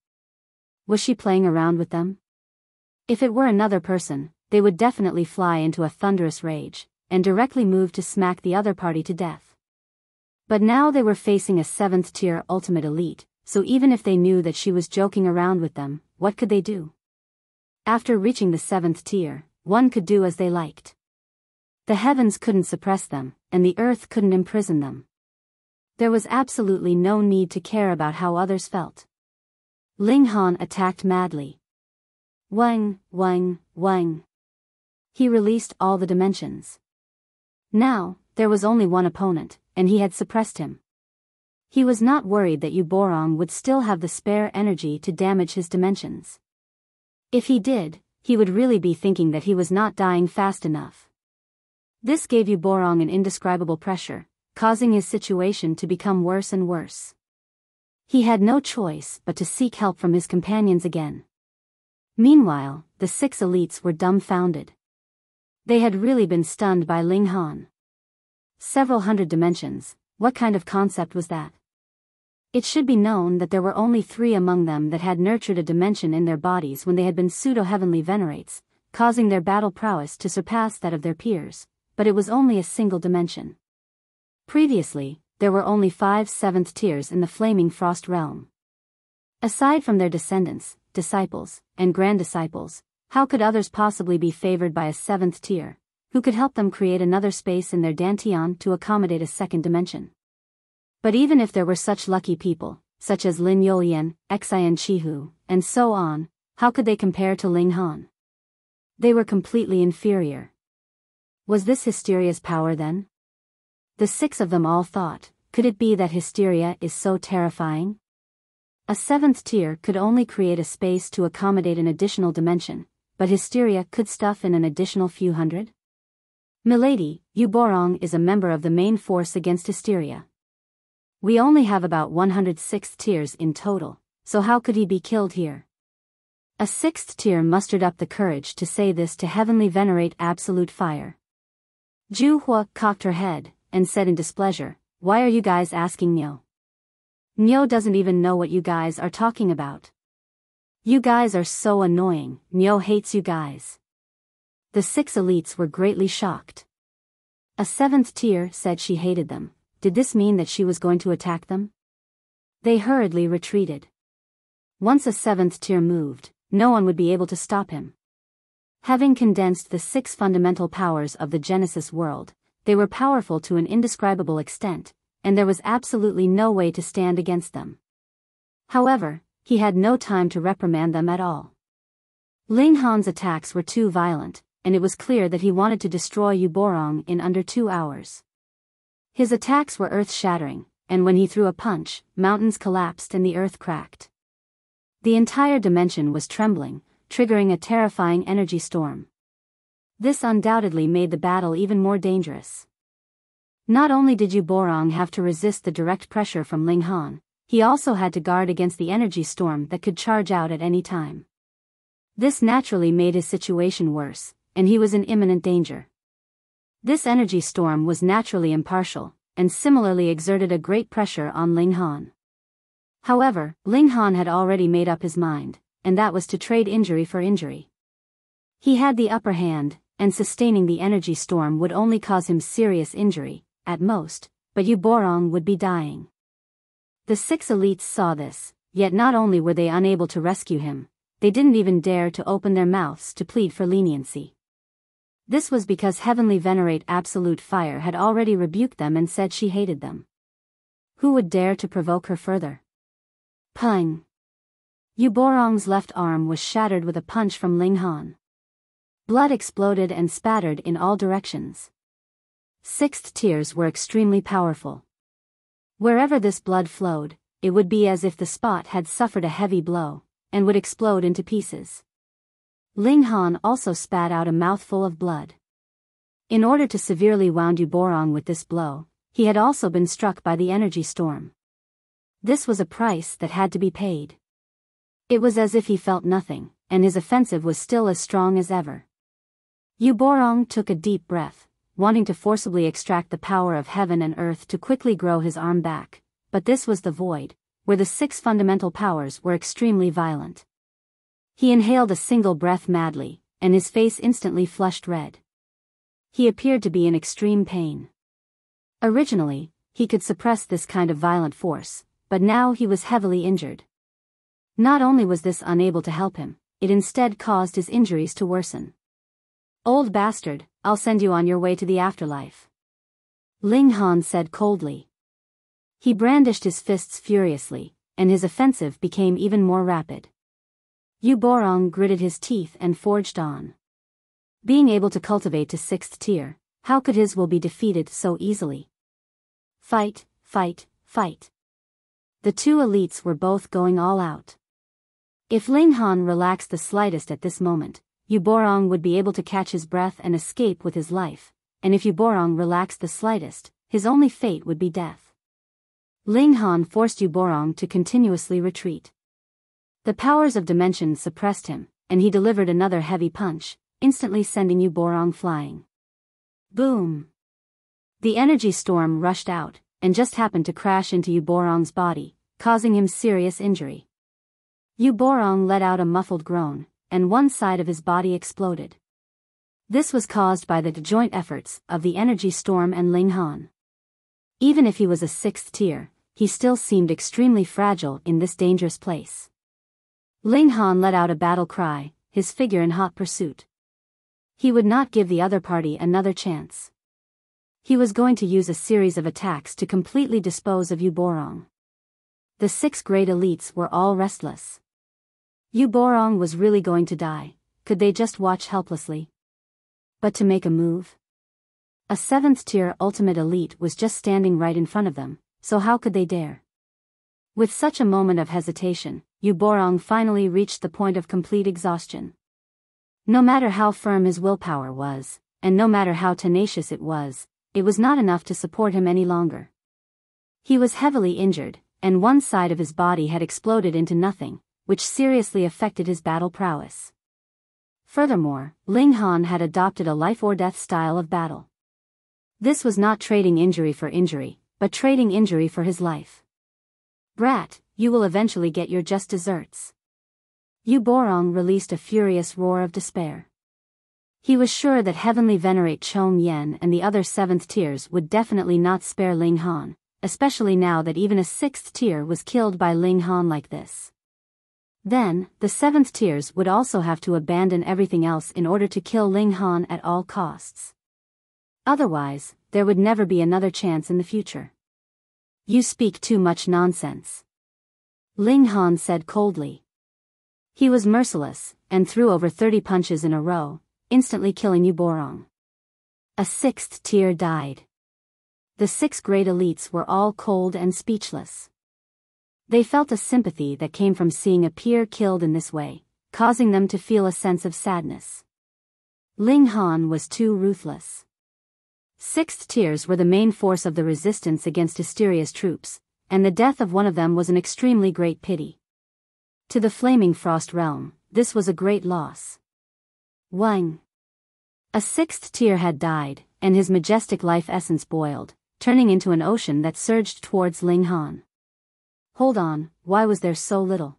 Was she playing around with them? If it were another person, they would definitely fly into a thunderous rage, and directly move to smack the other party to death. But now they were facing a 7th tier ultimate elite, so even if they knew that she was joking around with them, what could they do? After reaching the 7th tier, one could do as they liked. The heavens couldn't suppress them, and the earth couldn't imprison them. There was absolutely no need to care about how others felt. Ling Han attacked madly. Wang, Wang, Wang. He released all the dimensions. Now, there was only one opponent, and he had suppressed him. He was not worried that Yu Borong would still have the spare energy to damage his dimensions. If he did, he would really be thinking that he was not dying fast enough. This gave Yu Borong an indescribable pressure, causing his situation to become worse and worse. He had no choice but to seek help from his companions again. Meanwhile, the 6 elites were dumbfounded. They had really been stunned by Ling Han. Several hundred dimensions, what kind of concept was that? It should be known that there were only 3 among them that had nurtured a dimension in their bodies when they had been pseudo-heavenly venerates, causing their battle prowess to surpass that of their peers, but it was only a single dimension. Previously, there were only 5 7th tiers in the Flaming Frost realm. Aside from their descendants, disciples, and grand disciples, how could others possibly be favored by a 7th tier, who could help them create another space in their dantian to accommodate a second dimension? But even if there were such lucky people, such as Lin Yolian, Xian Chihu, and so on, how could they compare to Ling Han? They were completely inferior. Was this Hysteria's power then? The 6 of them all thought, could it be that Hysteria is so terrifying? A 7th tier could only create a space to accommodate an additional dimension, but Hysteria could stuff in an additional few hundred? "Milady, Yu Borong is a member of the main force against Hysteria." We only have about 106 tiers in total, so how could he be killed here? A sixth tier mustered up the courage to say this to Heavenly Venerate Absolute Fire. Ju Hua cocked her head, and said in displeasure, "Why are you guys asking Nyo? Nyo doesn't even know what you guys are talking about. You guys are so annoying, Nyo hates you guys." The 6 elites were greatly shocked. A 7th tier said she hated them. Did this mean that she was going to attack them? They hurriedly retreated. Once a 7th tier moved, no one would be able to stop him. Having condensed the 6 fundamental powers of the Genesis world, they were powerful to an indescribable extent, and there was absolutely no way to stand against them. However, he had no time to reprimand them at all. Ling Han's attacks were too violent, and it was clear that he wanted to destroy Yuborong in under 2 hours. His attacks were earth-shattering, and when he threw a punch, mountains collapsed and the earth cracked. The entire dimension was trembling, triggering a terrifying energy storm. This undoubtedly made the battle even more dangerous. Not only did Yuborong have to resist the direct pressure from Ling Han, he also had to guard against the energy storm that could charge out at any time. This naturally made his situation worse, and he was in imminent danger. This energy storm was naturally impartial, and similarly exerted a great pressure on Ling Han. However, Ling Han had already made up his mind, and that was to trade injury for injury. He had the upper hand, and sustaining the energy storm would only cause him serious injury, at most, but Yuborong would be dying. The 6 elites saw this, yet not only were they unable to rescue him, they didn't even dare to open their mouths to plead for leniency. This was because Heavenly Venerate Absolute Fire had already rebuked them and said she hated them. Who would dare to provoke her further? Pung! Yuborong's left arm was shattered with a punch from Ling Han. Blood exploded and spattered in all directions. 6th tiers were extremely powerful. Wherever this blood flowed, it would be as if the spot had suffered a heavy blow, and would explode into pieces. Ling Han also spat out a mouthful of blood. In order to severely wound Yuborong with this blow, he had also been struck by the energy storm. This was a price that had to be paid. It was as if he felt nothing, and his offensive was still as strong as ever. Yuborong took a deep breath, wanting to forcibly extract the power of heaven and earth to quickly grow his arm back, but this was the void, where the 6 fundamental powers were extremely violent. He inhaled a single breath madly, and his face instantly flushed red. He appeared to be in extreme pain. Originally, he could suppress this kind of violent force, but now he was heavily injured. Not only was this unable to help him, it instead caused his injuries to worsen. "Old bastard, I'll send you on your way to the afterlife," Ling Han said coldly. He brandished his fists furiously, and his offensive became even more rapid. Yuborong gritted his teeth and forged on. Being able to cultivate to 6th tier, how could his will be defeated so easily? Fight, fight, fight. The 2 elites were both going all out. If Ling Han relaxed the slightest at this moment, Yuborong would be able to catch his breath and escape with his life, and if Yuborong relaxed the slightest, his only fate would be death. Ling Han forced Yuborong to continuously retreat. The powers of dimension suppressed him, and he delivered another heavy punch, instantly sending Yuborong flying. Boom! The energy storm rushed out, and just happened to crash into Yuborong's body, causing him serious injury. Yuborong let out a muffled groan, and one side of his body exploded. This was caused by the joint efforts of the energy storm and Ling Han. Even if he was a 6th tier, he still seemed extremely fragile in this dangerous place. Ling Han let out a battle cry, his figure in hot pursuit. He would not give the other party another chance. He was going to use a series of attacks to completely dispose of Yuborong. The 6 great elites were all restless. Yuborong was really going to die, could they just watch helplessly? But to make a move? A 7th tier ultimate elite was just standing right in front of them, so how could they dare? With such a moment of hesitation, Yuborong finally reached the point of complete exhaustion. No matter how firm his willpower was, and no matter how tenacious it was not enough to support him any longer. He was heavily injured, and one side of his body had exploded into nothing, which seriously affected his battle prowess. Furthermore, Ling Han had adopted a life-or-death style of battle. This was not trading injury for injury, but trading injury for his life. "Brat, you will eventually get your just desserts." Yu Borong released a furious roar of despair. He was sure that Heavenly Venerate Chong Yen and the other 7th tiers would definitely not spare Ling Han, especially now that even a 6th tier was killed by Ling Han like this. Then, the 7th tiers would also have to abandon everything else in order to kill Ling Han at all costs. Otherwise, there would never be another chance in the future. "You speak too much nonsense," Ling Han said coldly. He was merciless, and threw over 30 punches in a row, instantly killing Yu Borong. A 6th tier died. The 6 great elites were all cold and speechless. They felt a sympathy that came from seeing a peer killed in this way, causing them to feel a sense of sadness. Ling Han was too ruthless. 6th tiers were the main force of the resistance against Hysteria's troops, and the death of one of them was an extremely great pity. To the Flaming Frost realm, this was a great loss. Wang. A 6th tier had died, and his majestic life essence boiled, turning into an ocean that surged towards Ling Han. Hold on, why was there so little?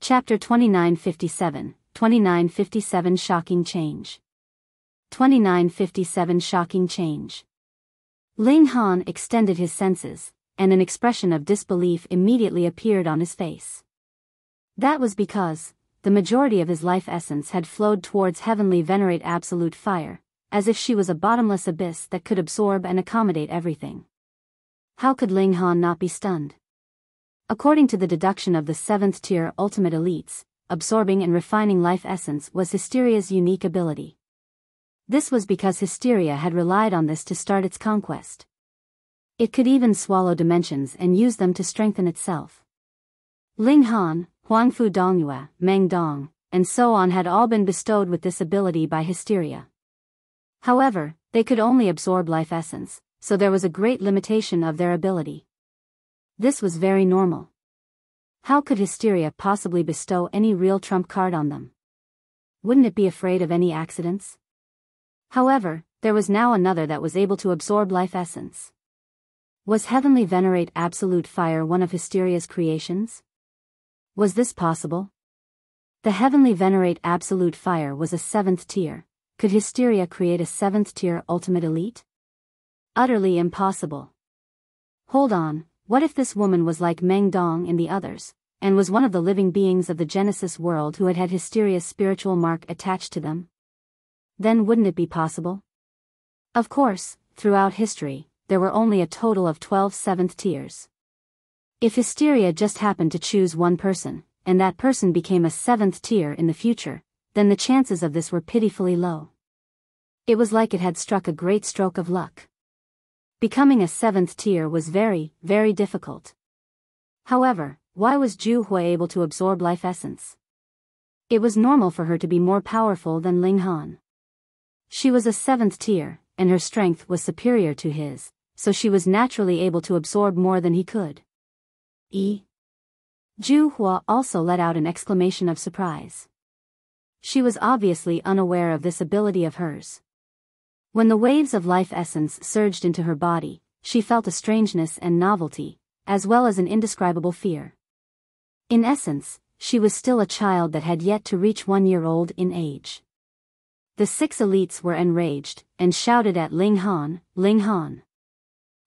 Chapter 2957, 2957 Shocking Change. 2957 Shocking Change. Ling Han extended his senses, and an expression of disbelief immediately appeared on his face. That was because the majority of his life essence had flowed towards Heavenly Venerate Absolute Fire, as if she was a bottomless abyss that could absorb and accommodate everything. How could Ling Han not be stunned? According to the deduction of the 7th tier ultimate elites, absorbing and refining life essence was Hysteria's unique ability. This was because Hysteria had relied on this to start its conquest. It could even swallow dimensions and use them to strengthen itself. Ling Han, Huangfu Dongyue, Meng Dong, and so on had all been bestowed with this ability by Hysteria. However, they could only absorb life essence, so there was a great limitation of their ability. This was very normal. How could Hysteria possibly bestow any real trump card on them? Wouldn't it be afraid of any accidents? However, there was now another that was able to absorb life essence. Was Heavenly Venerate Absolute Fire one of Hysteria's creations? Was this possible? The Heavenly Venerate Absolute Fire was a 7th tier. Could Hysteria create a 7th tier ultimate elite? Utterly impossible. Hold on, what if this woman was like Meng Dong and the others, and was one of the living beings of the Genesis world who had Hysteria's spiritual mark attached to them? Then wouldn't it be possible? Of course, throughout history, there were only a total of 12 7th tiers. If Hysteria just happened to choose one person, and that person became a 7th tier in the future, then the chances of this were pitifully low. It was like it had struck a great stroke of luck. Becoming a 7th tier was very, very difficult. However, why was Zhu Hui able to absorb life essence? It was normal for her to be more powerful than Ling Han. She was a 7th tier, and her strength was superior to his, so she was naturally able to absorb more than he could. Zhu Hua also let out an exclamation of surprise. She was obviously unaware of this ability of hers. When the waves of life essence surged into her body, she felt a strangeness and novelty, as well as an indescribable fear. In essence, she was still a child that had yet to reach 1 year old in age. The 6 elites were enraged, and shouted at Ling Han, Ling Han.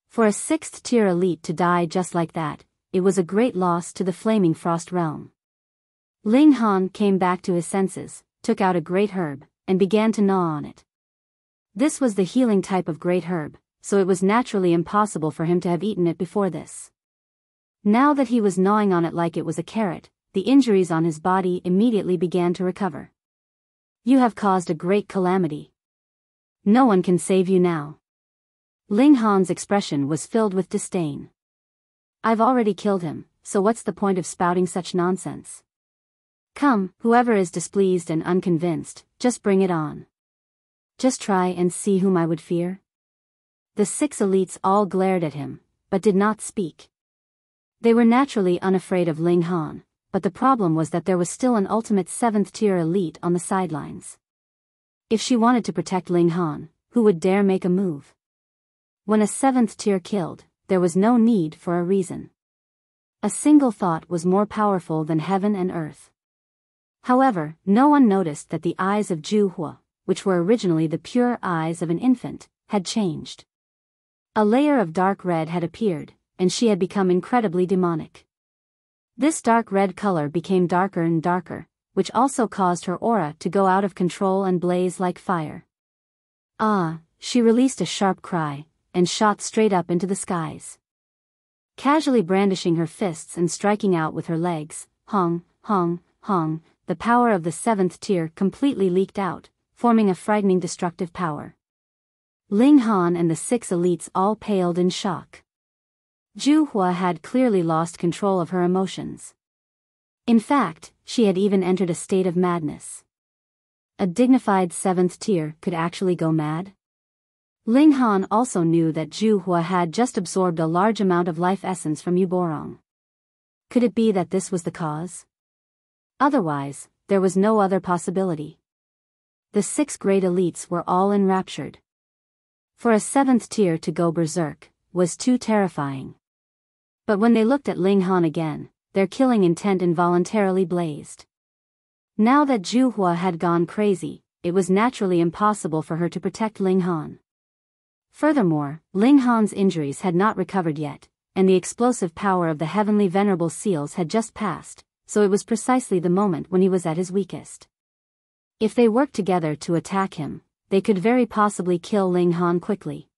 For a 6th tier elite to die just like that, it was a great loss to the Flaming Frost realm. Ling Han came back to his senses, took out a great herb, and began to gnaw on it. This was the healing type of great herb, so it was naturally impossible for him to have eaten it before this. Now that he was gnawing on it like it was a carrot, the injuries on his body immediately began to recover. You have caused a great calamity. No one can save you now. Ling Han's expression was filled with disdain. I've already killed him, so what's the point of spouting such nonsense? Come, whoever is displeased and unconvinced, just bring it on. Just try and see whom I would fear. The 6 elites all glared at him, but did not speak. They were naturally unafraid of Ling Han, but the problem was that there was still an ultimate 7th tier elite on the sidelines. If she wanted to protect Ling Han, who would dare make a move? When a 7th tier killed, there was no need for a reason. A single thought was more powerful than heaven and earth. However, no one noticed that the eyes of Zhu Hua, which were originally the pure eyes of an infant, had changed. A layer of dark red had appeared, and she had become incredibly demonic. This dark red color became darker and darker, which also caused her aura to go out of control and blaze like fire. Ah, she released a sharp cry, and shot straight up into the skies. Casually brandishing her fists and striking out with her legs, hong, hong, hong, the power of the 7th tier completely leaked out, forming a frightening destructive power. Ling Han and the 6 elites all paled in shock. Zhu Hua had clearly lost control of her emotions. In fact, she had even entered a state of madness. A dignified 7th tier could actually go mad? Ling Han also knew that Zhu Hua had just absorbed a large amount of life essence from Yu Borong. Could it be that this was the cause? Otherwise, there was no other possibility. The 6 great elites were all enraptured. For a 7th tier to go berserk was too terrifying. But when they looked at Ling Han again, their killing intent involuntarily blazed. Now that Zhu Hua had gone crazy, it was naturally impossible for her to protect Ling Han. Furthermore, Ling Han's injuries had not recovered yet, and the explosive power of the heavenly venerable seals had just passed, so it was precisely the moment when he was at his weakest. If they worked together to attack him, they could very possibly kill Ling Han quickly.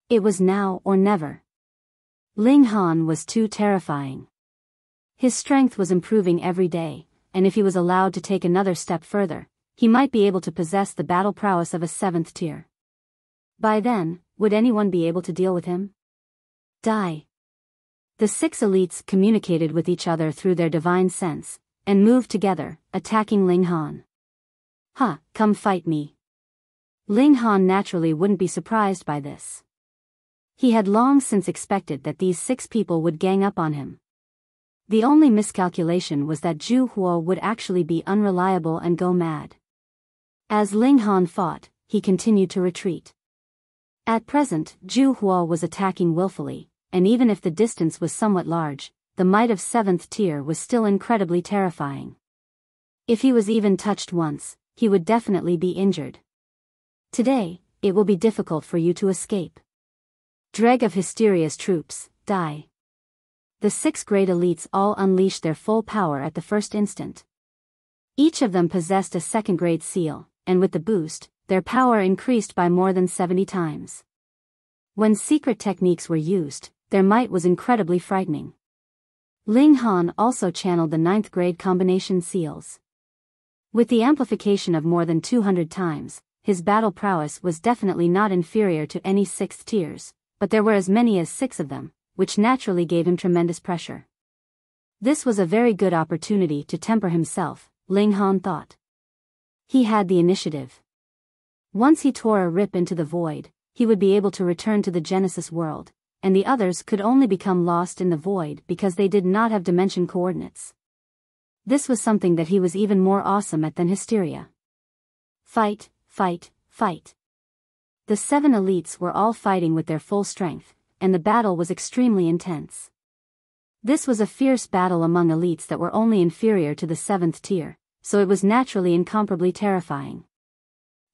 It was now or never. Ling Han was too terrifying. His strength was improving every day, and if he was allowed to take another step further, he might be able to possess the battle prowess of a 7th tier. By then, would anyone be able to deal with him? Die. The 6 elites communicated with each other through their divine sense, and moved together, attacking Ling Han. Ha, come fight me. Ling Han naturally wouldn't be surprised by this. He had long since expected that these 6 people would gang up on him. The only miscalculation was that Zhu Hua would actually be unreliable and go mad. As Ling Han fought, he continued to retreat. At present, Zhu Hua was attacking willfully, and even if the distance was somewhat large, the might of 7th tier was still incredibly terrifying. If he was even touched once, he would definitely be injured. Today, it will be difficult for you to escape. Dreg of Hysteria's troops, die. The 6 great elites all unleashed their full power at the first instant. Each of them possessed a 2nd grade seal, and with the boost, their power increased by more than 70 times. When secret techniques were used, their might was incredibly frightening. Ling Han also channeled the 9th grade combination seals. With the amplification of more than 200 times, his battle prowess was definitely not inferior to any 6th tiers, but there were as many as 6 of them, which naturally gave him tremendous pressure. This was a very good opportunity to temper himself, Ling Han thought. He had the initiative. Once he tore a rip into the void, he would be able to return to the Genesis world, and the others could only become lost in the void because they did not have dimension coordinates. This was something that he was even more awesome at than Hysteria. Fight, fight, fight. The 7 elites were all fighting with their full strength, and the battle was extremely intense. This was a fierce battle among elites that were only inferior to the 7th tier, so it was naturally incomparably terrifying.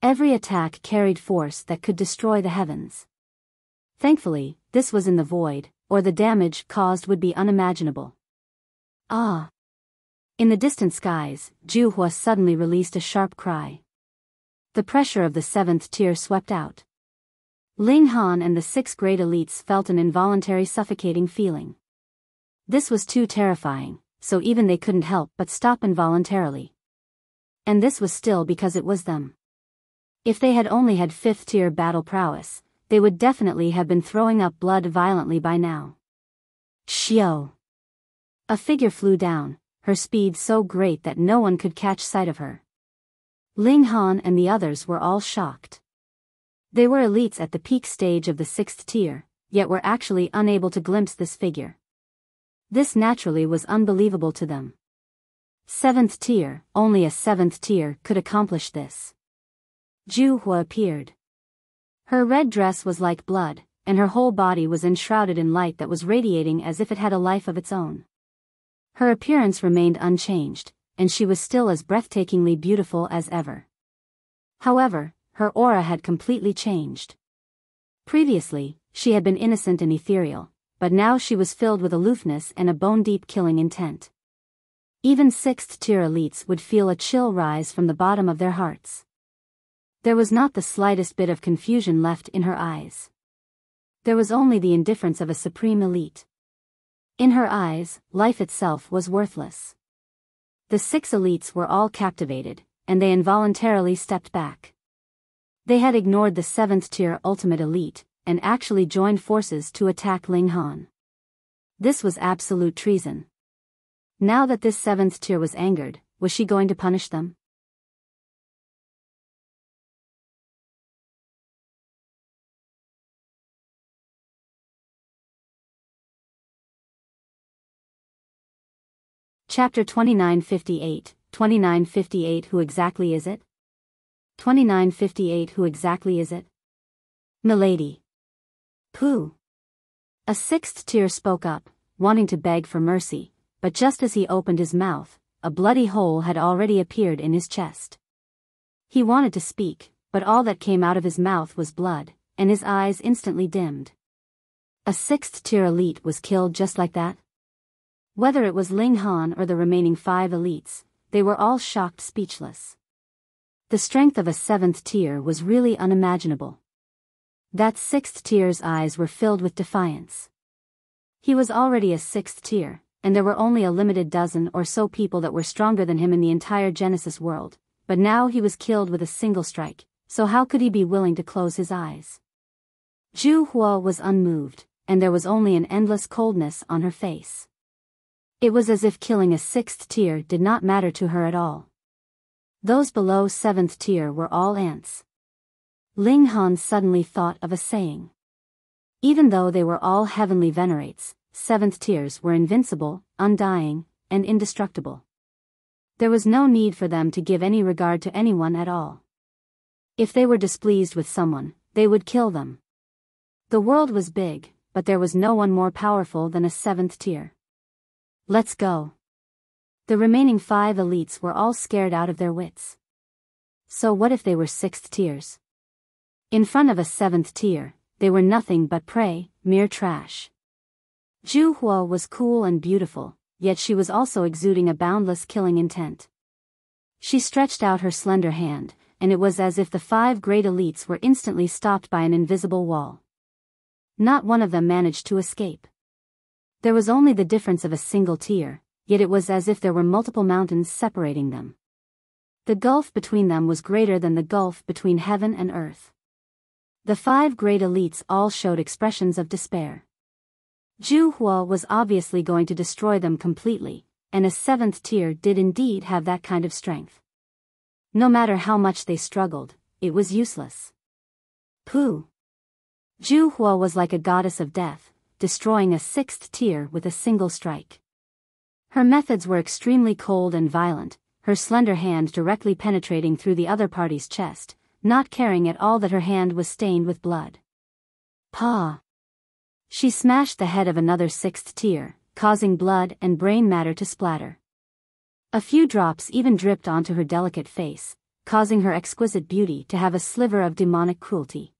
Every attack carried force that could destroy the heavens. Thankfully, this was in the void, or the damage caused would be unimaginable. Ah! In the distant skies, Zhu Hua suddenly released a sharp cry. The pressure of the 7th tier swept out. Ling Han and the 6 great elites felt an involuntary suffocating feeling. This was too terrifying, so even they couldn't help but stop involuntarily. And this was still because it was them. If they had only had 5th tier battle prowess, they would definitely have been throwing up blood violently by now. Xiao! A figure flew down, her speed so great that no one could catch sight of her. Ling Han and the others were all shocked. They were elites at the peak stage of the 6th tier, yet were actually unable to glimpse this figure. This naturally was unbelievable to them. 7th tier, only a 7th tier could accomplish this. Ju Hua appeared. Her red dress was like blood, and her whole body was enshrouded in light that was radiating as if it had a life of its own. Her appearance remained unchanged, and she was still as breathtakingly beautiful as ever. However, her aura had completely changed. Previously, she had been innocent and ethereal, but now she was filled with aloofness and a bone-deep killing intent. Even 6th tier elites would feel a chill rise from the bottom of their hearts. There was not the slightest bit of confusion left in her eyes. There was only the indifference of a supreme elite. In her eyes, life itself was worthless. The 6 elites were all captivated, and they involuntarily stepped back. They had ignored the 7th tier ultimate elite, and actually joined forces to attack Ling Han. This was absolute treason. Now that this 7th tier was angered, was she going to punish them? Chapter 2958, 2958 Who exactly is it? 2958 Who exactly is it? Milady. Pooh. A 6th tier spoke up, wanting to beg for mercy, but just as he opened his mouth, a bloody hole had already appeared in his chest. He wanted to speak, but all that came out of his mouth was blood, and his eyes instantly dimmed. A 6th tier elite was killed just like that? Whether it was Ling Han or the remaining 5 elites, they were all shocked speechless. The strength of a 7th tier was really unimaginable. That 6th tier's eyes were filled with defiance. He was already a 6th tier, and there were only a limited dozen or so people that were stronger than him in the entire Genesis world, but now he was killed with a single strike, so how could he be willing to close his eyes? Ju Hua was unmoved, and there was only an endless coldness on her face. It was as if killing a 6th tier did not matter to her at all. Those below 7th tier were all ants. Ling Han suddenly thought of a saying. Even though they were all heavenly venerates, 7th tiers were invincible, undying, and indestructible. There was no need for them to give any regard to anyone at all. If they were displeased with someone, they would kill them. The world was big, but there was no one more powerful than a 7th tier. Let's go. The remaining 5 elites were all scared out of their wits. So what if they were 6th tiers? In front of a 7th tier, they were nothing but prey, mere trash. Ju Hua was cool and beautiful, yet she was also exuding a boundless killing intent. She stretched out her slender hand, and it was as if the 5 great elites were instantly stopped by an invisible wall. Not one of them managed to escape. There was only the difference of a single tier, yet it was as if there were multiple mountains separating them. The gulf between them was greater than the gulf between heaven and earth. The 5 great elites all showed expressions of despair. Ju Hua was obviously going to destroy them completely, and a 7th tier did indeed have that kind of strength. No matter how much they struggled, it was useless. Pooh. Ju Hua was like a goddess of death, destroying a 6th tier with a single strike. Her methods were extremely cold and violent, her slender hand directly penetrating through the other party's chest, not caring at all that her hand was stained with blood. Pa! She smashed the head of another 6th tier, causing blood and brain matter to splatter. A few drops even dripped onto her delicate face, causing her exquisite beauty to have a sliver of demonic cruelty.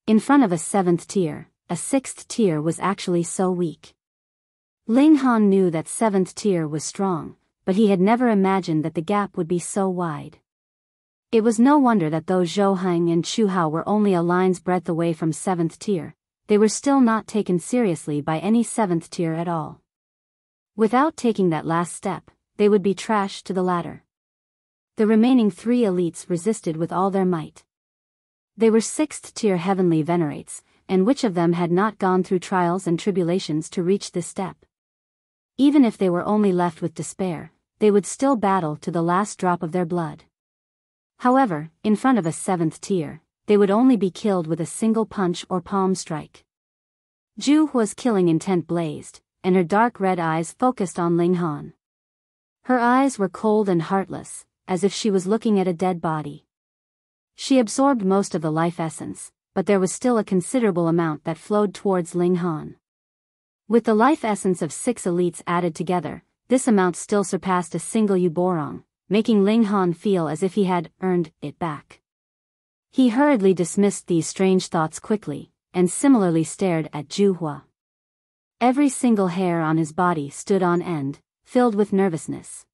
In front of a 7th tier, a 6th tier was actually so weak. Ling Han knew that 7th tier was strong, but he had never imagined that the gap would be so wide. It was no wonder that though Zhou Heng and Chu Hao were only a line's breadth away from 7th tier, they were still not taken seriously by any 7th tier at all. Without taking that last step, they would be trash to the ladder. The remaining 3 elites resisted with all their might. They were 6th tier heavenly venerates, and which of them had not gone through trials and tribulations to reach this step? Even if they were only left with despair, they would still battle to the last drop of their blood. However, in front of a 7th tier, they would only be killed with a single punch or palm strike. Zhu Hua's killing intent blazed, and her dark red eyes focused on Ling Han. Her eyes were cold and heartless, as if she was looking at a dead body. She absorbed most of the life essence, but there was still a considerable amount that flowed towards Ling Han. With the life essence of 6 elites added together, this amount still surpassed a single Yuborong, making Ling Han feel as if he had earned it back. He hurriedly dismissed these strange thoughts quickly, and similarly stared at Zhu Hua. Every single hair on his body stood on end, filled with nervousness.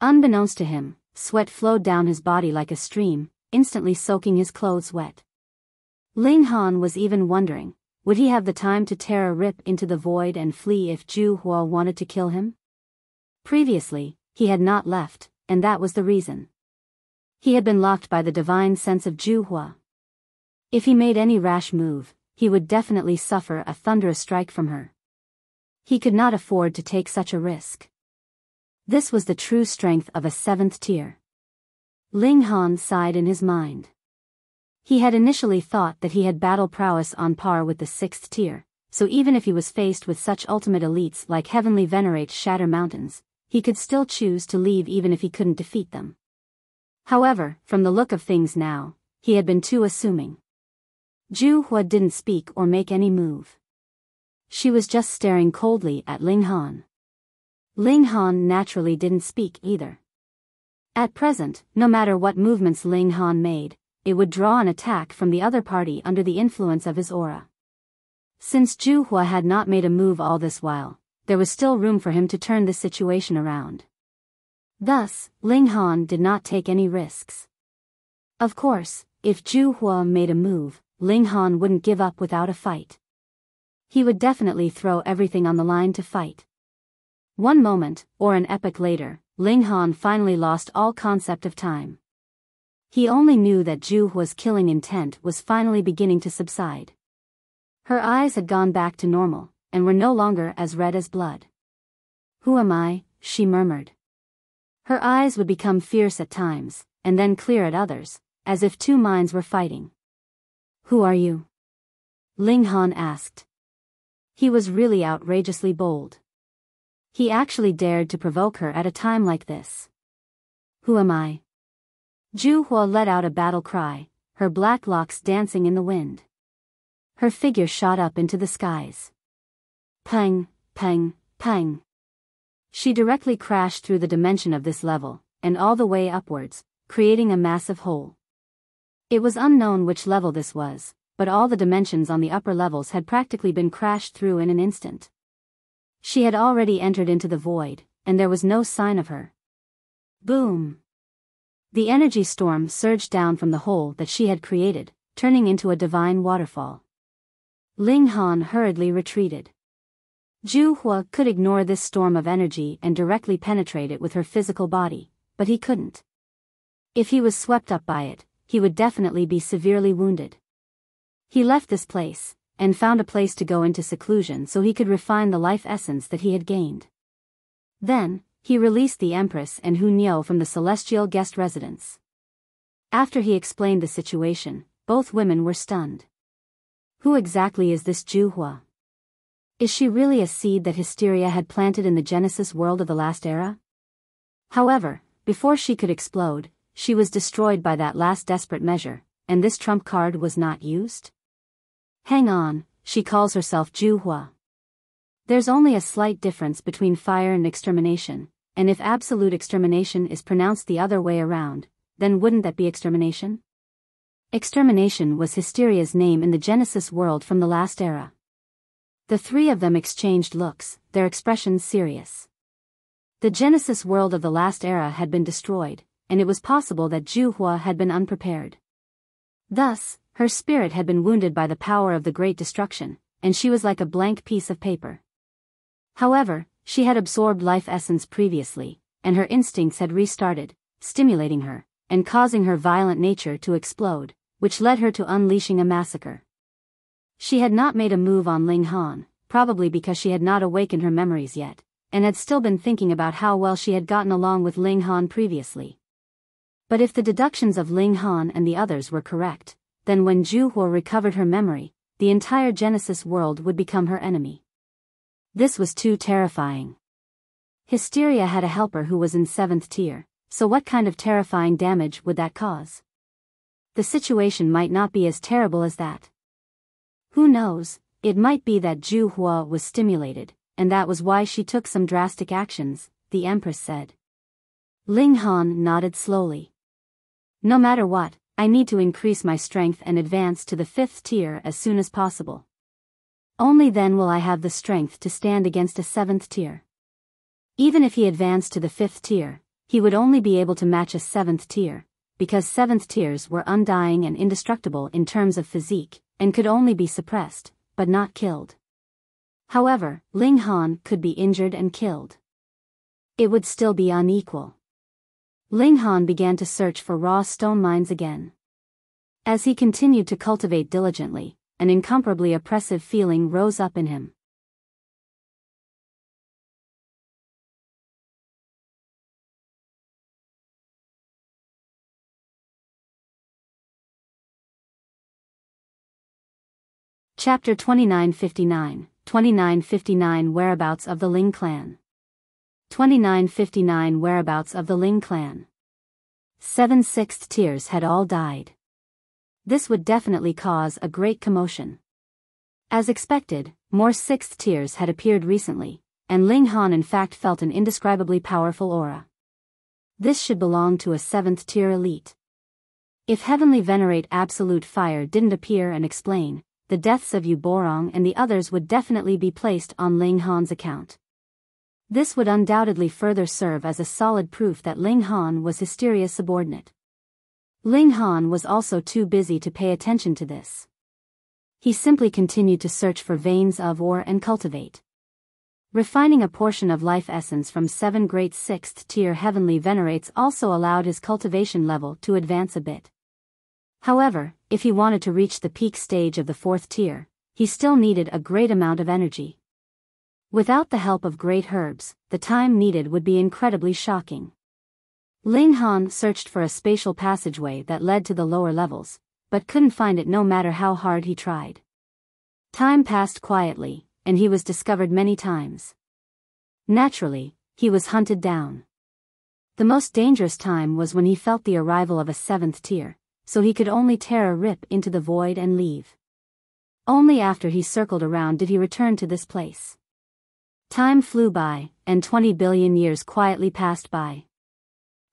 Unbeknownst to him, sweat flowed down his body like a stream, instantly soaking his clothes wet. Ling Han was even wondering, would he have the time to tear a rip into the void and flee if Zhu Hua wanted to kill him? Previously, he had not left, and that was the reason. He had been locked by the divine sense of Zhu Hua. If he made any rash move, he would definitely suffer a thunderous strike from her. He could not afford to take such a risk. This was the true strength of a 7th tier. Ling Han sighed in his mind. He had initially thought that he had battle prowess on par with the 6th tier, so even if he was faced with such ultimate elites like Heavenly Venerate Shatter Mountains, he could still choose to leave even if he couldn't defeat them. However, from the look of things now, he had been too assuming. Zhu Hua didn't speak or make any move. She was just staring coldly at Ling Han. Ling Han naturally didn't speak either. At present, no matter what movements Ling Han made, it would draw an attack from the other party under the influence of his aura. Since Zhu Hua had not made a move all this while, there was still room for him to turn the situation around. Thus, Ling Han did not take any risks. Of course, if Zhu Hua made a move, Ling Han wouldn't give up without a fight. He would definitely throw everything on the line to fight. One moment, or an epoch later, Ling Han finally lost all concept of time. He only knew that Zhu Hua's killing intent was finally beginning to subside. Her eyes had gone back to normal, and were no longer as red as blood. "Who am I?" she murmured. Her eyes would become fierce at times, and then clear at others, as if 2 minds were fighting. "Who are you?" Ling Han asked. He was really outrageously bold. He actually dared to provoke her at a time like this. "Who am I?" Zhu Hua let out a battle cry, her black locks dancing in the wind. Her figure shot up into the skies. Pang, pang, pang. She directly crashed through the dimension of this level, and all the way upwards, creating a massive hole. It was unknown which level this was, but all the dimensions on the upper levels had practically been crashed through in an instant. She had already entered into the void, and there was no sign of her. Boom! The energy storm surged down from the hole that she had created, turning into a divine waterfall. Ling Han hurriedly retreated. Zhu Hua could ignore this storm of energy and directly penetrate it with her physical body, but he couldn't. If he was swept up by it, he would definitely be severely wounded. He left this place, and found a place to go into seclusion so he could refine the life essence that he had gained. Then, he released the Empress and Hu Niu from the celestial guest residence. After he explained the situation, both women were stunned. Who exactly is this Zhu Hua? Is she really a seed that hysteria had planted in the Genesis world of the last era? However, before she could explode, she was destroyed by that last desperate measure, and this trump card was not used? Hang on, she calls herself Zhu Hua. There's only a slight difference between fire and extermination, and if absolute extermination is pronounced the other way around, then wouldn't that be extermination? Extermination was Hysteria's name in the Genesis world from the last era. The 3 of them exchanged looks, their expressions serious. The Genesis world of the last era had been destroyed, and it was possible that Zhu Hua had been unprepared. Thus, her spirit had been wounded by the power of the Great Destruction, and she was like a blank piece of paper. However, she had absorbed life essence previously, and her instincts had restarted, stimulating her, and causing her violent nature to explode, which led her to unleashing a massacre. She had not made a move on Ling Han, probably because she had not awakened her memories yet, and had still been thinking about how well she had gotten along with Ling Han previously. But if the deductions of Ling Han and the others were correct, then when Zhu Huo recovered her memory, the entire Genesis world would become her enemy. This was too terrifying. Hysteria had a helper who was in 7th tier, so what kind of terrifying damage would that cause? The situation might not be as terrible as that. Who knows, it might be that Zhu Huo was stimulated, and that was why she took some drastic actions, the Empress said. Ling Han nodded slowly. No matter what, I need to increase my strength and advance to the 5th tier as soon as possible. Only then will I have the strength to stand against a 7th tier. Even if he advanced to the 5th tier, he would only be able to match a 7th tier, because 7th tiers were undying and indestructible in terms of physique, and could only be suppressed, but not killed. However, Ling Han could be injured and killed. It would still be unequal. Ling Han began to search for raw stone mines again. As he continued to cultivate diligently, an incomparably oppressive feeling rose up in him. Chapter 2959, 2959 Whereabouts of the Ling Clan. 2959 Whereabouts of the Ling Clan. 7 6th tiers had all died. This would definitely cause a great commotion. As expected, more 6th tiers had appeared recently, and Ling Han in fact felt an indescribably powerful aura. This should belong to a 7th tier elite. If Heavenly Venerate Absolute Fire didn't appear and explain, the deaths of Yu Borong and the others would definitely be placed on Ling Han's account. This would undoubtedly further serve as a solid proof that Ling Han was Hysteria's subordinate. Ling Han was also too busy to pay attention to this. He simply continued to search for veins of ore and cultivate. Refining a portion of life essence from 7 great 6th tier heavenly venerates also allowed his cultivation level to advance a bit. However, if he wanted to reach the peak stage of the 4th tier, he still needed a great amount of energy. Without the help of great herbs, the time needed would be incredibly shocking. Ling Han searched for a spatial passageway that led to the lower levels, but couldn't find it no matter how hard he tried. Time passed quietly, and he was discovered many times. Naturally, he was hunted down. The most dangerous time was when he felt the arrival of a 7th tier, so he could only tear a rip into the void and leave. Only after he circled around did he return to this place. Time flew by, and 20 billion years quietly passed by.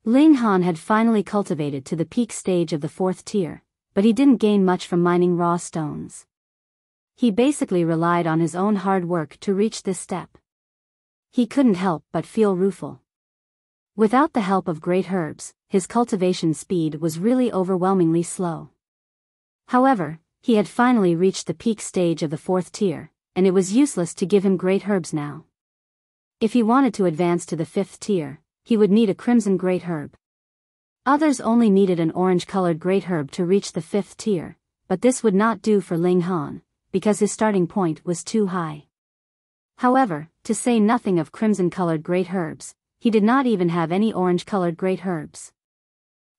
Ling Han had finally cultivated to the peak stage of the 4th tier, but he didn't gain much from mining raw stones. He basically relied on his own hard work to reach this step. He couldn't help but feel rueful. Without the help of great herbs, his cultivation speed was really overwhelmingly slow. However, he had finally reached the peak stage of the 4th tier, and it was useless to give him great herbs now. If he wanted to advance to the 5th tier, he would need a crimson great herb. Others only needed an orange-colored great herb to reach the 5th tier, but this would not do for Ling Han, because his starting point was too high. However, to say nothing of crimson-colored great herbs, he did not even have any orange-colored great herbs.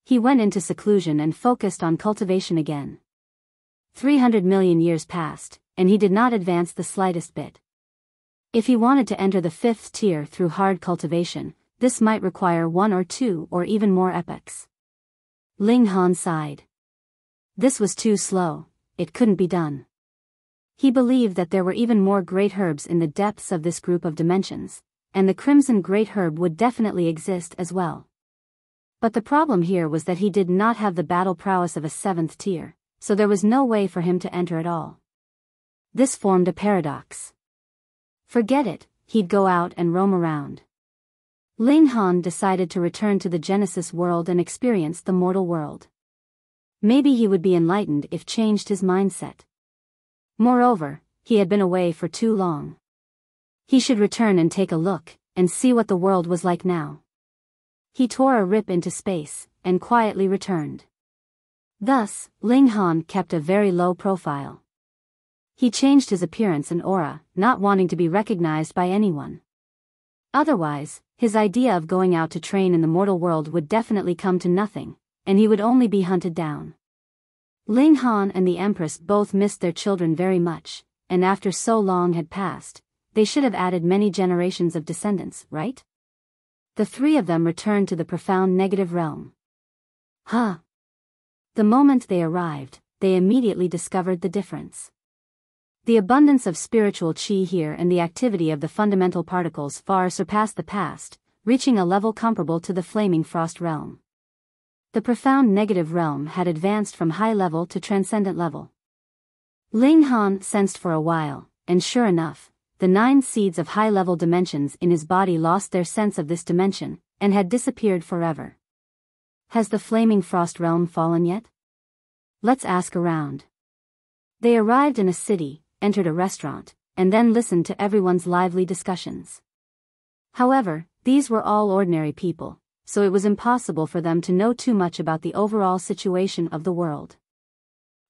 He went into seclusion and focused on cultivation again. 300 million years passed, and he did not advance the slightest bit. If he wanted to enter the 5th tier through hard cultivation, this might require 1 or 2 or even more epochs. Ling Han sighed. This was too slow, it couldn't be done. He believed that there were even more great herbs in the depths of this group of dimensions, and the crimson great herb would definitely exist as well. But the problem here was that he did not have the battle prowess of a 7th tier, so there was no way for him to enter at all. This formed a paradox. Forget it, he'd go out and roam around. Ling Han decided to return to the Genesis world and experience the mortal world. Maybe he would be enlightened if changed his mindset. Moreover, he had been away for too long. He should return and take a look, and see what the world was like now. He tore a rip into space, and quietly returned. Thus, Ling Han kept a very low profile. He changed his appearance and aura, not wanting to be recognized by anyone. Otherwise, his idea of going out to train in the mortal world would definitely come to nothing, and he would only be hunted down. Ling Han and the Empress both missed their children very much, and after so long had passed, they should have added many generations of descendants, right? The three of them returned to the profound negative realm. Huh. The moment they arrived, they immediately discovered the difference. The abundance of spiritual chi here and the activity of the fundamental particles far surpassed the past, reaching a level comparable to the flaming frost realm. The profound negative realm had advanced from high level to transcendent level. Ling Han sensed for a while, and sure enough, the 9 seeds of high-level dimensions in his body lost their sense of this dimension, and had disappeared forever. Has the flaming frost realm fallen yet? Let's ask around. They arrived in a city, entered a restaurant, and then listened to everyone's lively discussions. However, these were all ordinary people, so it was impossible for them to know too much about the overall situation of the world.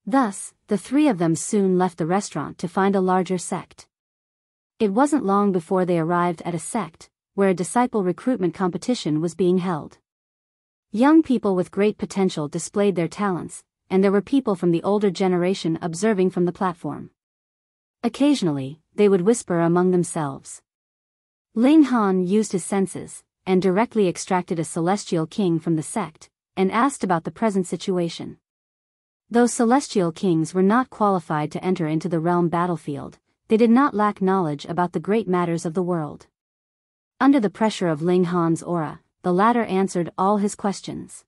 Thus, the three of them soon left the restaurant to find a larger sect. It wasn't long before they arrived at a sect, where a disciple recruitment competition was being held. Young people with great potential displayed their talents, and there were people from the older generation observing from the platform. Occasionally, they would whisper among themselves. Ling Han used his senses, and directly extracted a celestial king from the sect, and asked about the present situation. Though celestial kings were not qualified to enter into the realm battlefield, they did not lack knowledge about the great matters of the world. Under the pressure of Ling Han's aura, the latter answered all his questions.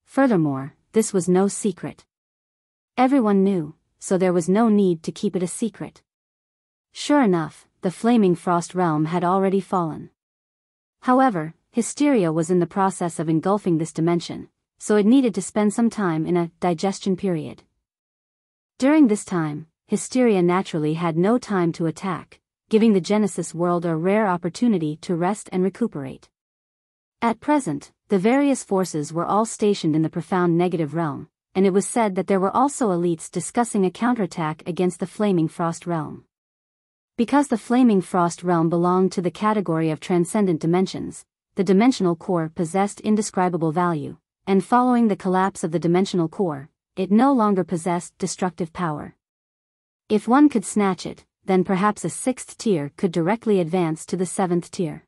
Furthermore, this was no secret. Everyone knew, so there was no need to keep it a secret. Sure enough, the flaming frost realm had already fallen. However, hysteria was in the process of engulfing this dimension, so it needed to spend some time in a digestion period. During this time, hysteria naturally had no time to attack, giving the Genesis world a rare opportunity to rest and recuperate. At present, the various forces were all stationed in the profound negative realm, and it was said that there were also elites discussing a counterattack against the flaming frost realm. Because the flaming frost realm belonged to the category of transcendent dimensions, the dimensional core possessed indescribable value, and following the collapse of the dimensional core, it no longer possessed destructive power. If one could snatch it, then perhaps a 6th tier could directly advance to the 7th tier.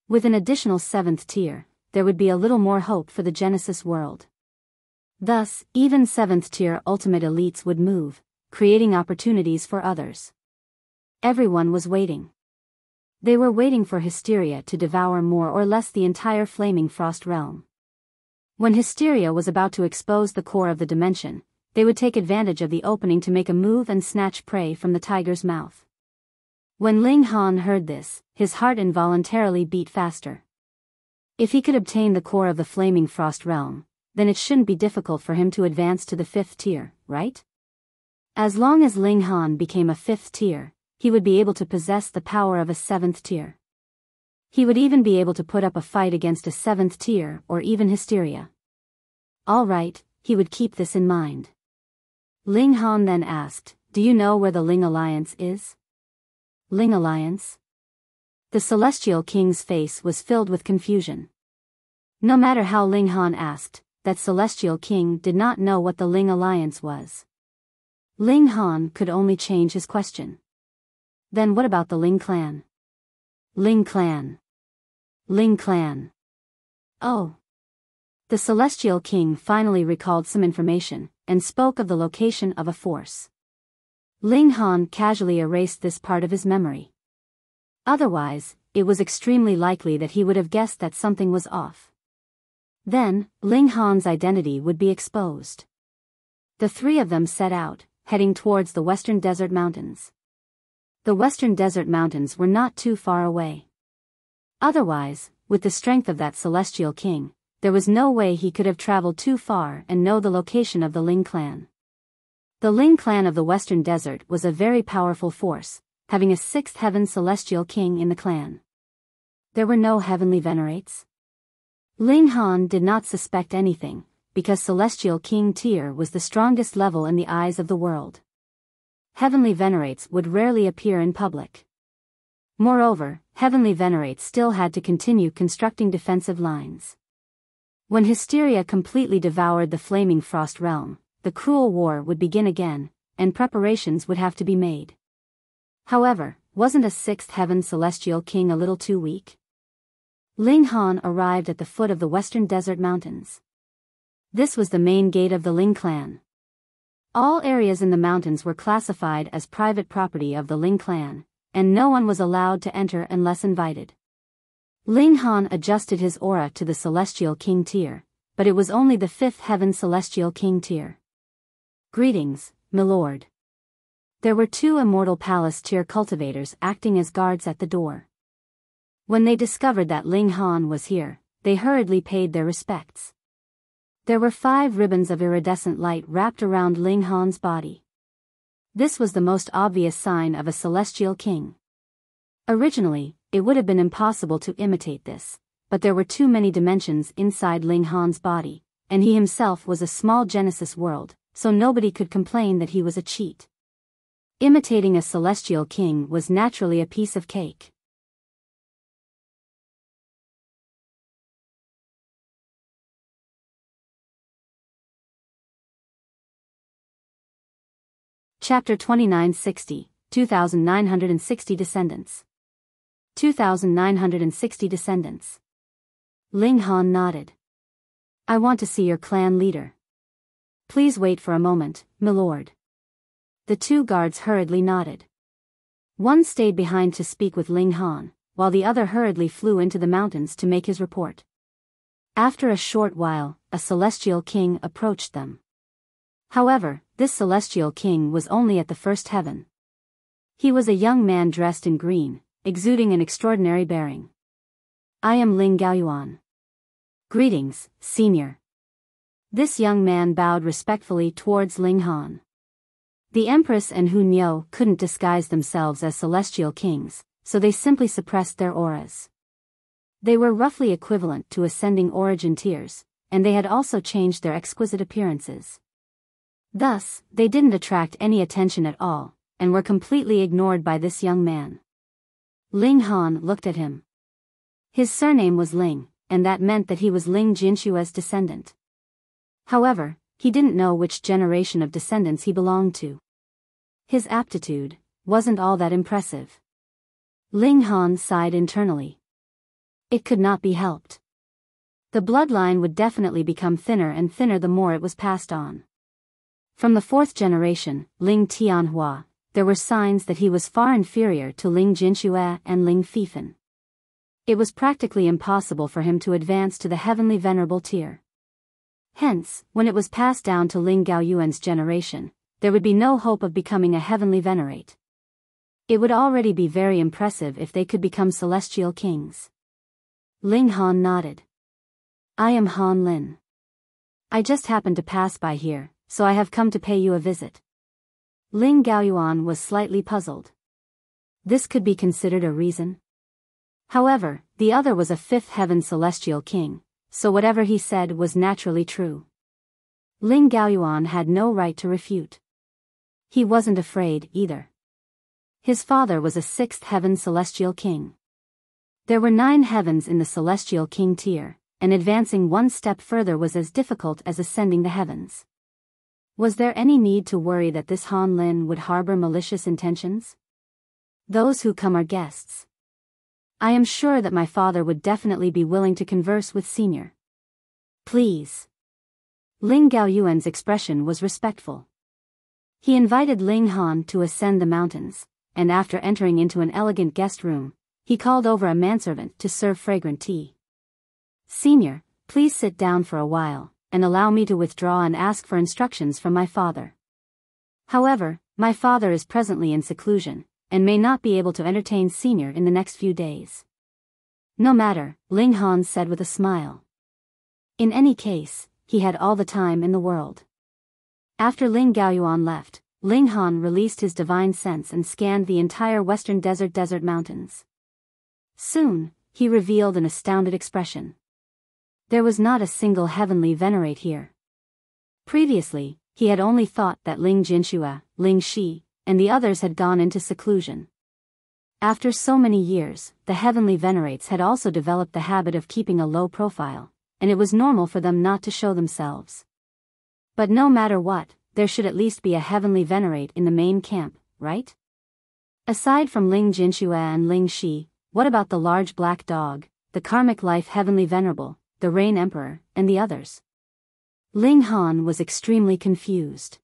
With an additional 7th tier, there would be a little more hope for the Genesis world. Thus, even 7th tier ultimate elites would move, creating opportunities for others. Everyone was waiting. They were waiting for hysteria to devour more or less the entire flaming frost realm. When hysteria was about to expose the core of the dimension, they would take advantage of the opening to make a move and snatch prey from the tiger's mouth. When Ling Han heard this, his heart involuntarily beat faster. If he could obtain the core of the flaming frost realm, then it shouldn't be difficult for him to advance to the 5th tier, right? As long as Ling Han became a 5th tier, he would be able to possess the power of a 7th tier. He would even be able to put up a fight against a 7th tier or even hysteria. All right, he would keep this in mind. Ling Han then asked, "Do you know where the Ling Alliance is?" Ling Alliance? The Celestial King's face was filled with confusion. No matter how Ling Han asked, that Celestial King did not know what the Ling Alliance was. Ling Han could only change his question. Then what about the Ling clan? Ling clan. Ling clan. Oh. The Celestial King finally recalled some information, and spoke of the location of a force. Ling Han casually erased this part of his memory. Otherwise, it was extremely likely that he would have guessed that something was off. Then, Ling Han's identity would be exposed. The three of them set out, heading towards the Western Desert Mountains. The Western Desert Mountains were not too far away. Otherwise, with the strength of that Celestial King, there was no way he could have traveled too far and know the location of the Ling clan. The Ling clan of the Western Desert was a very powerful force, having a 6th heaven Celestial King in the clan. There were no heavenly venerates. Ling Han did not suspect anything, because Celestial King tier was the strongest level in the eyes of the world. Heavenly venerates would rarely appear in public. Moreover, heavenly venerates still had to continue constructing defensive lines. When hysteria completely devoured the flaming frost realm, the cruel war would begin again, and preparations would have to be made. However, wasn't a sixth heaven celestial king a little too weak? Ling Han arrived at the foot of the western desert mountains. This was the main gate of the Ling clan. All areas in the mountains were classified as private property of the Ling clan, and no one was allowed to enter unless invited. Ling Han adjusted his aura to the Celestial King tier, but it was only the fifth heaven Celestial King tier. Greetings, milord. There were 2 Immortal Palace tier cultivators acting as guards at the door. When they discovered that Ling Han was here, they hurriedly paid their respects. There were 5 ribbons of iridescent light wrapped around Ling Han's body. This was the most obvious sign of a celestial king. Originally, it would have been impossible to imitate this, but there were too many dimensions inside Ling Han's body, and he himself was a small Genesis world, so nobody could complain that he was a cheat. Imitating a celestial king was naturally a piece of cake. Chapter 2960, 2960 Descendants. 2960 Descendants. Ling Han nodded. I want to see your clan leader. Please wait for a moment, milord. The 2 guards hurriedly nodded. One stayed behind to speak with Ling Han, while the other hurriedly flew into the mountains to make his report. After a short while, a celestial king approached them. However, this celestial king was only at the first heaven. He was a young man dressed in green, exuding an extraordinary bearing. I am Ling Gaoyuan. Greetings, senior. This young man bowed respectfully towards Ling Han. The Empress and Hu Niu couldn't disguise themselves as celestial kings, so they simply suppressed their auras. They were roughly equivalent to ascending origin tiers, and they had also changed their exquisite appearances. Thus, they didn't attract any attention at all, and were completely ignored by this young man. Ling Han looked at him. His surname was Ling, and that meant that he was Ling Jinshua's descendant. However, he didn't know which generation of descendants he belonged to. His aptitude wasn't all that impressive. Ling Han sighed internally. It could not be helped. The bloodline would definitely become thinner and thinner the more it was passed on. From the 4th generation, Ling Tianhua, there were signs that he was far inferior to Ling Jinshue and Ling Fifan. It was practically impossible for him to advance to the heavenly venerable tier. Hence, when it was passed down to Ling Gaoyuan's generation, there would be no hope of becoming a heavenly venerate. It would already be very impressive if they could become celestial kings. Ling Han nodded. I am Han Lin. I just happened to pass by here, so I have come to pay you a visit. Ling Gaoyuan was slightly puzzled. This could be considered a reason. However, the other was a 5th heaven celestial king, so whatever he said was naturally true. Ling Gaoyuan had no right to refute. He wasn't afraid either. His father was a 6th heaven celestial king. There were 9 heavens in the celestial king tier, and advancing one step further was as difficult as ascending the heavens. Was there any need to worry that this Han Lin would harbor malicious intentions? Those who come are guests. I am sure that my father would definitely be willing to converse with senior. Please. Ling Gaoyuan's expression was respectful. He invited Ling Han to ascend the mountains, and after entering into an elegant guest room, he called over a manservant to serve fragrant tea. Senior, please sit down for a while, and allow me to withdraw and ask for instructions from my father. However, my father is presently in seclusion, and may not be able to entertain senior in the next few days. No matter, Ling Han said with a smile. In any case, he had all the time in the world. After Ling Gaoyuan left, Ling Han released his divine sense and scanned the entire western desert mountains. Soon, he revealed an astounded expression. There was not a single heavenly venerate here. Previously, he had only thought that Ling Jinshue, Ling Shi, and the others had gone into seclusion. After so many years, the heavenly venerates had also developed the habit of keeping a low profile, and it was normal for them not to show themselves. But no matter what, there should at least be a heavenly venerate in the main camp, right? Aside from Ling Jinxue and Ling Shi, what about the large black dog, the karmic life heavenly venerable, the Rain Emperor, and the others? Ling Han was extremely confused.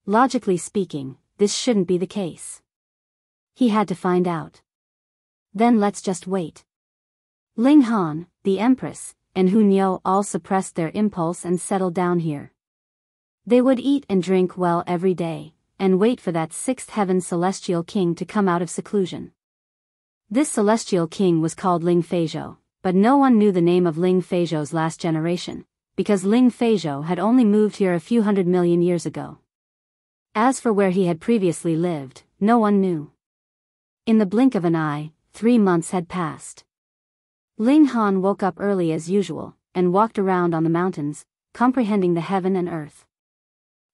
Logically speaking, this shouldn't be the case. He had to find out. Then let's just wait. Ling Han, the Empress, and Hu Niu all suppressed their impulse and settled down here. They would eat and drink well every day, and wait for that sixth heaven celestial king to come out of seclusion. This celestial king was called Ling Feizhou, but no one knew the name of Ling Feizhou's last generation, because Ling Feizhou had only moved here a few 100 million years ago. As for where he had previously lived, no one knew. In the blink of an eye, 3 months had passed. Ling Han woke up early as usual, and walked around on the mountains, comprehending the heaven and earth.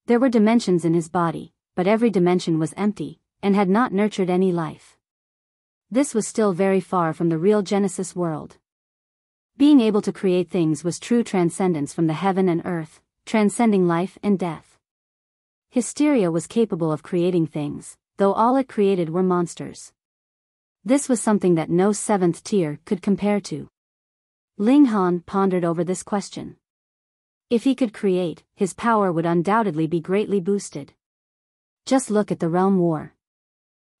There were dimensions in his body, but every dimension was empty, and had not nurtured any life. This was still very far from the real Genesis world. Being able to create things was true transcendence from the heaven and earth, transcending life and death. Hysteria was capable of creating things, though all it created were monsters. This was something that no seventh tier could compare to. Ling Han pondered over this question. If he could create, his power would undoubtedly be greatly boosted. Just look at the realm war.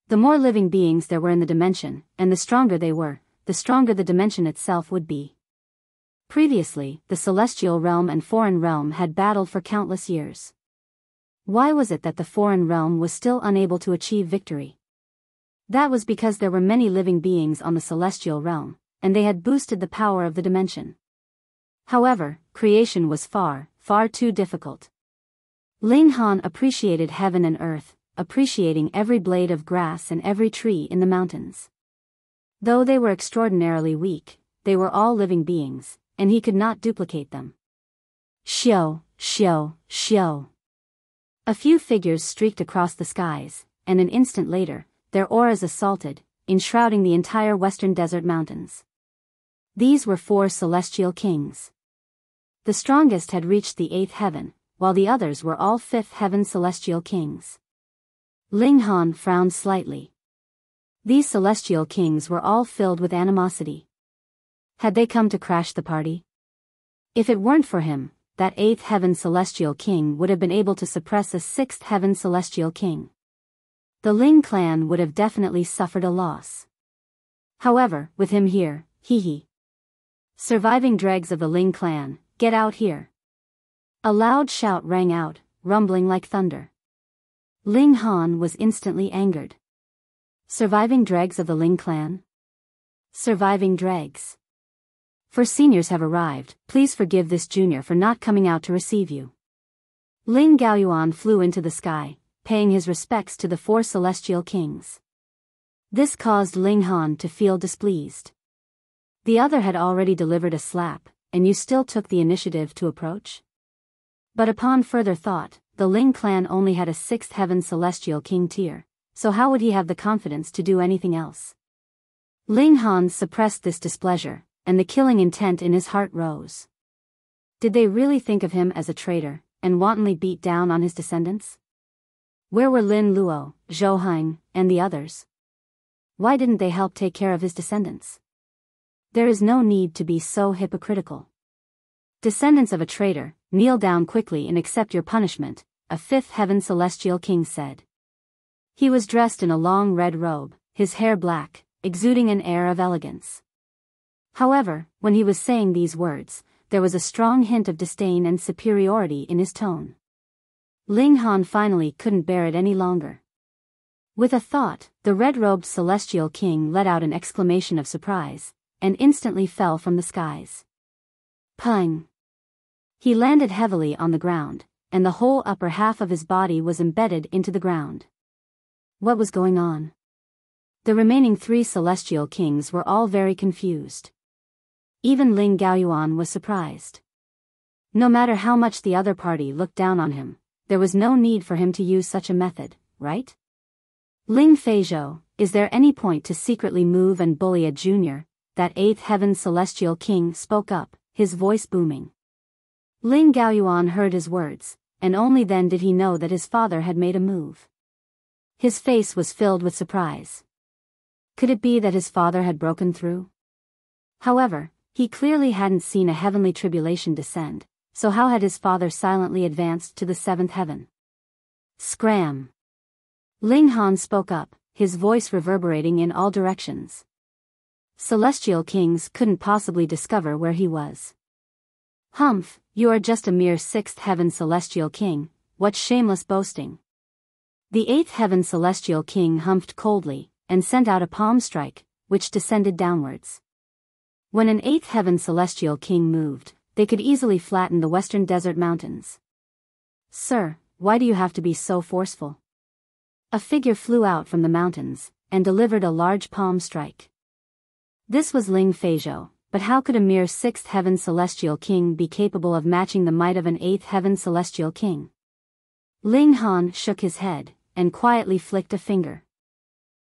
The more living beings there were in the dimension, and the stronger they were, the stronger the dimension itself would be. Previously, the celestial realm and foreign realm had battled for countless years. Why was it that the foreign realm was still unable to achieve victory? That was because there were many living beings on the celestial realm, and they had boosted the power of the dimension. However, creation was far, far too difficult. Ling Han appreciated heaven and earth, appreciating every blade of grass and every tree in the mountains. Though they were extraordinarily weak, they were all living beings, and he could not duplicate them. Xiao, xiao, xiao. A few figures streaked across the skies, and an instant later, their auras assaulted, enshrouding the entire western desert mountains. These were 4 celestial kings. The strongest had reached the 8th heaven, while the others were all 5th heaven celestial kings. Ling Han frowned slightly. These celestial kings were all filled with animosity. Had they come to crash the party? If it weren't for him, that 8th heaven celestial king would have been able to suppress a 6th heaven celestial king. The Ling clan would have definitely suffered a loss. However, with him here, hee. Surviving dregs of the Ling clan, get out here. A loud shout rang out, rumbling like thunder. Ling Han was instantly angered. Surviving dregs of the Ling clan? Surviving dregs. First seniors have arrived, please forgive this junior for not coming out to receive you. Ling Gaoyuan flew into the sky, paying his respects to the 4 celestial kings. This caused Ling Han to feel displeased. The other had already delivered a slap, and you still took the initiative to approach? But upon further thought, the Ling clan only had a 6th heaven celestial king tier, so how would he have the confidence to do anything else? Ling Han suppressed this displeasure, and the killing intent in his heart rose. Did they really think of him as a traitor, and wantonly beat down on his descendants? Where were Lin Luo, Zhou Heng, and the others? Why didn't they help take care of his descendants? There is no need to be so hypocritical. Descendants of a traitor, kneel down quickly and accept your punishment, a 5th heaven celestial king said. He was dressed in a long red robe, his hair black, exuding an air of elegance. However, when he was saying these words, there was a strong hint of disdain and superiority in his tone. Ling Han finally couldn't bear it any longer. With a thought, the red-robed celestial king let out an exclamation of surprise, and instantly fell from the skies. Pung! He landed heavily on the ground, and the whole upper half of his body was embedded into the ground. What was going on? The remaining 3 celestial kings were all very confused. Even Ling Gaoyuan was surprised. No matter how much the other party looked down on him, there was no need for him to use such a method, right? Ling Feizhou, is there any point to secretly move and bully a junior? That eighth heaven celestial king spoke up, his voice booming. Ling Gaoyuan heard his words, and only then did he know that his father had made a move. His face was filled with surprise. Could it be that his father had broken through? However, he clearly hadn't seen a heavenly tribulation descend, so how had his father silently advanced to the seventh heaven? Scram! Ling Han spoke up, his voice reverberating in all directions. Celestial kings couldn't possibly discover where he was. Humph, you are just a mere sixth heaven celestial king, what shameless boasting. The eighth heaven celestial king humphed coldly, and sent out a palm strike, which descended downwards. When an eighth heaven celestial king moved, they could easily flatten the western desert mountains. Sir, why do you have to be so forceful? A figure flew out from the mountains, and delivered a large palm strike. This was Ling Feizhou, but how could a mere sixth heaven celestial king be capable of matching the might of an eighth heaven celestial king? Ling Han shook his head, and quietly flicked a finger.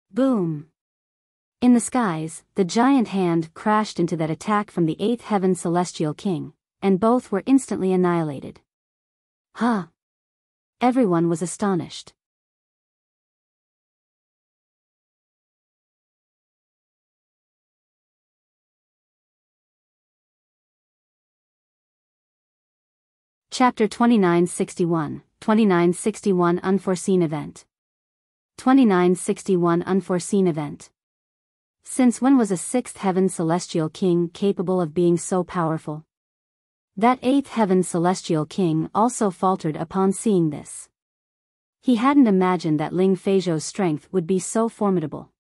Boom! In the skies, the giant hand crashed into that attack from the eighth heaven celestial king, and both were instantly annihilated. Huh! Everyone was astonished. Chapter 2961, 2961 Unforeseen Event. 2961 Unforeseen Event. Since when was a sixth heaven celestial king capable of being so powerful? That eighth heaven celestial king also faltered upon seeing this. He hadn't imagined that Ling Feizhou's strength would be so formidable.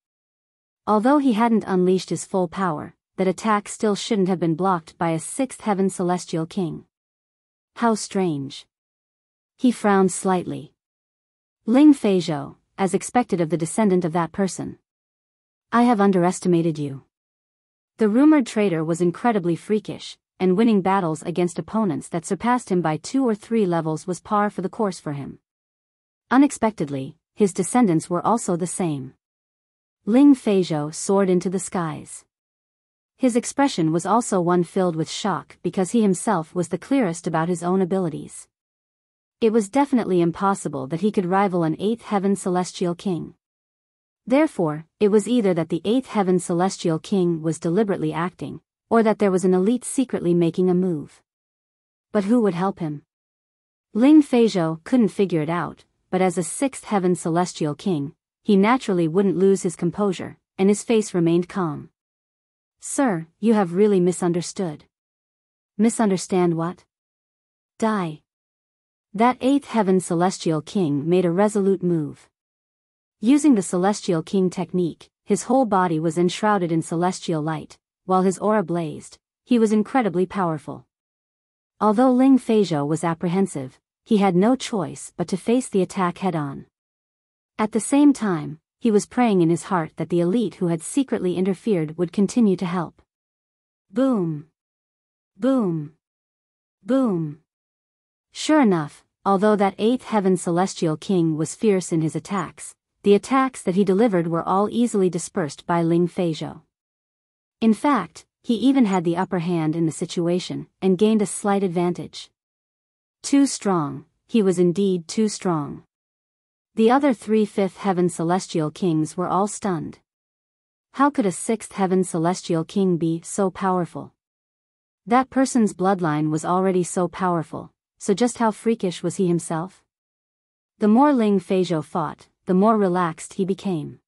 Although he hadn't unleashed his full power, that attack still shouldn't have been blocked by a sixth heaven celestial king. How strange. He frowned slightly. Ling Feizhou, as expected of the descendant of that person. I have underestimated you. The rumored traitor was incredibly freakish, and winning battles against opponents that surpassed him by 2 or 3 levels was par for the course for him. Unexpectedly, his descendants were also the same. Ling Feizhou soared into the skies. His expression was also one filled with shock because he himself was the clearest about his own abilities. It was definitely impossible that he could rival an eighth heaven celestial king. Therefore, it was either that the eighth heaven celestial king was deliberately acting, or that there was an elite secretly making a move. But who would help him? Ling Feizhou couldn't figure it out, but as a sixth heaven celestial king, he naturally wouldn't lose his composure, and his face remained calm. Sir, you have really misunderstood. Misunderstand what? Die. That eighth heaven celestial king made a resolute move. Using the celestial king technique, his whole body was enshrouded in celestial light, while his aura blazed. He was incredibly powerful. Although Ling Feizhou was apprehensive, he had no choice but to face the attack head-on. At the same time, he was praying in his heart that the elite who had secretly interfered would continue to help. Boom! Boom! Boom! Sure enough, although that eighth heaven celestial king was fierce in his attacks, the attacks that he delivered were all easily dispersed by Ling Feizhou. In fact, he even had the upper hand in the situation, and gained a slight advantage. Too strong, he was indeed too strong. The other 3 fifth heaven celestial kings were all stunned. How could a sixth heaven celestial king be so powerful? That person's bloodline was already so powerful, so just how freakish was he himself? The more Ling Feizhou fought, the more relaxed he became.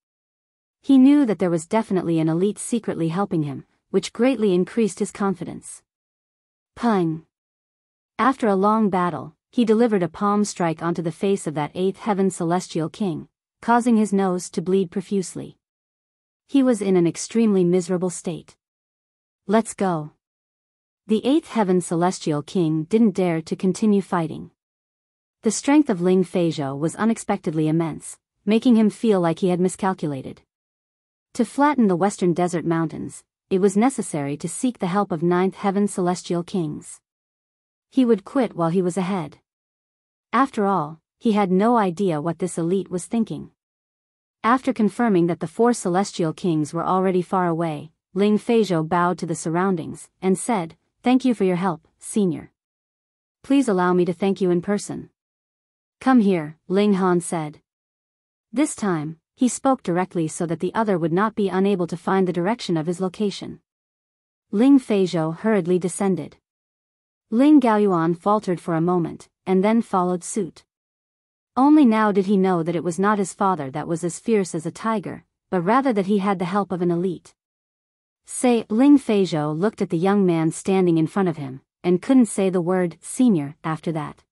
He knew that there was definitely an elite secretly helping him, which greatly increased his confidence. Pung! After a long battle, he delivered a palm strike onto the face of that eighth heaven celestial king, causing his nose to bleed profusely. He was in an extremely miserable state. Let's go. The eighth heaven celestial king didn't dare to continue fighting. The strength of Ling Feizhou was unexpectedly immense, making him feel like he had miscalculated. To flatten the western desert mountains, it was necessary to seek the help of ninth heaven celestial kings. He would quit while he was ahead. After all, he had no idea what this elite was thinking. After confirming that the 4 celestial kings were already far away, Ling Feijiao bowed to the surroundings and said, "Thank you for your help, Senior. Please allow me to thank you in person." "Come here," Ling Han said. This time, he spoke directly so that the other would not be unable to find the direction of his location. Ling Feijiao hurriedly descended. Ling Gaoyuan faltered for a moment, and then followed suit. Only now did he know that it was not his father that was as fierce as a tiger, but rather that he had the help of an elite. Ling Feijiao looked at the young man standing in front of him, and couldn't say the word "senior" after that.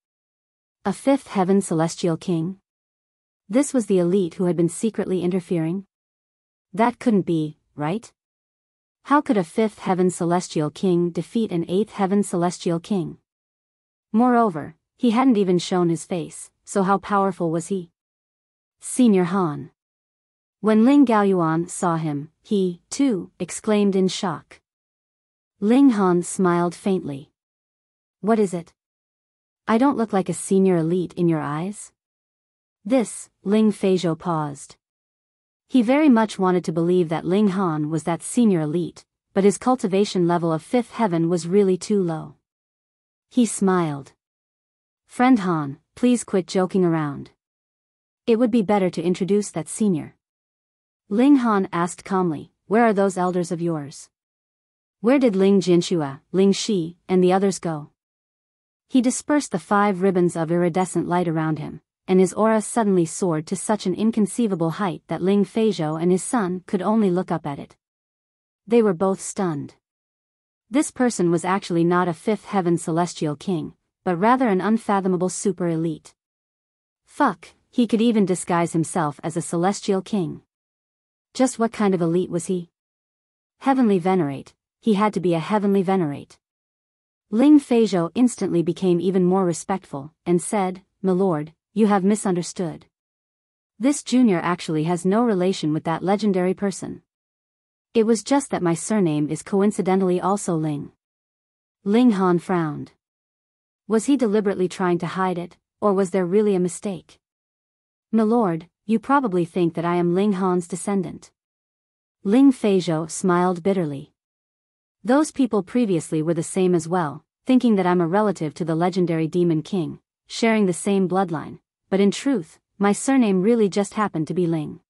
A 5th heaven celestial king? This was the elite who had been secretly interfering? That couldn't be, right? How could a 5th heaven celestial king defeat an 8th heaven celestial king? Moreover, he hadn't even shown his face, so how powerful was he? Senior Han. When Ling Gaoyuan saw him, he, too, exclaimed in shock. Ling Han smiled faintly. "What is it? I don't look like a senior elite in your eyes?" Ling Feijiao paused. He very much wanted to believe that Ling Han was that senior elite, but his cultivation level of 5th heaven was really too low. He smiled. "Friend Han, please quit joking around. It would be better to introduce that senior." Ling Han asked calmly, "Where are those elders of yours? Where did Ling Jinxue, Ling Shi, and the others go?" He dispersed the 5 ribbons of iridescent light around him, and his aura suddenly soared to such an inconceivable height that Ling Feijiao and his son could only look up at it. They were both stunned. This person was actually not a 5th heaven celestial king, but rather an unfathomable super elite. Fuck, he could even disguise himself as a celestial king. Just what kind of elite was he? Heavenly Venerate, he had to be a Heavenly Venerate. Ling Feijiao instantly became even more respectful, and said, "My lord, you have misunderstood. This junior actually has no relation with that legendary person. It was just that my surname is coincidentally also Ling." Ling Han frowned. Was he deliberately trying to hide it, or was there really a mistake? "My lord, you probably think that I am Ling Han's descendant." Ling Feijiao smiled bitterly. "Those people previously were the same as well, thinking that I'm a relative to the legendary demon king, sharing the same bloodline, but in truth, my surname really just happened to be Ling."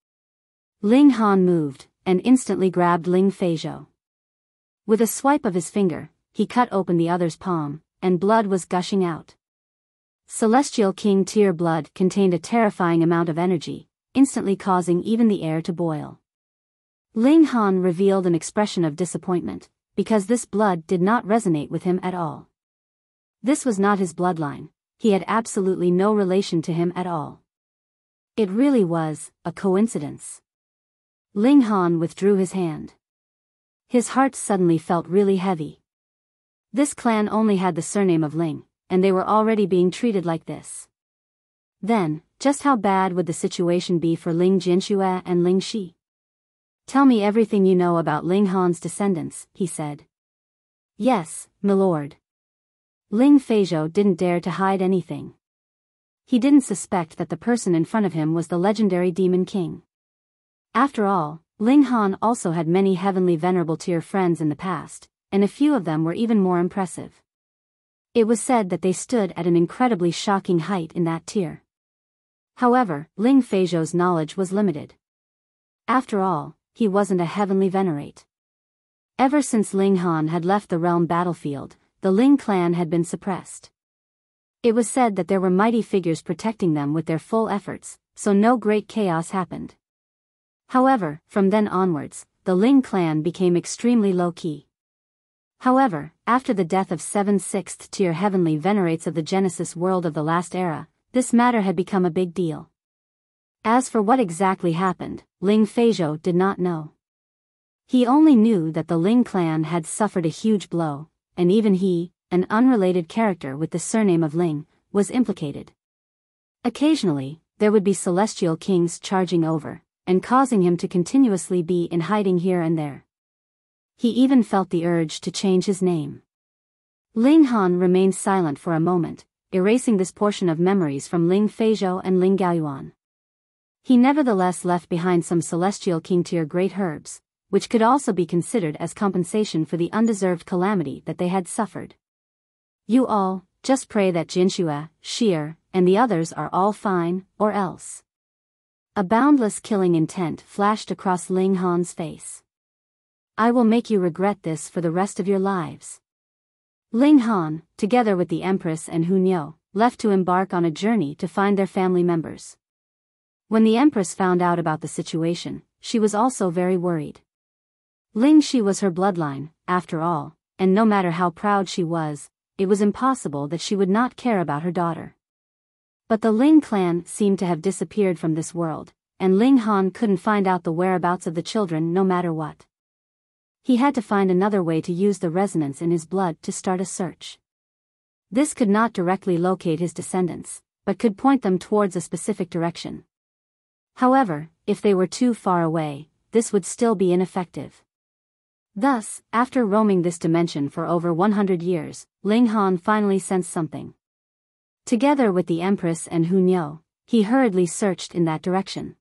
Ling Han moved, and instantly grabbed Ling Feijiao. With a swipe of his finger, he cut open the other's palm, and blood was gushing out. Celestial King Tier blood contained a terrifying amount of energy, instantly causing even the air to boil. Ling Han revealed an expression of disappointment, because this blood did not resonate with him at all. This was not his bloodline, he had absolutely no relation to him at all. It really was a coincidence. Ling Han withdrew his hand. His heart suddenly felt really heavy. This clan only had the surname of Ling, and they were already being treated like this. Then, just how bad would the situation be for Ling Jinxue and Ling Shi? "Tell me everything you know about Ling Han's descendants," he said. "Yes, my lord." Ling Feijiao didn't dare to hide anything. He didn't suspect that the person in front of him was the legendary demon king. After all, Ling Han also had many heavenly venerable tier friends in the past, and a few of them were even more impressive. It was said that they stood at an incredibly shocking height in that tier. However, Ling Feijiao's knowledge was limited. After all, he wasn't a heavenly venerate. Ever since Ling Han had left the realm battlefield, the Ling clan had been suppressed. It was said that there were mighty figures protecting them with their full efforts, so no great chaos happened. However, from then onwards, the Ling clan became extremely low-key. However, after the death of 7 6th-tier heavenly venerates of the Genesis world of the last era, this matter had become a big deal. As for what exactly happened, Ling Feijiao did not know. He only knew that the Ling clan had suffered a huge blow, and even he, an unrelated character with the surname of Ling, was implicated. Occasionally, there would be celestial kings charging over, and causing him to continuously be in hiding here and there. He even felt the urge to change his name. Ling Han remained silent for a moment, erasing this portion of memories from Ling Feijiao and Ling Gaoyuan. He nevertheless left behind some celestial king-tier great herbs, which could also be considered as compensation for the undeserved calamity that they had suffered. You all, just pray that Jinshue, Sheer, and the others are all fine, or else. A boundless killing intent flashed across Ling Han's face. I will make you regret this for the rest of your lives. Ling Han, together with the Empress and Hunyou, left to embark on a journey to find their family members. When the Empress found out about the situation, she was also very worried. Ling Shi was her bloodline, after all, and no matter how proud she was, it was impossible that she would not care about her daughter. But the Ling clan seemed to have disappeared from this world, and Ling Han couldn't find out the whereabouts of the children no matter what. He had to find another way to use the resonance in his blood to start a search. This could not directly locate his descendants, but could point them towards a specific direction. However, if they were too far away, this would still be ineffective. Thus, after roaming this dimension for over 100 years, Ling Han finally sensed something. Together with the Empress and Hunyou, he hurriedly searched in that direction.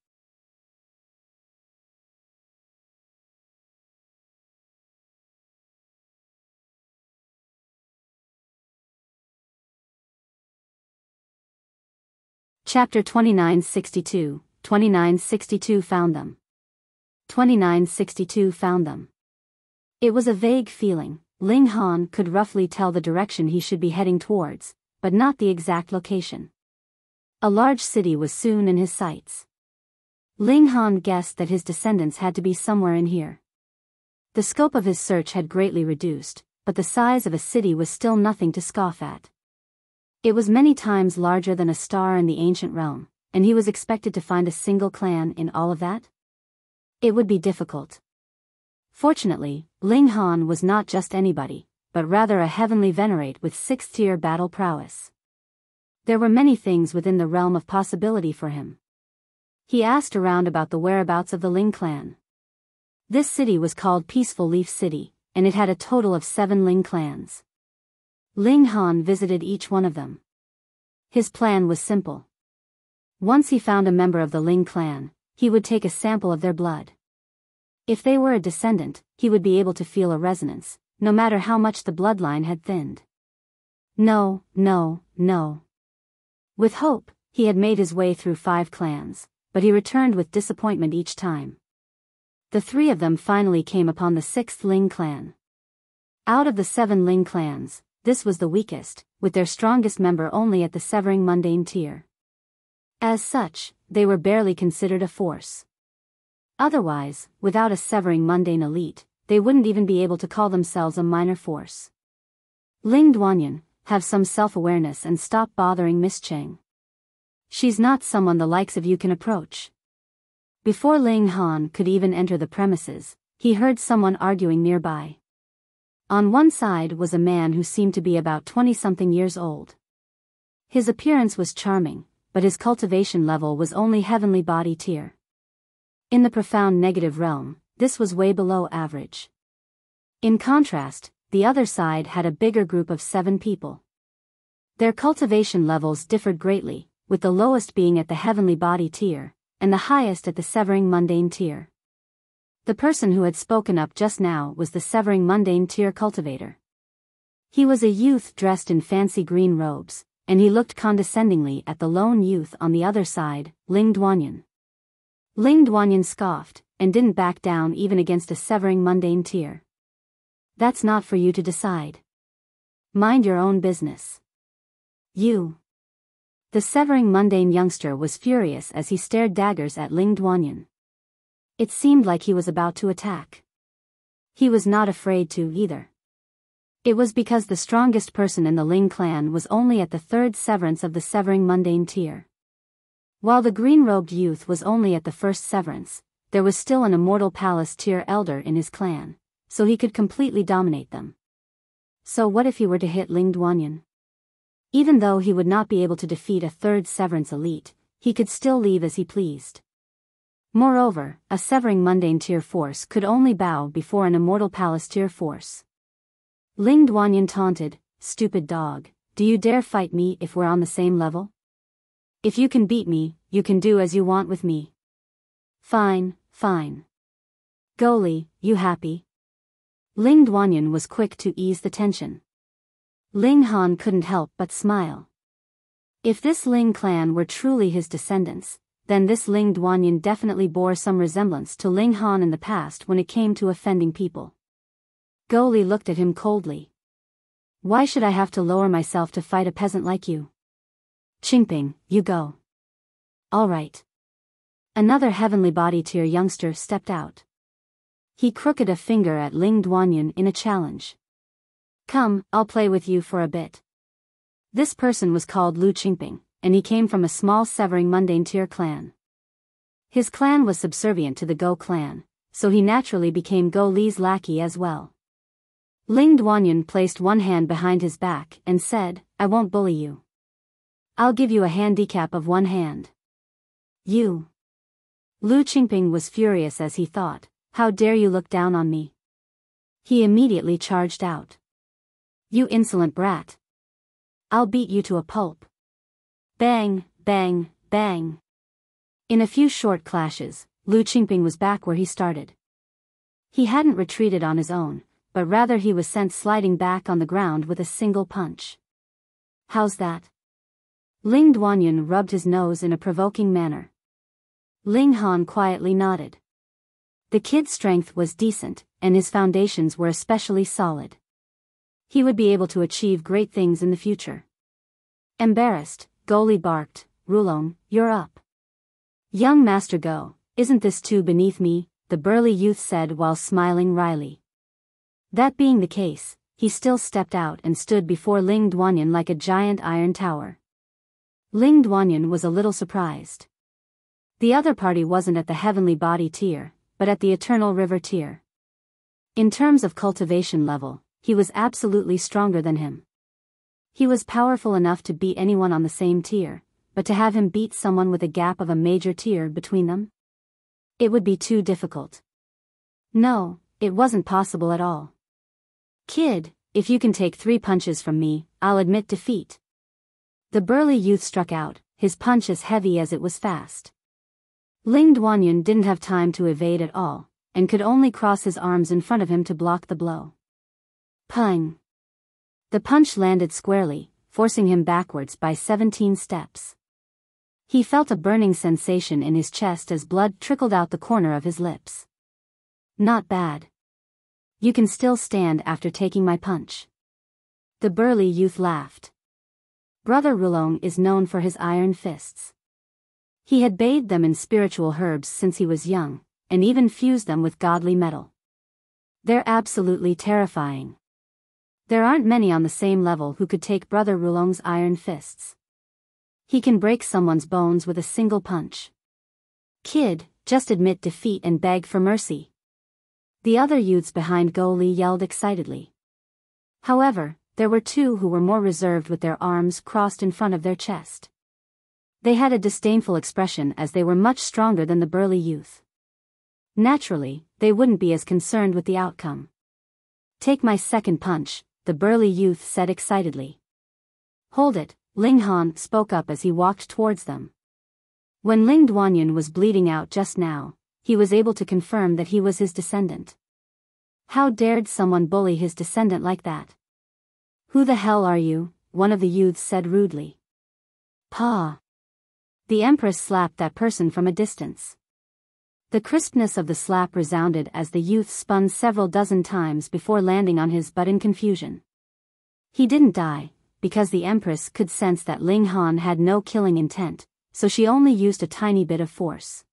Chapter 2962, 2962 found them. 2962 found them. It was a vague feeling. Ling Han could roughly tell the direction he should be heading towards, but not the exact location. A large city was soon in his sights. Ling Han guessed that his descendants had to be somewhere in here. The scope of his search had greatly reduced, but the size of a city was still nothing to scoff at. It was many times larger than a star in the ancient realm, and he was expected to find a single clan in all of that? It would be difficult. Fortunately, Ling Han was not just anybody, but rather a heavenly venerate with 6th-tier battle prowess. There were many things within the realm of possibility for him. He asked around about the whereabouts of the Ling clan. This city was called Peaceful Leaf City, and it had a total of 7 Ling clans. Ling Han visited each one of them. His plan was simple. Once he found a member of the Ling clan, he would take a sample of their blood. If they were a descendant, he would be able to feel a resonance, no matter how much the bloodline had thinned. No. With hope, he had made his way through 5 clans, but he returned with disappointment each time. The 3 of them finally came upon the 6th Ling clan. Out of the 7 Ling clans, this was the weakest, with their strongest member only at the severing mundane tier. As such, they were barely considered a force. Otherwise, without a severing mundane elite, they wouldn't even be able to call themselves a minor force. Ling Duanyan, have some self-awareness and stop bothering Miss Cheng. She's not someone the likes of you can approach. Before Ling Han could even enter the premises, he heard someone arguing nearby. On one side was a man who seemed to be about 20-something years old. His appearance was charming, but his cultivation level was only heavenly body tier. In the profound negative realm, this was way below average. In contrast, the other side had a bigger group of 7 people. Their cultivation levels differed greatly, with the lowest being at the heavenly body tier, and the highest at the severing mundane tier. The person who had spoken up just now was the severing mundane tier cultivator. He was a youth dressed in fancy green robes, and he looked condescendingly at the lone youth on the other side, Ling Duanyan. Ling Duanyan scoffed, and didn't back down even against a severing mundane tier. That's not for you to decide. Mind your own business. You. The severing mundane youngster was furious as he stared daggers at Ling Duanyan. It seemed like he was about to attack. He was not afraid to either. It was because the strongest person in the Ling clan was only at the 3rd severance of the severing mundane tier. While the green-robed youth was only at the 1st severance, there was still an immortal palace tier elder in his clan, so he could completely dominate them. So what if he were to hit Ling Duanyan? Even though he would not be able to defeat a 3rd severance elite, he could still leave as he pleased. Moreover, a severing mundane tier force could only bow before an immortal palace tier force. Ling Duanyan taunted, "Stupid dog, do you dare fight me if we're on the same level? If you can beat me, you can do as you want with me." Fine, fine. Goli, you happy? Ling Duanyan was quick to ease the tension. Ling Han couldn't help but smile. If this Ling clan were truly his descendants, then this Ling Duanyan definitely bore some resemblance to Ling Han in the past when it came to offending people. Goli looked at him coldly. Why should I have to lower myself to fight a peasant like you? Qingping, you go. All right. Another heavenly body tier youngster stepped out. He crooked a finger at Ling Duanyan in a challenge. Come, I'll play with you for a bit. This person was called Lu Qingping, and he came from a small severing mundane tier clan. His clan was subservient to the Go clan, so he naturally became Go Li's lackey as well. Ling Duanyan placed one hand behind his back and said, I won't bully you. I'll give you a handicap of one hand. You. Lu Qingping was furious as he thought, how dare you look down on me? He immediately charged out. You insolent brat. I'll beat you to a pulp. Bang, bang, bang. In a few short clashes, Lu Qingping was back where he started. He hadn't retreated on his own, but rather he was sent sliding back on the ground with a single punch. How's that? Ling Duanyan rubbed his nose in a provoking manner. Ling Han quietly nodded. The kid's strength was decent, and his foundations were especially solid. He would be able to achieve great things in the future. Embarrassed, Goli barked, Rulong, you're up. Young Master Go, isn't this too beneath me? The burly youth said while smiling wryly. That being the case, he still stepped out and stood before Ling Duanyan like a giant iron tower. Ling Duanyan was a little surprised. The other party wasn't at the heavenly body tier, but at the eternal river tier. In terms of cultivation level, he was absolutely stronger than him. He was powerful enough to beat anyone on the same tier, but to have him beat someone with a gap of a major tier between them? It would be too difficult. No, it wasn't possible at all. Kid, if you can take 3 punches from me, I'll admit defeat. The burly youth struck out, his punch as heavy as it was fast. Ling Duanyan didn't have time to evade at all, and could only cross his arms in front of him to block the blow. Pung! The punch landed squarely, forcing him backwards by 17 steps. He felt a burning sensation in his chest as blood trickled out the corner of his lips. Not bad. You can still stand after taking my punch. The burly youth laughed. Brother Rulong is known for his iron fists. He had bathed them in spiritual herbs since he was young, and even fused them with godly metal. They're absolutely terrifying. There aren't many on the same level who could take Brother Rulong's iron fists. He can break someone's bones with a single punch. Kid, just admit defeat and beg for mercy. The other youths behind Go Li yelled excitedly. However, there were 2 who were more reserved with their arms crossed in front of their chest. They had a disdainful expression as they were much stronger than the burly youth. Naturally, they wouldn't be as concerned with the outcome. Take my second punch, the burly youth said excitedly. Hold it, Ling Han spoke up as he walked towards them. When Ling Duanyan was bleeding out just now, he was able to confirm that he was his descendant. How dared someone bully his descendant like that? Who the hell are you? One of the youths said rudely. Pa! The Empress slapped that person from a distance. The crispness of the slap resounded as the youth spun several dozen times before landing on his butt in confusion. He didn't die, because the Empress could sense that Ling Han had no killing intent, so she only used a tiny bit of force.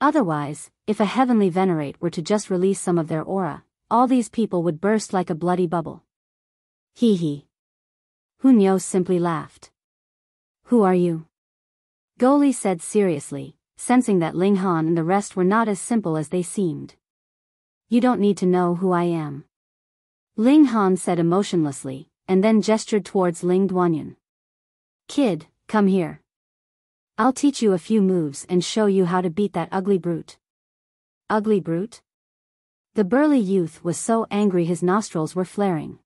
Otherwise, if a heavenly venerate were to just release some of their aura, all these people would burst like a bloody bubble. Hee hee. Hunyo simply laughed. Who are you? Go Li said seriously, sensing that Ling Han and the rest were not as simple as they seemed. You don't need to know who I am. Ling Han said emotionlessly, and then gestured towards Ling Duanyan. Kid, come here. I'll teach you a few moves and show you how to beat that ugly brute. Ugly brute? The burly youth was so angry his nostrils were flaring.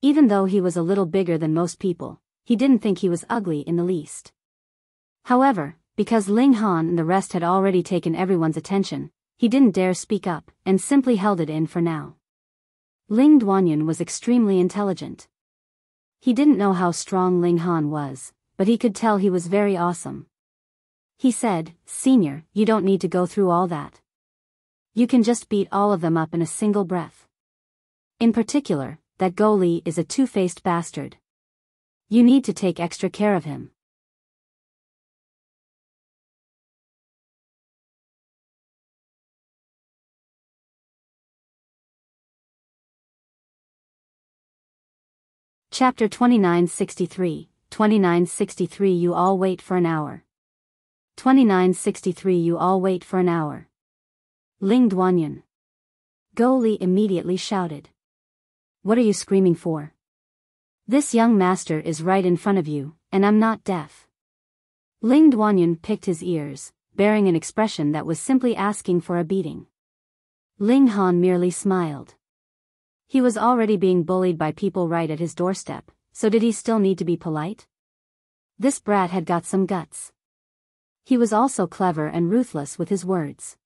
Even though he was a little bigger than most people, he didn't think he was ugly in the least. However, because Ling Han and the rest had already taken everyone's attention, he didn't dare speak up, and simply held it in for now. Ling Duanyan was extremely intelligent. He didn't know how strong Ling Han was, but he could tell he was very awesome. He said, "Senior, you don't need to go through all that. You can just beat all of them up in a single breath. In particular, that Go Li is a two-faced bastard. You need to take extra care of him." Chapter 2963, 2963 You all wait for an hour. 2963 You all wait for an hour. Ling Duanyan. Go Li immediately shouted. "What are you screaming for? This young master is right in front of you, and I'm not deaf." Ling Duanyan picked his ears, bearing an expression that was simply asking for a beating. Ling Han merely smiled. He was already being bullied by people right at his doorstep, so did he still need to be polite? This brat had got some guts. He was also clever and ruthless with his words.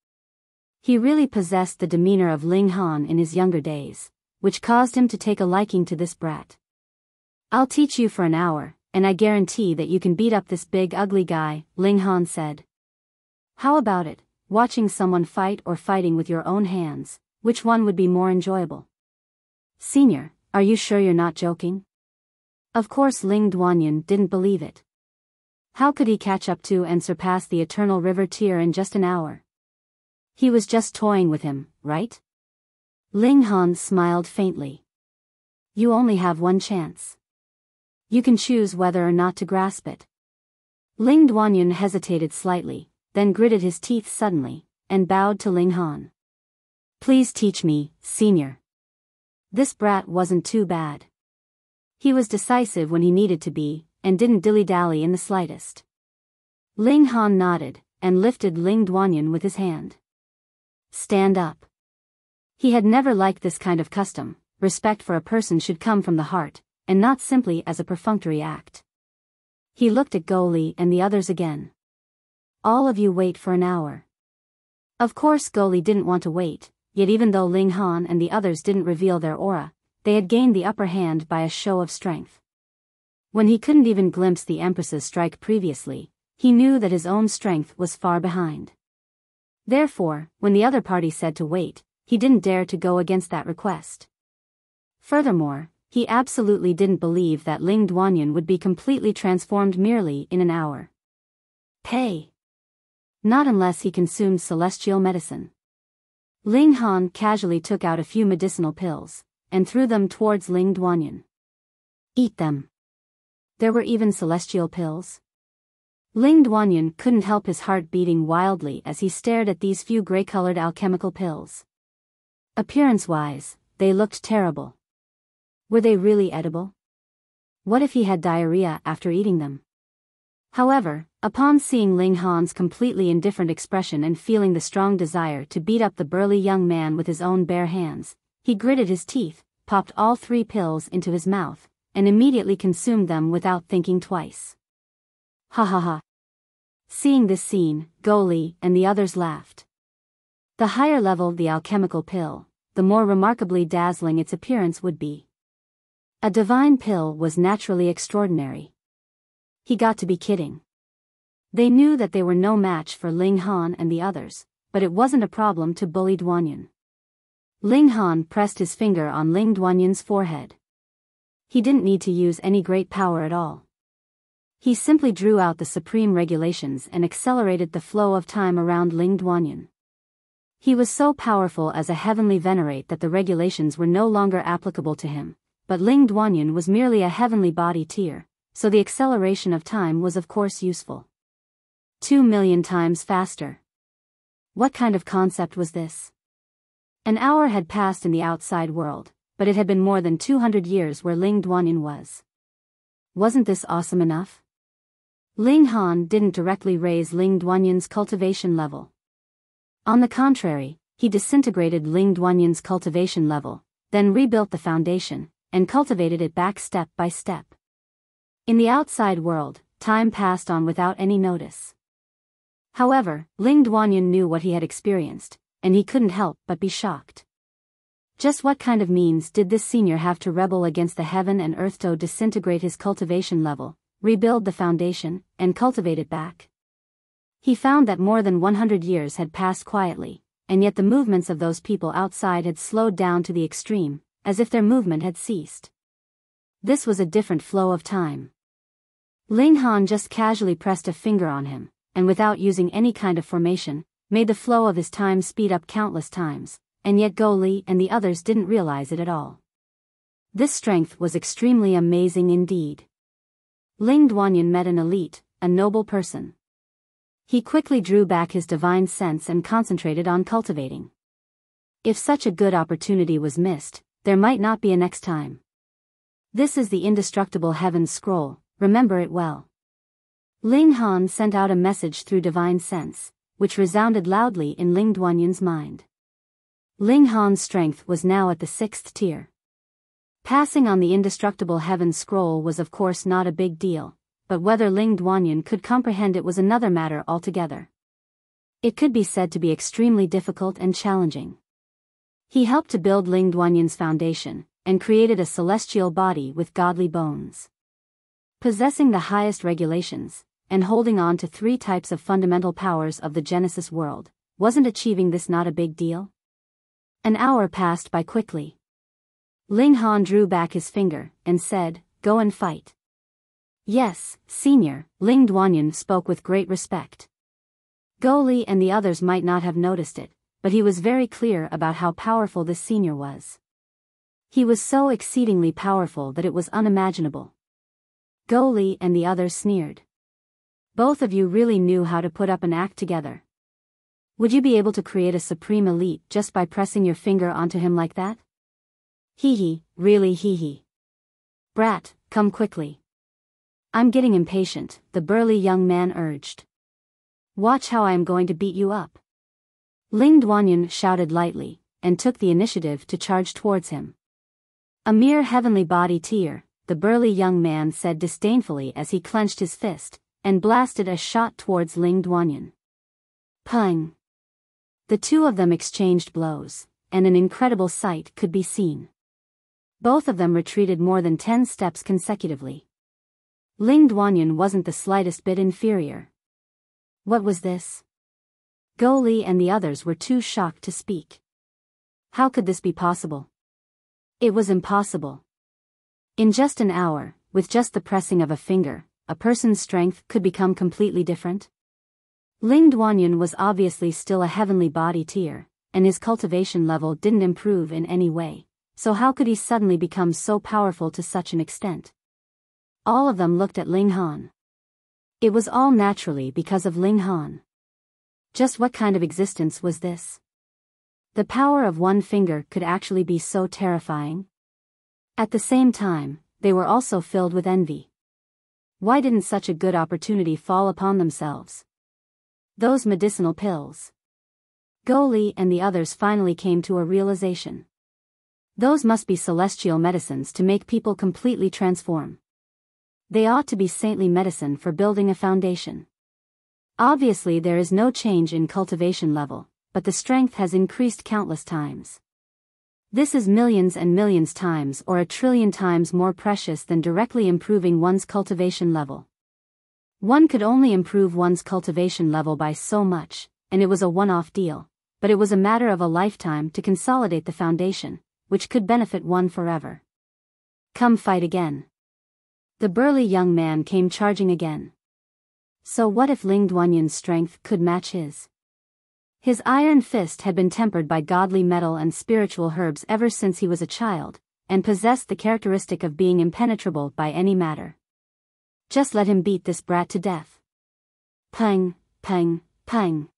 He really possessed the demeanor of Ling Han in his younger days, which caused him to take a liking to this brat. "I'll teach you for an hour, and I guarantee that you can beat up this big ugly guy," Ling Han said. "How about it, watching someone fight or fighting with your own hands, which one would be more enjoyable?" "Senior, are you sure you're not joking?" Of course Ling Duanyan didn't believe it. How could he catch up to and surpass the eternal river tier in just an hour? He was just toying with him, right? Ling Han smiled faintly. "You only have one chance. You can choose whether or not to grasp it." Ling Duanyan hesitated slightly, then gritted his teeth suddenly, and bowed to Ling Han. "Please teach me, senior." This brat wasn't too bad. He was decisive when he needed to be, and didn't dilly-dally in the slightest. Ling Han nodded, and lifted Ling Duanyan with his hand. "Stand up." He had never liked this kind of custom. Respect for a person should come from the heart, and not simply as a perfunctory act. He looked at Go Li and the others again. "All of you wait for an hour." Of course Go Li didn't want to wait, yet even though Ling Han and the others didn't reveal their aura, they had gained the upper hand by a show of strength. When he couldn't even glimpse the Empress's strike previously, he knew that his own strength was far behind. Therefore, when the other party said to wait, he didn't dare to go against that request. Furthermore, he absolutely didn't believe that Ling Duanyan would be completely transformed merely in an hour. Pay. Not unless he consumed celestial medicine. Ling Han casually took out a few medicinal pills, and threw them towards Ling Duanyan. "Eat them." There were even celestial pills? Ling Duanyan couldn't help his heart beating wildly as he stared at these few gray-colored alchemical pills. Appearance-wise, they looked terrible. Were they really edible? What if he had diarrhea after eating them? However, upon seeing Ling Han's completely indifferent expression and feeling the strong desire to beat up the burly young man with his own bare hands, he gritted his teeth, popped all 3 pills into his mouth, and immediately consumed them without thinking twice. Ha ha ha. Seeing this scene, Go Li and the others laughed. The higher level the alchemical pill, the more remarkably dazzling its appearance would be. A divine pill was naturally extraordinary. He got to be kidding. They knew that they were no match for Ling Han and the others, but it wasn't a problem to bully Duanyan. Ling Han pressed his finger on Ling Duanyan's forehead. He didn't need to use any great power at all. He simply drew out the supreme regulations and accelerated the flow of time around Ling Duanyan. He was so powerful as a heavenly venerate that the regulations were no longer applicable to him, but Ling Duanyan was merely a heavenly body tier, so the acceleration of time was of course useful. 2,000,000 times faster. What kind of concept was this? An hour had passed in the outside world, but it had been more than 200 years where Ling Duanyan was. Wasn't this awesome enough? Ling Han didn't directly raise Ling Duanyan's cultivation level. On the contrary, he disintegrated Ling Duanyan's cultivation level, then rebuilt the foundation, and cultivated it back step by step. In the outside world, time passed on without any notice. However, Ling Duanyan knew what he had experienced, and he couldn't help but be shocked. Just what kind of means did this senior have to rebel against the heaven and earth to disintegrate his cultivation level, rebuild the foundation, and cultivate it back? He found that more than 100 years had passed quietly, and yet the movements of those people outside had slowed down to the extreme, as if their movement had ceased. This was a different flow of time. Ling Han just casually pressed a finger on him, and without using any kind of formation, made the flow of his time speed up countless times, and yet Go Li and the others didn't realize it at all. This strength was extremely amazing indeed. Ling Duanyan met an elite, a noble person. He quickly drew back his divine sense and concentrated on cultivating. If such a good opportunity was missed, there might not be a next time. This is the indestructible heaven's scroll, remember it well. Ling Han sent out a message through divine sense, which resounded loudly in Ling Duanyan's mind. Ling Han's strength was now at the 6th tier. Passing on the indestructible heaven's scroll was of course not a big deal, but whether Ling Duanyan could comprehend it was another matter altogether. It could be said to be extremely difficult and challenging. He helped to build Ling Duanyan's foundation, and created a celestial body with godly bones. Possessing the highest regulations, and holding on to 3 types of fundamental powers of the Genesis world, wasn't achieving this not a big deal? An hour passed by quickly. Ling Han drew back his finger, and said, "Go and fight." "Yes, Senior," Ling Duanyan spoke with great respect. Go Li and the others might not have noticed it, but he was very clear about how powerful this senior was. He was so exceedingly powerful that it was unimaginable. Go Li and the others sneered. "Both of you really knew how to put up an act together. Would you be able to create a supreme elite just by pressing your finger onto him like that?" "Hee, really hee. Brat, come quickly. I'm getting impatient," the burly young man urged. "Watch how I am going to beat you up." Ling Duanyan shouted lightly, and took the initiative to charge towards him. "A mere heavenly body tier," the burly young man said disdainfully as he clenched his fist, and blasted a shot towards Ling Duanyan. Pang! The two of them exchanged blows, and an incredible sight could be seen. Both of them retreated more than 10 steps consecutively. Ling Duanyan wasn't the slightest bit inferior. What was this? Go Li and the others were too shocked to speak. How could this be possible? It was impossible. In just an hour, with just the pressing of a finger, a person's strength could become completely different. Ling Duanyan was obviously still a heavenly body tier, and his cultivation level didn't improve in any way, so how could he suddenly become so powerful to such an extent? All of them looked at Ling Han. It was all naturally because of Ling Han. Just what kind of existence was this? The power of one finger could actually be so terrifying. At the same time, they were also filled with envy. Why didn't such a good opportunity fall upon themselves? Those medicinal pills. Go Li and the others finally came to a realization. Those must be celestial medicines to make people completely transform. They ought to be saintly medicine for building a foundation. Obviously there is no change in cultivation level, but the strength has increased countless times. This is millions and millions times or 1,000,000,000,000 times more precious than directly improving one's cultivation level. One could only improve one's cultivation level by so much, and it was a one-off deal, but it was a matter of a lifetime to consolidate the foundation, which could benefit one forever. Come fight again. The burly young man came charging again. So what if Ling Duanyan's strength could match his? His iron fist had been tempered by godly metal and spiritual herbs ever since he was a child, and possessed the characteristic of being impenetrable by any matter. Just let him beat this brat to death. Pang, pang, pang.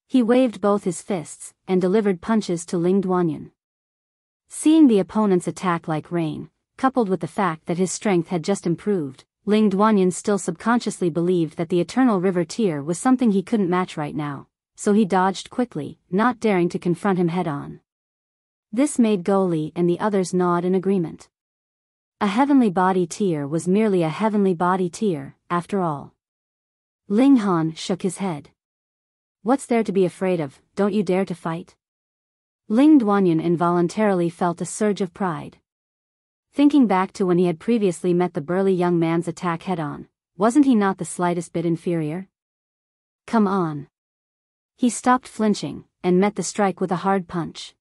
He waved both his fists, and delivered punches to Ling Duanyan. Seeing the opponent's attack like rain, coupled with the fact that his strength had just improved, Ling Duanyan still subconsciously believed that the eternal river tier was something he couldn't match right now, so he dodged quickly, not daring to confront him head-on. This made Go Li and the others nod in agreement. A heavenly body tier was merely a heavenly body tier, after all. Ling Han shook his head. What's there to be afraid of, don't you dare to fight? Ling Duanyan involuntarily felt a surge of pride. Thinking back to when he had previously met the burly young man's attack head-on, wasn't he not the slightest bit inferior? Come on. He stopped flinching, and met the strike with a hard punch.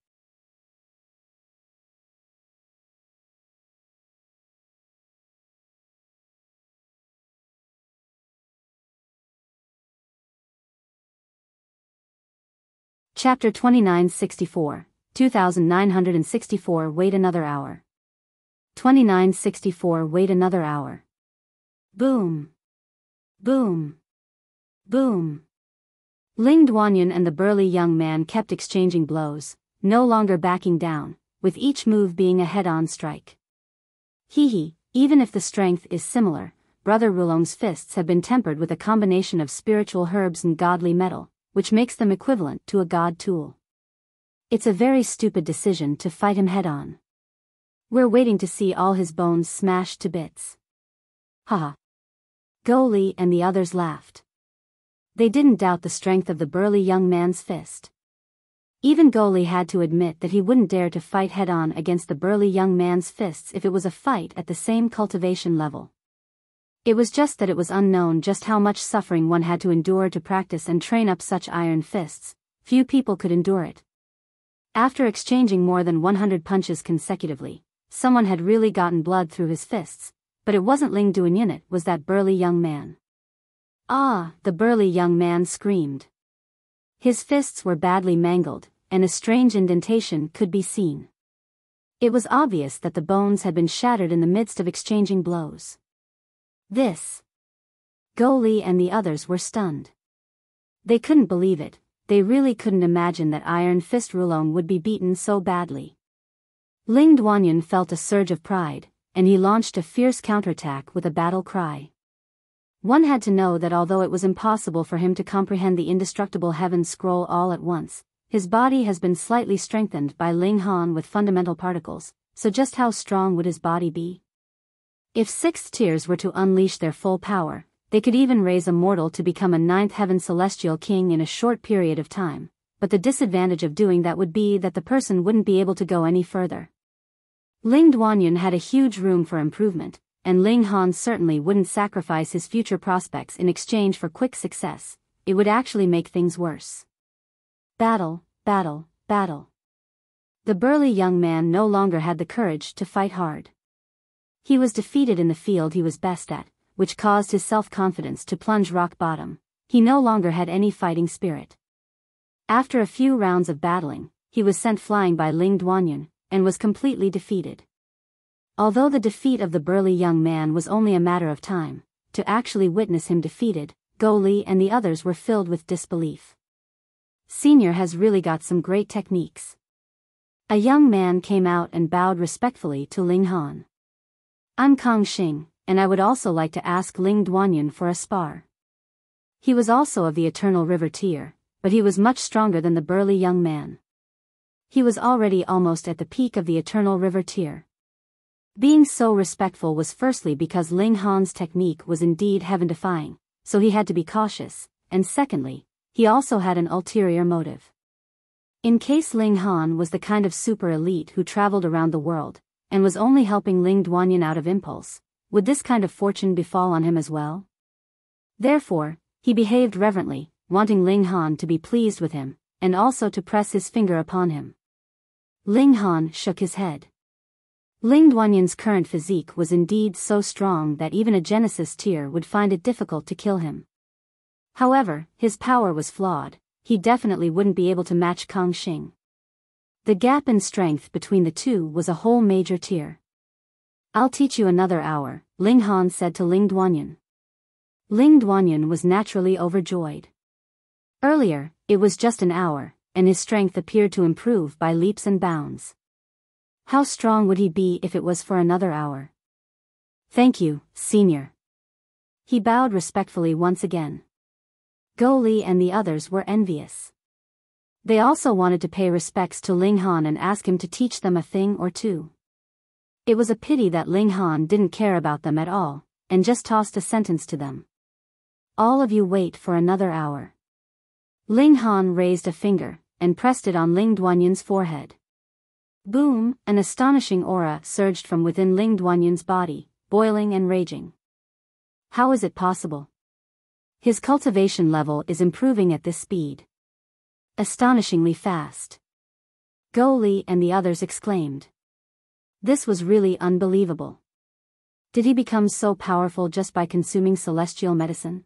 Chapter 2964, 2964 Wait another hour. 2964 Wait another hour. Boom. Boom. Boom. Ling Duanyan and the burly young man kept exchanging blows, no longer backing down, with each move being a head-on strike. Even if the strength is similar, Brother Rulong's fists have been tempered with a combination of spiritual herbs and godly metal, which makes them equivalent to a god tool. It's a very stupid decision to fight him head-on. We're waiting to see all his bones smashed to bits. Haha. Go Li and the others laughed. They didn't doubt the strength of the burly young man's fist. Even Go Li had to admit that he wouldn't dare to fight head-on against the burly young man's fists if it was a fight at the same cultivation level. It was just that it was unknown just how much suffering one had to endure to practice and train up such iron fists. Few people could endure it. After exchanging more than 100 punches consecutively, someone had really gotten blood through his fists, but it wasn't Ling Duanyan, it was that burly young man. Ah, the burly young man screamed. His fists were badly mangled, and a strange indentation could be seen. It was obvious that the bones had been shattered in the midst of exchanging blows. This. Go Li and the others were stunned. They couldn't believe it, they really couldn't imagine that Iron Fist Rulong would be beaten so badly. Ling Duanyan felt a surge of pride, and he launched a fierce counterattack with a battle cry. One had to know that although it was impossible for him to comprehend the indestructible heaven scroll all at once, his body has been slightly strengthened by Ling Han with fundamental particles, so just how strong would his body be? If sixth tiers were to unleash their full power, they could even raise a mortal to become a ninth heaven celestial king in a short period of time, but the disadvantage of doing that would be that the person wouldn't be able to go any further. Ling Duanyan had a huge room for improvement, and Ling Han certainly wouldn't sacrifice his future prospects in exchange for quick success. It would actually make things worse. Battle, battle, battle. The burly young man no longer had the courage to fight hard. He was defeated in the field he was best at, which caused his self-confidence to plunge rock bottom. He no longer had any fighting spirit. After a few rounds of battling, he was sent flying by Ling Duanyan, and was completely defeated. Although the defeat of the burly young man was only a matter of time, to actually witness him defeated, Go Li and the others were filled with disbelief. Senior has really got some great techniques. A young man came out and bowed respectfully to Ling Han. I'm Kang Xing, and I would also like to ask Ling Duanyan for a spar. He was also of the Eternal River tier, but he was much stronger than the burly young man. He was already almost at the peak of the Eternal River tier. Being so respectful was firstly because Ling Han's technique was indeed heaven-defying, so he had to be cautious, and secondly, he also had an ulterior motive. In case Ling Han was the kind of super elite who traveled around the world, and was only helping Ling Duanyan out of impulse, would this kind of fortune befall on him as well? Therefore, he behaved reverently, wanting Ling Han to be pleased with him, and also to press his finger upon him. Ling Han shook his head. Ling Duanyan's current physique was indeed so strong that even a Genesis tier would find it difficult to kill him. However, his power was flawed, he definitely wouldn't be able to match Kang Xing. The gap in strength between the two was a whole major tier. I'll teach you another hour, Ling Han said to Ling Duanyan. Ling Duanyan was naturally overjoyed. Earlier, it was just an hour, and his strength appeared to improve by leaps and bounds. How strong would he be if it was for another hour? Thank you, Senior. He bowed respectfully once again. Go Li and the others were envious. They also wanted to pay respects to Ling Han and ask him to teach them a thing or two. It was a pity that Ling Han didn't care about them at all, and just tossed a sentence to them. All of you wait for another hour. Ling Han raised a finger, and pressed it on Ling Duanyan's forehead. Boom! An astonishing aura surged from within Ling Duanyan's body, boiling and raging. How is it possible? His cultivation level is improving at this speed. Astonishingly fast. Go Li and the others exclaimed. This was really unbelievable. Did he become so powerful just by consuming celestial medicine?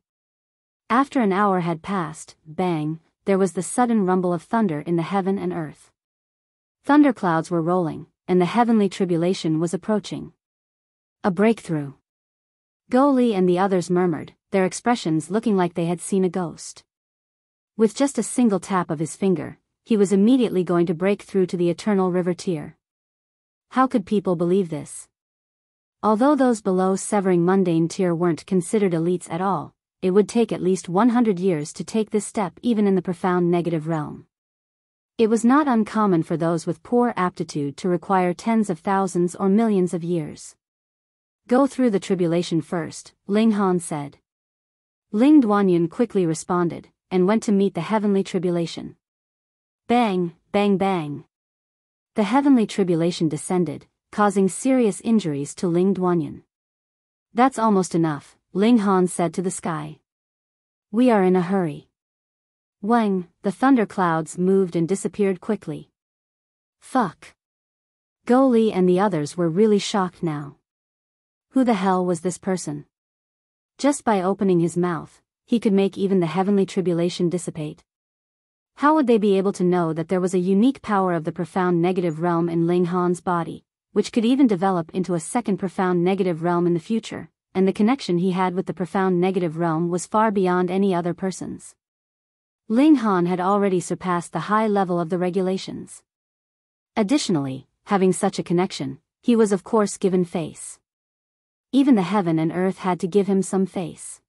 After an hour had passed, bang, there was the sudden rumble of thunder in the heaven and earth. Thunderclouds were rolling, and the heavenly tribulation was approaching. A breakthrough. Go Li and the others murmured, their expressions looking like they had seen a ghost. With just a single tap of his finger, he was immediately going to break through to the eternal river tier. How could people believe this? Although those below severing mundane tier weren't considered elites at all, it would take at least 100 years to take this step even in the profound negative realm. It was not uncommon for those with poor aptitude to require tens of thousands or millions of years. Go through the tribulation first, Ling Han said. Ling Duanyan quickly responded, and went to meet the heavenly tribulation. Bang, bang, bang. The heavenly tribulation descended, causing serious injuries to Ling Duanyan. That's almost enough, Ling Han said to the sky. We are in a hurry. Wang, the thunderclouds moved and disappeared quickly. Fuck. Go Li and the others were really shocked now. Who the hell was this person? Just by opening his mouth, he could make even the heavenly tribulation dissipate. How would they be able to know that there was a unique power of the profound negative realm in Ling Han's body, which could even develop into a second profound negative realm in the future, and the connection he had with the profound negative realm was far beyond any other person's. Ling Han had already surpassed the high level of the regulations. Additionally, having such a connection, he was of course given face. Even the heaven and earth had to give him some face.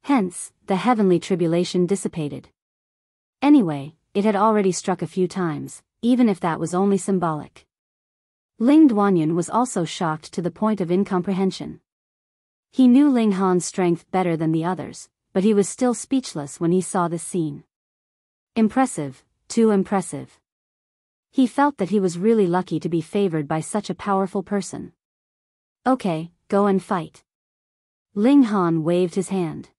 Hence, the heavenly tribulation dissipated. Anyway, it had already struck a few times, even if that was only symbolic. Ling Duanyan was also shocked to the point of incomprehension. He knew Ling Han's strength better than the others, but he was still speechless when he saw this scene. Impressive, too impressive. He felt that he was really lucky to be favored by such a powerful person. Okay, go and fight. Ling Han waved his hand.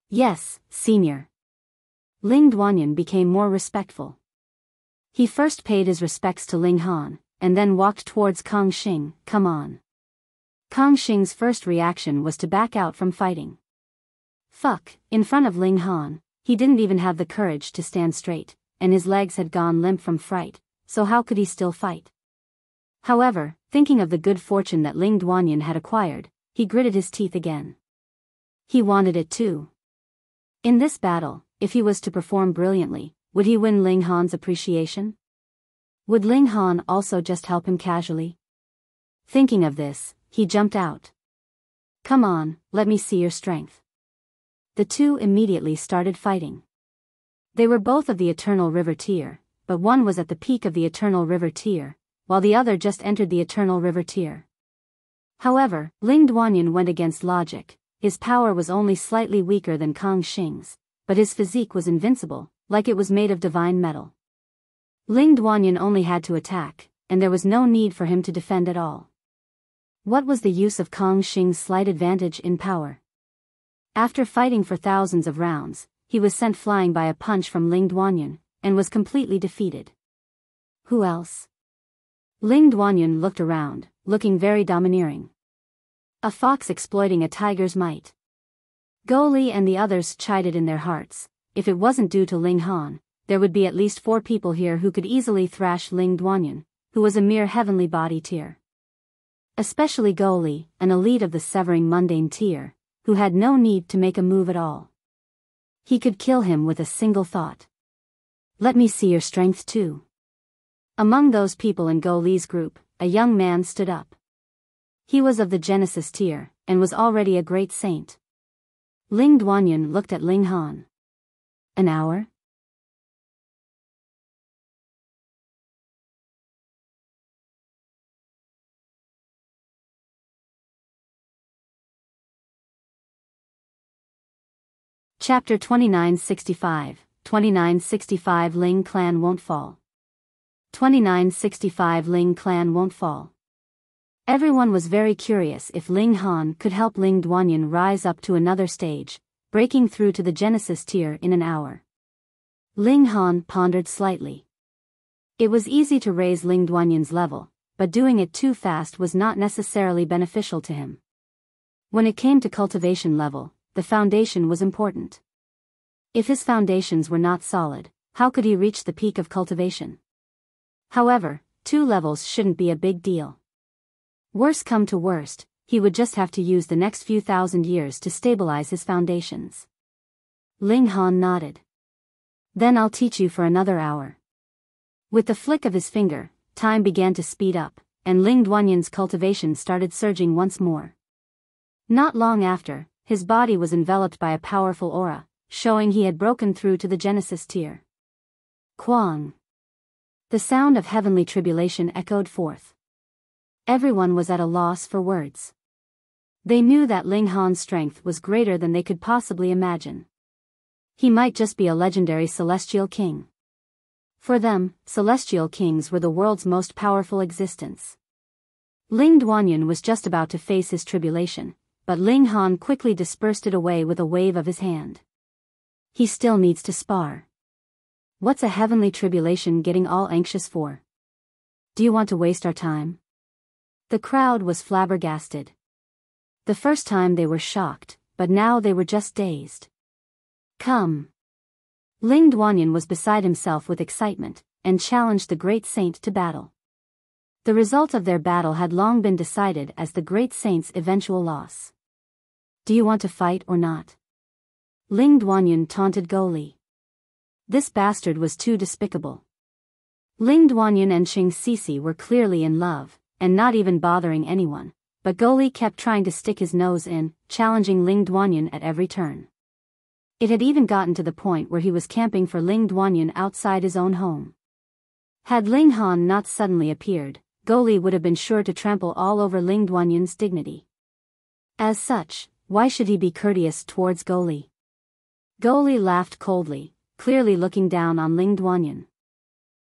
Yes, senior. Ling Duanyan became more respectful. He first paid his respects to Ling Han, and then walked towards Kang Xing. Come on. Kang Xing's first reaction was to back out from fighting. Fuck, in front of Ling Han, he didn't even have the courage to stand straight, and his legs had gone limp from fright, so how could he still fight? However, thinking of the good fortune that Ling Duanyan had acquired, he gritted his teeth again. He wanted it too. In this battle, if he was to perform brilliantly, would he win Ling Han's appreciation? Would Ling Han also just help him casually? Thinking of this, he jumped out. Come on, let me see your strength. The two immediately started fighting. They were both of the Eternal River tier, but one was at the peak of the Eternal River tier, while the other just entered the Eternal River tier. However, Ling Duanyan went against logic. His power was only slightly weaker than Kang Xing's, but his physique was invincible, like it was made of divine metal. Ling Duanyan only had to attack, and there was no need for him to defend at all. What was the use of Kang Xing's slight advantage in power? After fighting for thousands of rounds, he was sent flying by a punch from Ling Duanyan, and was completely defeated. Who else? Ling Duanyan looked around, looking very domineering. A fox exploiting a tiger's might. Go Li and the others chided in their hearts. If it wasn't due to Ling Han, there would be at least 4 people here who could easily thrash Ling Duanyan, who was a mere heavenly body tier. Especially Go Li, an elite of the severing mundane tier, who had no need to make a move at all. He could kill him with a single thought. Let me see your strength too. Among those people in Go Li's group, a young man stood up. He was of the Genesis tier, and was already a great saint. Ling Duanyan looked at Ling Han. An hour? Chapter 2965, 2965 Ling clan won't fall. 2965 Ling clan won't fall. Everyone was very curious if Ling Han could help Ling Duanyan rise up to another stage, breaking through to the Genesis tier in an hour. Ling Han pondered slightly. It was easy to raise Ling Duanyan's level, but doing it too fast was not necessarily beneficial to him. When it came to cultivation level, the foundation was important. If his foundations were not solid, how could he reach the peak of cultivation? However, 2 levels shouldn't be a big deal. Worst come to worst, he would just have to use the next few thousand years to stabilize his foundations. Ling Han nodded. Then I'll teach you for another hour. With the flick of his finger, time began to speed up, and Ling Duanyan's cultivation started surging once more. Not long after, his body was enveloped by a powerful aura, showing he had broken through to the Genesis tier. Quang! The sound of heavenly tribulation echoed forth. Everyone was at a loss for words. They knew that Ling Han's strength was greater than they could possibly imagine. He might just be a legendary celestial king. For them, celestial kings were the world's most powerful existence. Ling Duanyan was just about to face his tribulation, but Ling Han quickly dispersed it away with a wave of his hand. He still needs to spar. What's a heavenly tribulation getting all anxious for? Do you want to waste our time? The crowd was flabbergasted. The first time they were shocked, but now they were just dazed. Come. Ling Duanyan was beside himself with excitement, and challenged the great saint to battle. The result of their battle had long been decided as the great saint's eventual loss. Do you want to fight or not? Ling Duanyan taunted Go Li. This bastard was too despicable. Ling Duanyan and Qing Sisi were clearly in love, and not even bothering anyone, but Go Li kept trying to stick his nose in, challenging Ling Duanyan at every turn. It had even gotten to the point where he was camping for Ling Duanyan outside his own home. Had Ling Han not suddenly appeared, Go Li would have been sure to trample all over Ling Duanyan's dignity. As such, why should he be courteous towards Go Li? Go Li laughed coldly, clearly looking down on Ling Duanyan.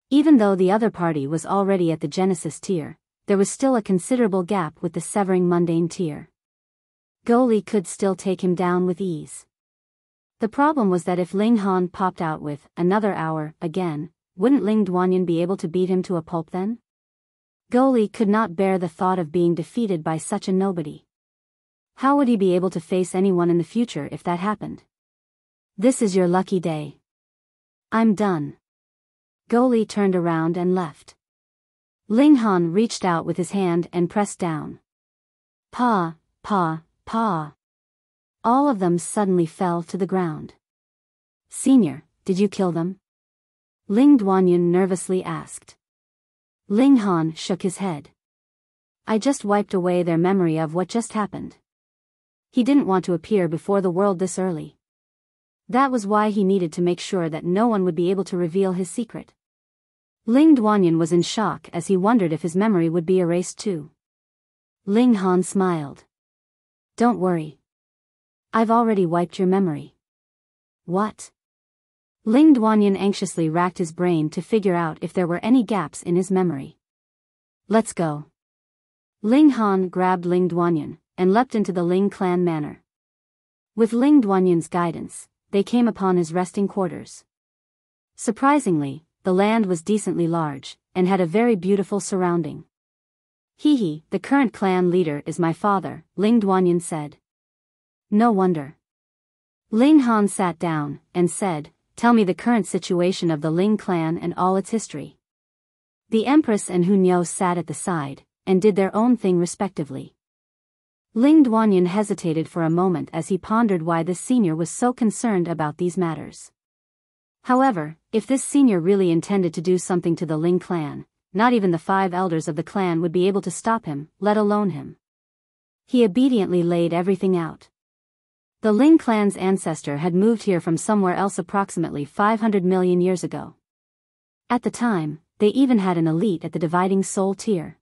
Even though the other party was already at the Genesis tier, there was still a considerable gap with the severing mundane tier. Go Li could still take him down with ease. The problem was that if Ling Han popped out with another hour again, wouldn't Ling Duanyan be able to beat him to a pulp then? Go Li could not bear the thought of being defeated by such a nobody. How would he be able to face anyone in the future if that happened? This is your lucky day. I'm done. Go Li turned around and left. Ling Han reached out with his hand and pressed down. Pa, pa, pa. All of them suddenly fell to the ground. Senior, did you kill them? Ling Duanyan nervously asked. Ling Han shook his head. I just wiped away their memory of what just happened. He didn't want to appear before the world this early. That was why he needed to make sure that no one would be able to reveal his secret. Ling Duanyan was in shock as he wondered if his memory would be erased too. Ling Han smiled. Don't worry. I've already wiped your memory. What? Ling Duanyan anxiously racked his brain to figure out if there were any gaps in his memory. Let's go. Ling Han grabbed Ling Duanyan and leapt into the Ling clan manor. With Ling Duanyan's guidance, they came upon his resting quarters. Surprisingly, the land was decently large, and had a very beautiful surrounding. He, the current clan leader, is my father, Ling Duanyan said. No wonder. Ling Han sat down, and said, tell me the current situation of the Ling clan and all its history. The Empress and Hunyo sat at the side, and did their own thing respectively. Ling Duanyan hesitated for a moment as he pondered why this senior was so concerned about these matters. However, if this senior really intended to do something to the Ling clan, not even the 5 elders of the clan would be able to stop him, let alone him. He obediently laid everything out. The Ling clan's ancestor had moved here from somewhere else approximately 500 million years ago. At the time, they even had an elite at the dividing soul tier.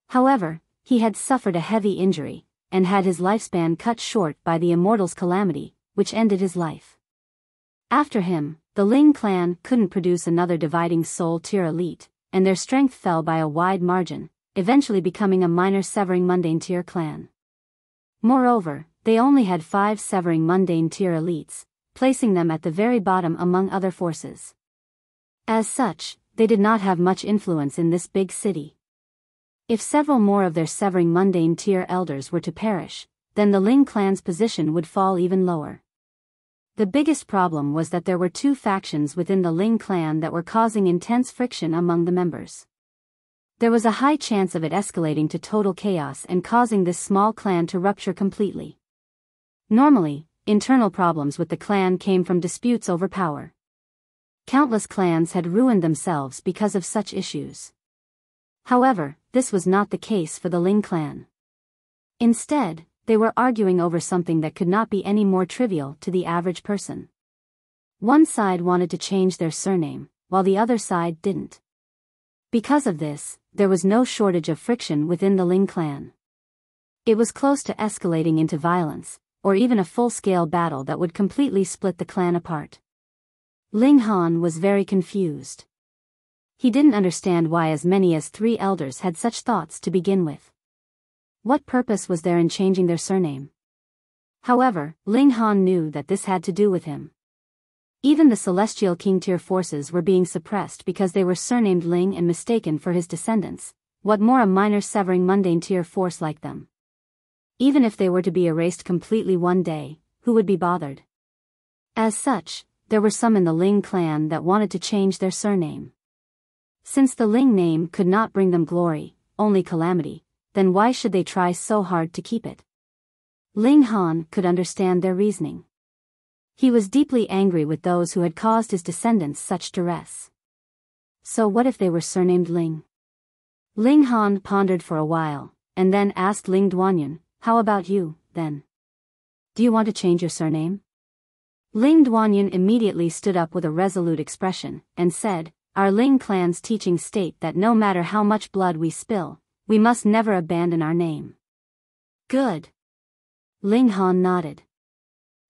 However, he had suffered a heavy injury, and had his lifespan cut short by the Immortal's calamity, which ended his life. After him, the Ling clan couldn't produce another dividing soul tier elite, and their strength fell by a wide margin, eventually becoming a minor severing mundane tier clan. Moreover, they only had 5 severing mundane tier elites, placing them at the very bottom among other forces. As such, they did not have much influence in this big city. If several more of their severing mundane tier elders were to perish, then the Ling clan's position would fall even lower. The biggest problem was that there were 2 factions within the Ling clan that were causing intense friction among the members. There was a high chance of it escalating to total chaos and causing this small clan to rupture completely. Normally, internal problems with the clan came from disputes over power. Countless clans had ruined themselves because of such issues. However, this was not the case for the Ling clan. Instead, they were arguing over something that could not be any more trivial to the average person. One side wanted to change their surname, while the other side didn't. Because of this, there was no shortage of friction within the Ling clan. It was close to escalating into violence, or even a full-scale battle that would completely split the clan apart. Ling Han was very confused. He didn't understand why as many as 3 elders had such thoughts to begin with. What purpose was there in changing their surname? However, Ling Han knew that this had to do with him. Even the Celestial King tier forces were being suppressed because they were surnamed Ling and mistaken for his descendants, what more a minor severing mundane tier force like them. Even if they were to be erased completely one day, who would be bothered? As such, there were some in the Ling clan that wanted to change their surname. Since the Ling name could not bring them glory, only calamity, then why should they try so hard to keep it? Ling Han could understand their reasoning. He was deeply angry with those who had caused his descendants such duress. So what if they were surnamed Ling? Ling Han pondered for a while, and then asked Ling Duanyan, "How about you, then? Do you want to change your surname?" Ling Duanyan immediately stood up with a resolute expression, and said, "Our Ling clan's teachings state that no matter how much blood we spill, we must never abandon our name." "Good." Ling Han nodded.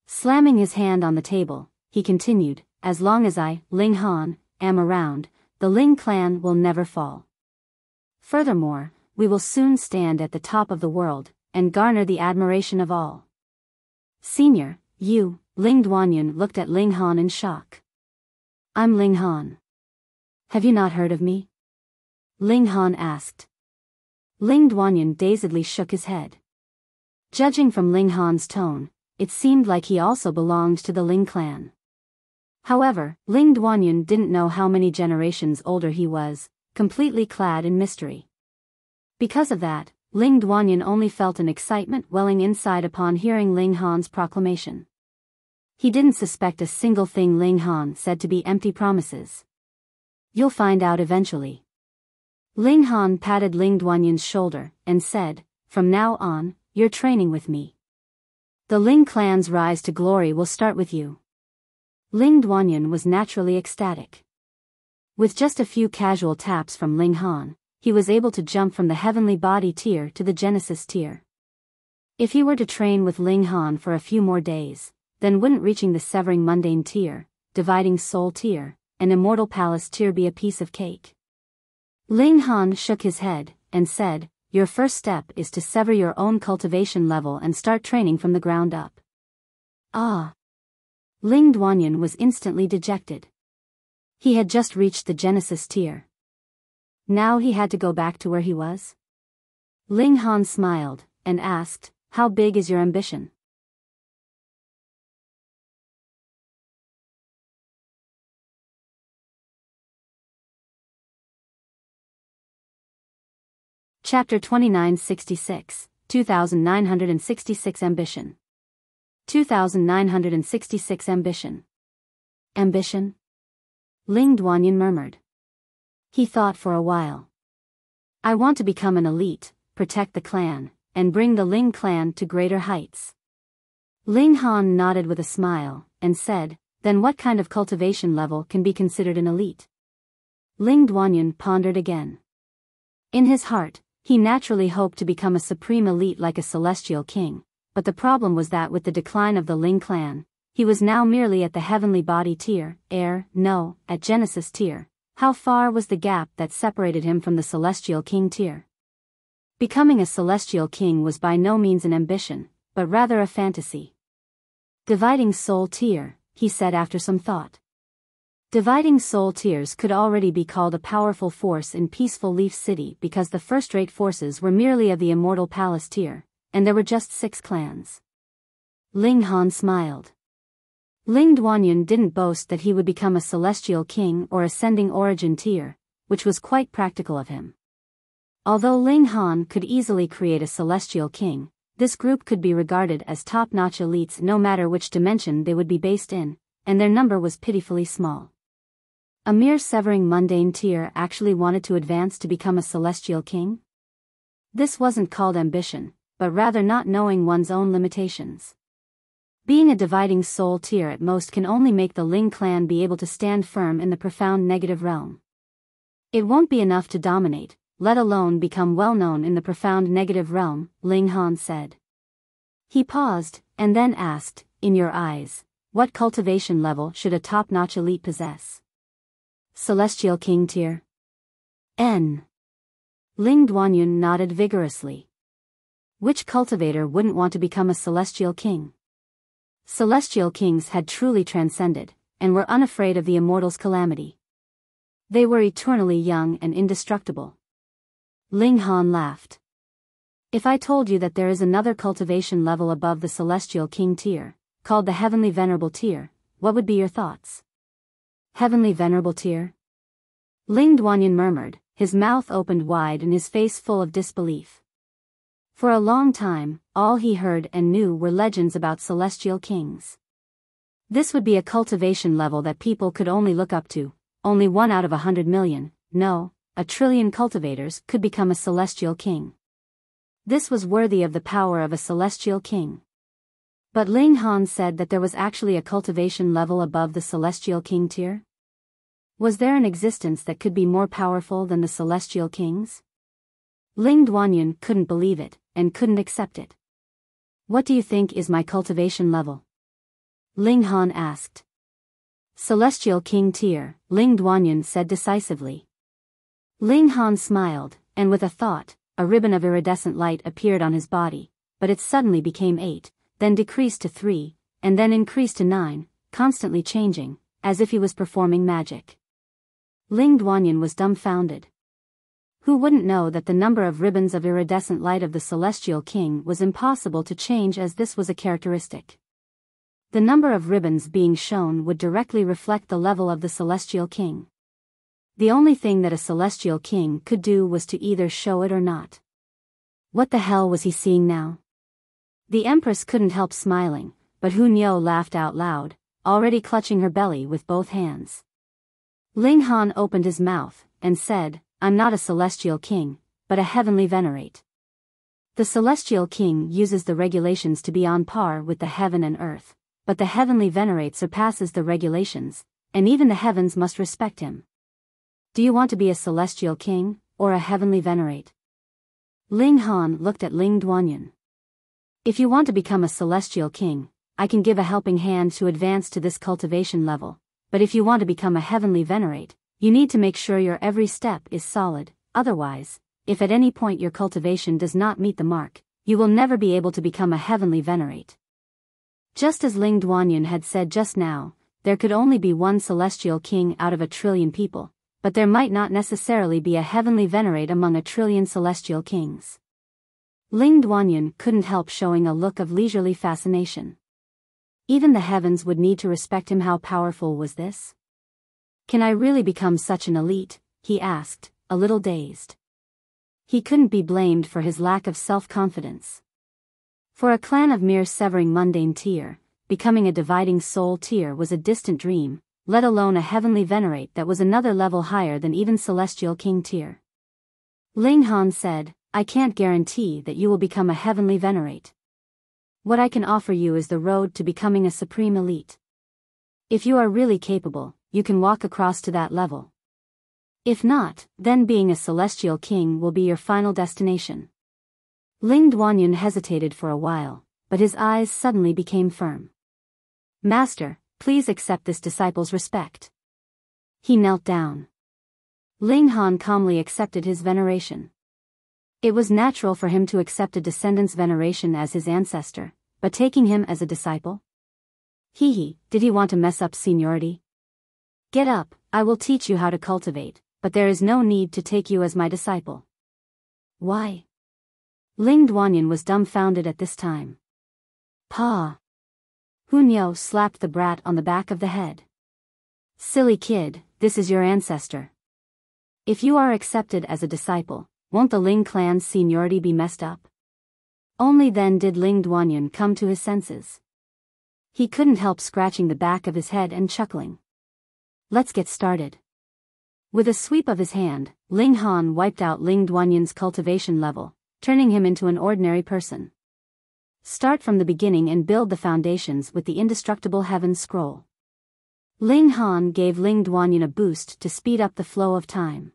Slamming his hand on the table, he continued, "As long as I, Ling Han, am around, the Ling clan will never fall. Furthermore, we will soon stand at the top of the world, and garner the admiration of all." "Senior, you," Ling Duanyan looked at Ling Han in shock. "I'm Ling Han. Have you not heard of me?" Ling Han asked. Ling Duanyan dazedly shook his head. Judging from Ling Han's tone, it seemed like he also belonged to the Ling clan. However, Ling Duanyan didn't know how many generations older he was, completely clad in mystery. Because of that, Ling Duanyan only felt an excitement welling inside upon hearing Ling Han's proclamation. He didn't suspect a single thing Ling Han said to be empty promises. "You'll find out eventually." Ling Han patted Ling Duanyan's shoulder, and said, "From now on, you're training with me. The Ling clan's rise to glory will start with you." Ling Duanyan was naturally ecstatic. With just a few casual taps from Ling Han, he was able to jump from the heavenly body tier to the Genesis tier. If he were to train with Ling Han for a few more days, then wouldn't reaching the severing mundane tier, dividing soul tier, and immortal palace tier be a piece of cake? Ling Han shook his head, and said, "Your first step is to sever your own cultivation level and start training from the ground up." "Ah." Ling Duanyan was instantly dejected. He had just reached the Genesis tier. Now he had to go back to where he was? Ling Han smiled, and asked, "How big is your ambition?" Chapter 2966, 2966 Ambition. 2966 Ambition. Ambition? Ling Duanyan murmured. He thought for a while. "I want to become an elite, protect the clan, and bring the Ling clan to greater heights." Ling Han nodded with a smile, and said, "Then what kind of cultivation level can be considered an elite?" Ling Duanyan pondered again. In his heart, he naturally hoped to become a supreme elite like a celestial king, but the problem was that with the decline of the Ling clan, He was now merely at the heavenly body tier, at Genesis tier. How far was the gap that separated him from the celestial king tier? Becoming a celestial king was by no means an ambition, but rather a fantasy. Dividing soul tier, he said after some thought. Dividing soul tiers could already be called a powerful force in peaceful Leaf City because the first-rate forces were merely of the immortal palace tier, and there were just 6 clans. Ling Han smiled. Ling Duanyun didn't boast that he would become a celestial king or ascending origin tier, which was quite practical of him. Although Ling Han could easily create a celestial king, this group could be regarded as top-notch elites no matter which dimension they would be based in, and their number was pitifully small. A mere severing mundane tier actually wanted to advance to become a celestial king? This wasn't called ambition, but rather not knowing one's own limitations. Being a dividing soul tier at most can only make the Ling clan be able to stand firm in the profound negative realm. It won't be enough to dominate, let alone become well-known in the profound negative realm, Ling Han said. He paused, and then asked, in your eyes, what cultivation level should a top-notch elite possess? Celestial King tier? N. Ling Duanyun nodded vigorously. Which cultivator wouldn't want to become a celestial king? Celestial kings had truly transcended, and were unafraid of the immortal's calamity. They were eternally young and indestructible. Ling Han laughed. If I told you that there is another cultivation level above the celestial king tier, called the heavenly venerable tier, what would be your thoughts? Heavenly venerable tier? Ling Duanyun murmured, his mouth opened wide and his face full of disbelief. For a long time, all he heard and knew were legends about celestial kings. This would be a cultivation level that people could only look up to, only 1 out of 100 million, no, 1 trillion cultivators could become a celestial king. This was worthy of the power of a celestial king. But Ling Han said that there was actually a cultivation level above the celestial king tier? Was there an existence that could be more powerful than the celestial kings? Ling Duanyun couldn't believe it, and couldn't accept it. What do you think is my cultivation level? Ling Han asked. Celestial King tier, Ling Duanyun said decisively. Ling Han smiled, and with a thought, a ribbon of iridescent light appeared on his body, but it suddenly became 8, then decreased to 3, and then increased to 9, constantly changing, as if he was performing magic. Ling Duanyun was dumbfounded. Who wouldn't know that the number of ribbons of iridescent light of the Celestial King was impossible to change, as this was a characteristic. The number of ribbons being shown would directly reflect the level of the Celestial King. The only thing that a Celestial King could do was to either show it or not. What the hell was he seeing now? The Empress couldn't help smiling, but Hu Niu laughed out loud, already clutching her belly with both hands. Ling Han opened his mouth, and said, I'm not a Celestial King, but a Heavenly Venerate. The Celestial King uses the regulations to be on par with the heaven and earth, but the Heavenly Venerate surpasses the regulations, and even the heavens must respect him. Do you want to be a Celestial King, or a Heavenly Venerate? Ling Han looked at Ling Duanyun. If you want to become a Celestial King, I can give a helping hand to advance to this cultivation level, but if you want to become a Heavenly Venerate, you need to make sure your every step is solid, otherwise, if at any point your cultivation does not meet the mark, you will never be able to become a Heavenly Venerate. Just as Ling Duanyun had said just now, there could only be one Celestial King out of 1 trillion people, but there might not necessarily be a Heavenly Venerate among 1 trillion Celestial Kings. Ling Duanyun couldn't help showing a look of leisurely fascination. Even the heavens would need to respect him. How powerful was this? Can I really become such an elite? He asked, a little dazed. He couldn't be blamed for his lack of self-confidence. For a clan of mere severing mundane tier, becoming a dividing soul tier was a distant dream, let alone a Heavenly Venerate that was another level higher than even Celestial King tier. Ling Han said, I can't guarantee that you will become a Heavenly Venerate. What I can offer you is the road to becoming a supreme elite. If you are really capable, you can walk across to that level. If not, then being a Celestial King will be your final destination. Ling Duanyun hesitated for a while, but his eyes suddenly became firm. Master, please accept this disciple's respect. He knelt down. Ling Han calmly accepted his veneration. It was natural for him to accept a descendant's veneration as his ancestor, but taking him as a disciple? Did he want to mess up seniority? Get up, I will teach you how to cultivate, but there is no need to take you as my disciple. Why? Ling Duanyan was dumbfounded at this time. Pa! Hunyo slapped the brat on the back of the head. Silly kid, this is your ancestor. If you are accepted as a disciple, won't the Ling clan's seniority be messed up? Only then did Ling Duanyan come to his senses. He couldn't help scratching the back of his head and chuckling. Let's get started. With a sweep of his hand, Ling Han wiped out Ling Duanyan's cultivation level, turning him into an ordinary person. Start from the beginning and build the foundations with the indestructible heaven scroll. Ling Han gave Ling Duanyan a boost to speed up the flow of time.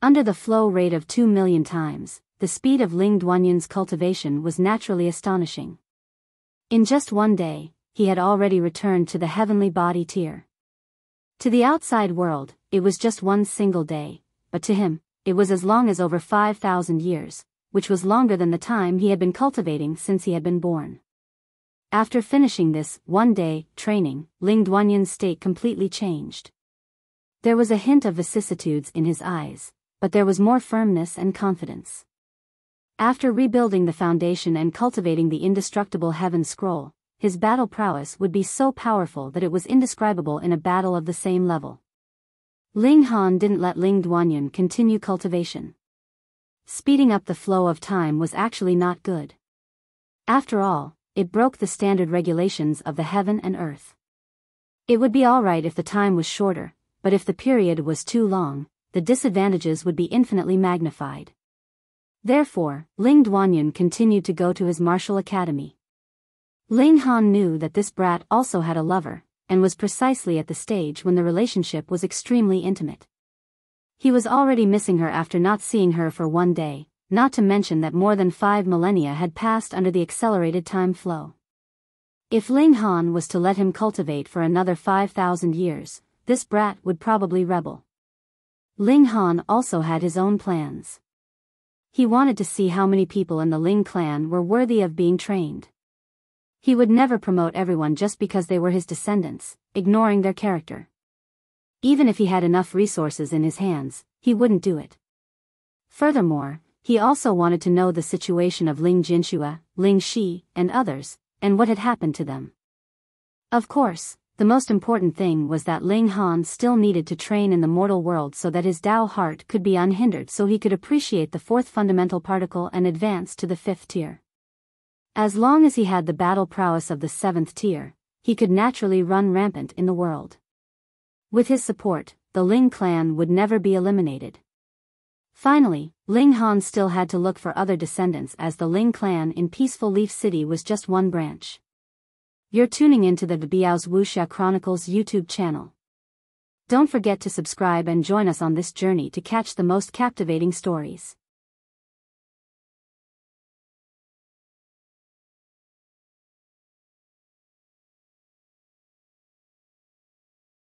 Under the flow rate of 2 million times, the speed of Ling Duanyan's cultivation was naturally astonishing. In just one day, he had already returned to the heavenly body tier. To the outside world, it was just one single day, but to him, it was as long as over 5,000 years, which was longer than the time he had been cultivating since he had been born. After finishing this one-day training, Ling Duanyan's state completely changed. There was a hint of vicissitudes in his eyes, but there was more firmness and confidence. After rebuilding the foundation and cultivating the indestructible heaven scroll, his battle prowess would be so powerful that it was indescribable in a battle of the same level. Ling Han didn't let Ling Duanyan continue cultivation. Speeding up the flow of time was actually not good. After all, it broke the standard regulations of the heaven and earth. It would be alright if the time was shorter, but if the period was too long, the disadvantages would be infinitely magnified. Therefore, Ling Duanyan continued to go to his martial academy. Ling Han knew that this brat also had a lover, and was precisely at the stage when the relationship was extremely intimate. He was already missing her after not seeing her for one day, not to mention that more than 5 millennia had passed under the accelerated time flow. If Ling Han was to let him cultivate for another 5,000 years, this brat would probably rebel. Ling Han also had his own plans. He wanted to see how many people in the Ling clan were worthy of being trained. He would never promote everyone just because they were his descendants, ignoring their character. Even if he had enough resources in his hands, he wouldn't do it. Furthermore, he also wanted to know the situation of Ling Jinxue, Ling Shi, and others, and what had happened to them. Of course, the most important thing was that Ling Han still needed to train in the mortal world so that his Tao heart could be unhindered so he could appreciate the 4th fundamental particle and advance to the 5th tier. As long as he had the battle prowess of the 7th tier, he could naturally run rampant in the world. With his support, the Ling clan would never be eliminated. Finally, Ling Han still had to look for other descendants as the Ling clan in Peaceful Leaf City was just one branch. You're tuning into the Biyao's Wuxia Chronicles YouTube channel. Don't forget to subscribe and join us on this journey to catch the most captivating stories.